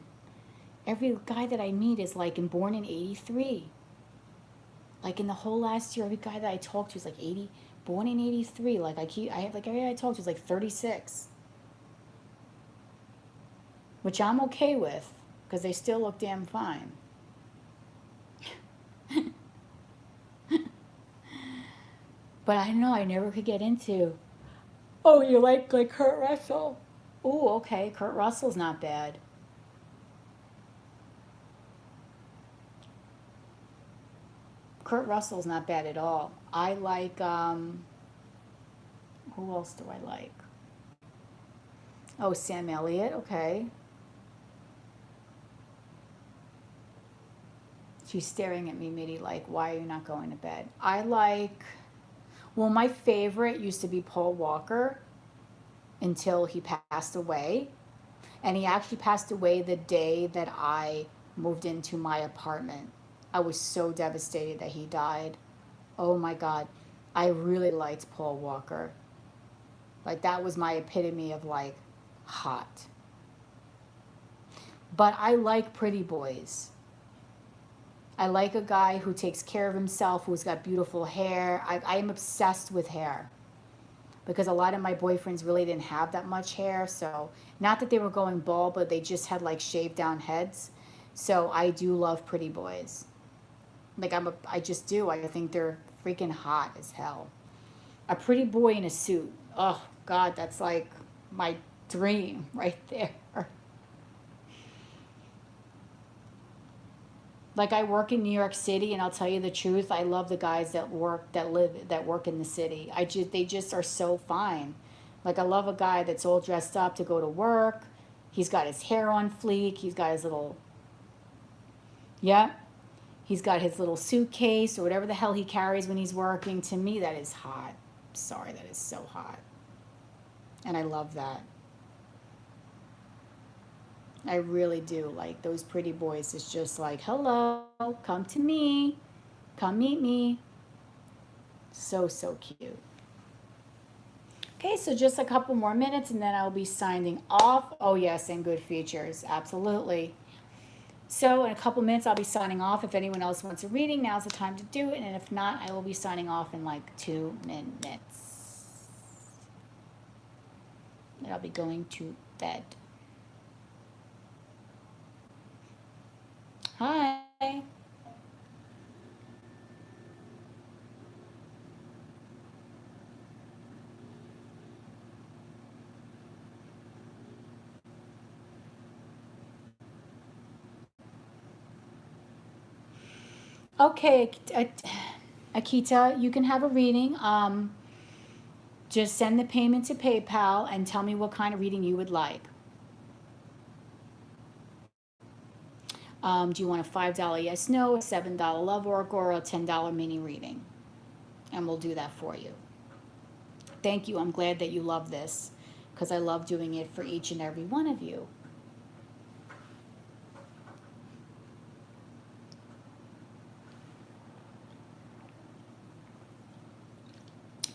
Every guy that I meet is like born in 83. Like in the whole last year, every guy that I talked to is like 80, born in 83. Like every guy I talked to is like 36. Which I'm okay with because they still look damn fine. But I don't know, I never could get into, oh, you like Kurt Russell? Oh, okay, Kurt Russell's not bad. Kurt Russell's not bad at all. I like, who else do I like? Oh, Sam Elliott, okay. She's staring at me, Mitty, like, why are you not going to bed? I like, well, my favorite used to be Paul Walker until he passed away. And he actually passed away the day that I moved into my apartment. I was so devastated that he died. Oh my God. I really liked Paul Walker. Like, that was my epitome of like hot. But I like pretty boys. I like a guy who takes care of himself, who's got beautiful hair. I am obsessed with hair because a lot of my boyfriends really didn't have that much hair. So, not that they were going bald, but they just had like shaved down heads. So, I do love pretty boys. Like, I just do. I think they're freaking hot as hell. A pretty boy in a suit. Oh, God, that's like my dream right there. Like, I work in New York City, and I'll tell you the truth, I love the guys that work in the city. They just are so fine. Like, I love a guy that's all dressed up to go to work. He's got his hair on fleek. He's got his little, yeah, he's got his little suitcase or whatever the hell he carries when he's working. To me, that is hot. Sorry, that is so hot. And I love that. I really do. Like, those pretty boys is just like, hello, come to me, come meet me. So, so cute. Okay, so just a couple more minutes and then I'll be signing off. Oh, yes, and good features. Absolutely. So, in a couple minutes, I'll be signing off. If anyone else wants a reading, now's the time to do it. And if not, I will be signing off in like 2 minutes. And I'll be going to bed. Hi. Okay, Akita, you can have a reading. Just send the payment to PayPal and tell me what kind of reading you would like. Do you want a $5 yes, no, a $7 love oracle, or a $10 mini reading? And we'll do that for you. Thank you. I'm glad that you love this because I love doing it for each and every one of you.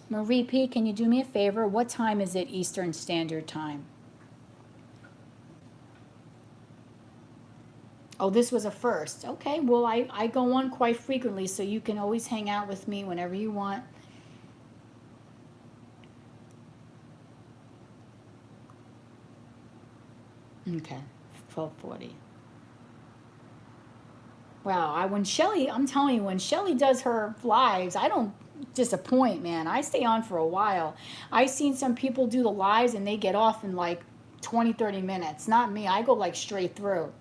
Marie P., can you do me a favor? What time is it Eastern Standard Time? Oh, this was a first. Okay, well, I go on quite frequently, so you can always hang out with me whenever you want. Okay, 12:40. Wow, I'm telling you, when Shelly does her lives, I don't disappoint, man. I stay on for a while. I've seen some people do the lives and they get off in like 20, 30 minutes. Not me. I go like straight through.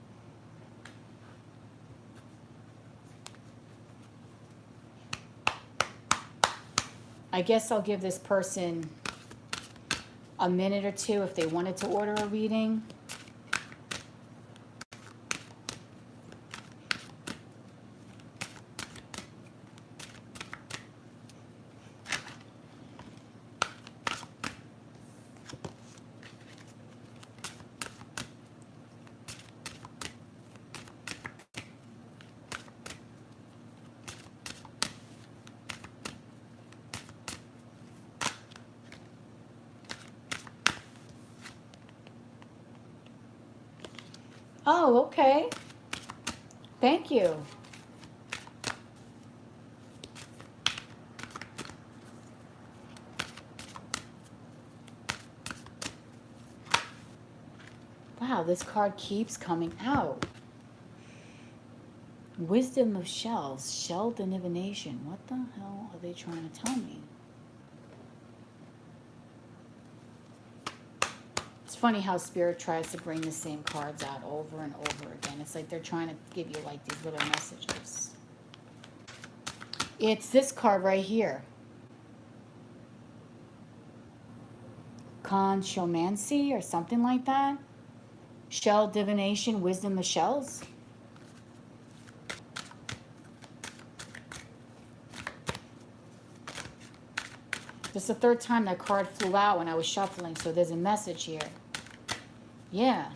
I guess I'll give this person a minute or two if they wanted to order a reading. Oh, okay. Thank you. Wow, this card keeps coming out. Wisdom of Shells, Shell Divination. What the hell are they trying to tell me? It's funny how Spirit tries to bring the same cards out over and over again. It's like they're trying to give you like these little messages. It's this card right here. Consciomancy or something like that. Shell Divination, Wisdom of Shells. This is the third time that card flew out when I was shuffling, so there's a message here. Yeah.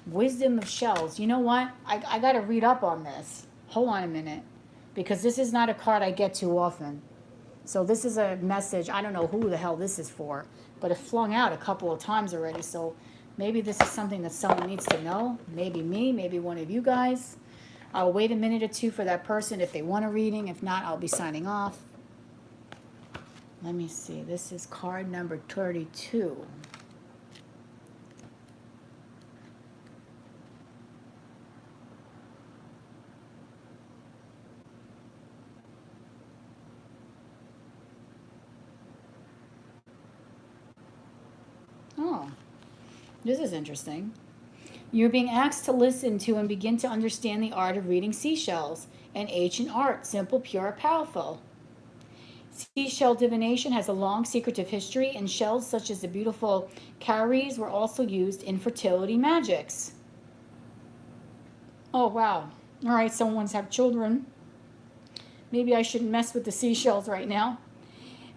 Wisdom of Shells. You know what? I got to read up on this. Hold on a minute. Because this is not a card I get too often. So this is a message. I don't know who the hell this is for, but it flung out a couple of times already. So maybe this is something that someone needs to know. Maybe me, maybe one of you guys. I'll wait a minute or two for that person if they want a reading. If not, I'll be signing off. Let me see. This is card number 32. Oh, this is interesting. You're being asked to listen to and begin to understand the art of reading seashells, an ancient art, simple, pure, powerful. Seashell divination has a long secretive history, and shells such as the beautiful cowries were also used in fertility magics. Oh, wow. All right, someone's have children. Maybe I shouldn't mess with the seashells right now.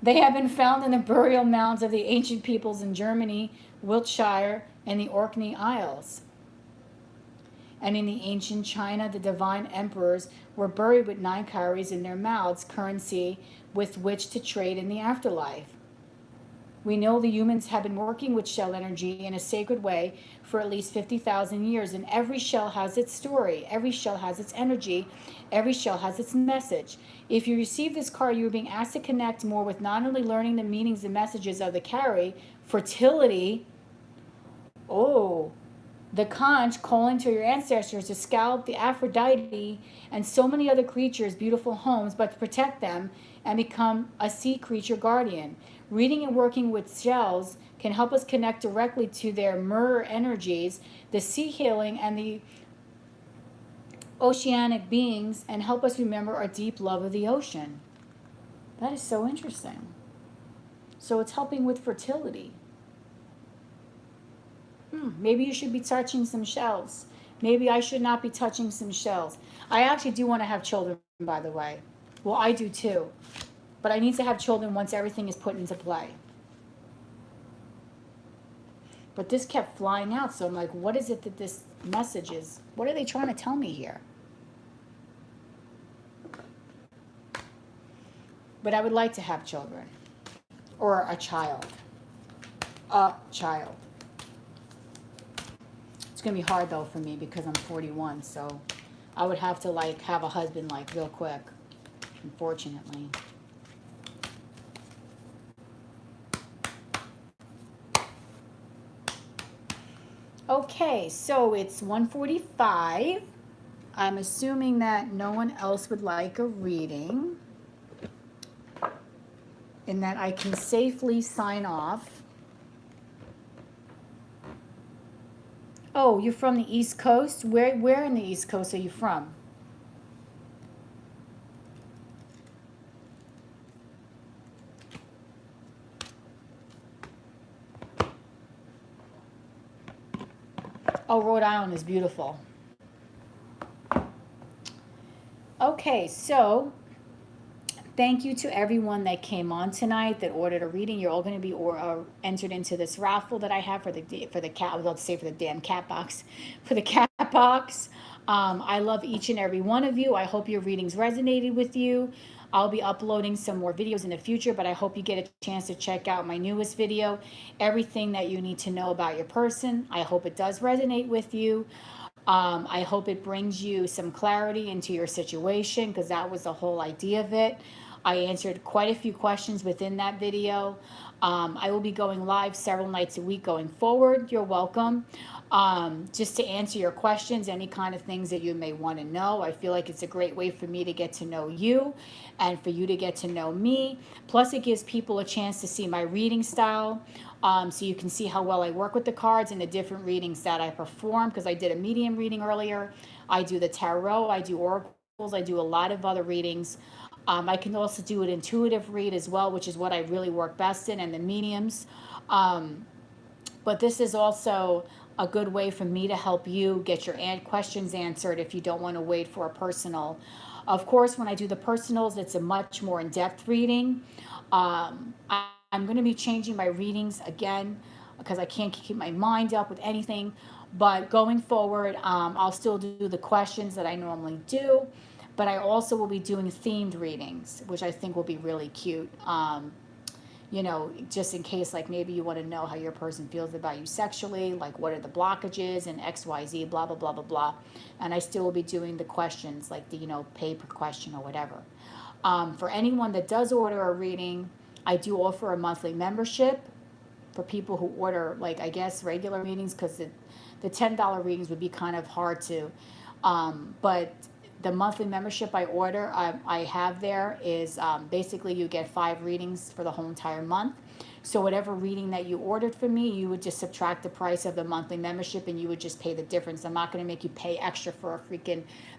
They have been found in the burial mounds of the ancient peoples in Germany, Wiltshire, and the Orkney Isles. And in the ancient China, the divine emperors were buried with 9 cowries in their mouths, currency with which to trade in the afterlife. We know the humans have been working with shell energy in a sacred way for at least 50,000 years, and every shell has its story, every shell has its energy, every shell has its message. If you receive this card, you are being asked to connect more with not only learning the meanings and messages of the cowrie, fertility, the conch calling to your ancestors to scalp the Aphrodite and so many other creatures' beautiful homes, but to protect them and become a sea creature guardian. Reading and working with shells can help us connect directly to their mirror energies, the sea healing, and the oceanic beings, and help us remember our deep love of the ocean. That is so interesting. So it's helping with fertility. Maybe you should be touching some shells. Maybe I should not be touching some shells. I actually do want to have children, by the way. Well, I do too. But I need to have children once everything is put into play. But this kept flying out, so I'm like, what is it that this message is? What are they trying to tell me here? But I would like to have children. Or a child. A child. It's going to be hard, though, for me because I'm 41, so I would have to, like, have a husband, like, real quick, unfortunately. Okay, so it's 1:45. I'm assuming that no one else would like a reading and that I can safely sign off. Oh, you're from the East Coast? Where in the East Coast are you from? Oh, Rhode Island is beautiful. Okay, so thank you to everyone that came on tonight that ordered a reading. You're all going to be entered into this raffle that I have for the cat. I was about to say for the damn cat box, for the cat box. I love each and every one of you. I hope your readings resonated with you. I'll be uploading some more videos in the future, but I hope you get a chance to check out my newest video, everything that you need to know about your person. I hope it does resonate with you. I hope it brings you some clarity into your situation, because that was the whole idea of it. I answered quite a few questions within that video. I will be going live several nights a week going forward. You're welcome. Just to answer your questions, any kind of things that you may want to know. I feel like it's a great way for me to get to know you and for you to get to know me. Plus, it gives people a chance to see my reading style. So you can see how well I work with the cards and the different readings that I perform, because I did a medium reading earlier. I do the tarot, I do oracles, I do a lot of other readings. I can also do an intuitive read as well, which is what I really work best in, and the mediums. But this is also a good way for me to help you get your questions answered if you don't want to wait for a personal. Of course, when I do the personals, it's a much more in-depth reading. I'm going to be changing my readings again, because I can't keep my mind up with anything. But going forward, I'll still do the questions that I normally do. But I also will be doing themed readings, which I think will be really cute. You know, just in case, like maybe you want to know how your person feels about you sexually, like what are the blockages and XYZ, blah, blah, blah, blah, blah. And I still will be doing the questions, like the, pay per question or whatever. For anyone that does order a reading, I do offer a monthly membership for people who order, like, I guess, regular readings, because the $10 readings would be kind of hard to. But the monthly membership I have there is basically you get 5 readings for the whole entire month. So whatever reading that you ordered from me, you would just subtract the price of the monthly membership and you would just pay the difference. I'm not going to make you pay extra for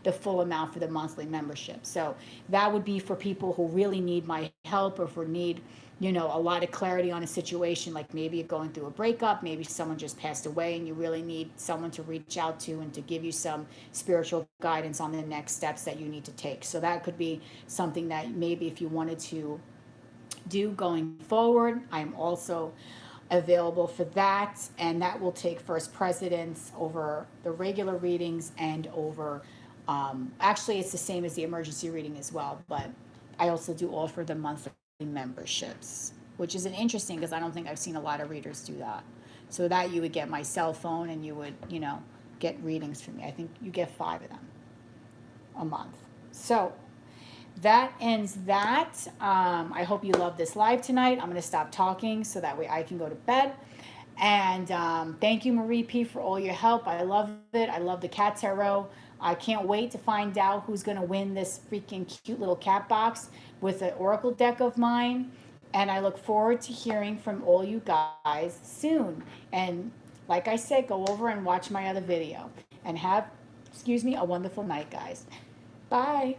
the full amount for the monthly membership. So that would be for people who really need my help, or for need, a lot of clarity on a situation, like maybe you're going through a breakup, maybe someone just passed away and you really need someone to reach out to and to give you some spiritual guidance on the next steps that you need to take. So that could be something that maybe if you wanted to do going forward. I'm also available for that, and that will take first precedence over the regular readings and over, actually it's the same as the emergency reading as well, but I also do offer the monthly memberships, which is interesting because I don't think I've seen a lot of readers do that. So that you would get my cell phone and you would, get readings from me. I think you get 5 of them a month. So that ends that. I hope you love this live tonight. I'm going to stop talking so that way I can go to bed. And thank you, Marie P., for all your help. I love it. I love the cat tarot. I can't wait to find out who's going to win this freaking cute little cat box with an oracle deck of mine. And I look forward to hearing from all you guys soon. And like I said, go over and watch my other video. And have, a wonderful night, guys. Bye.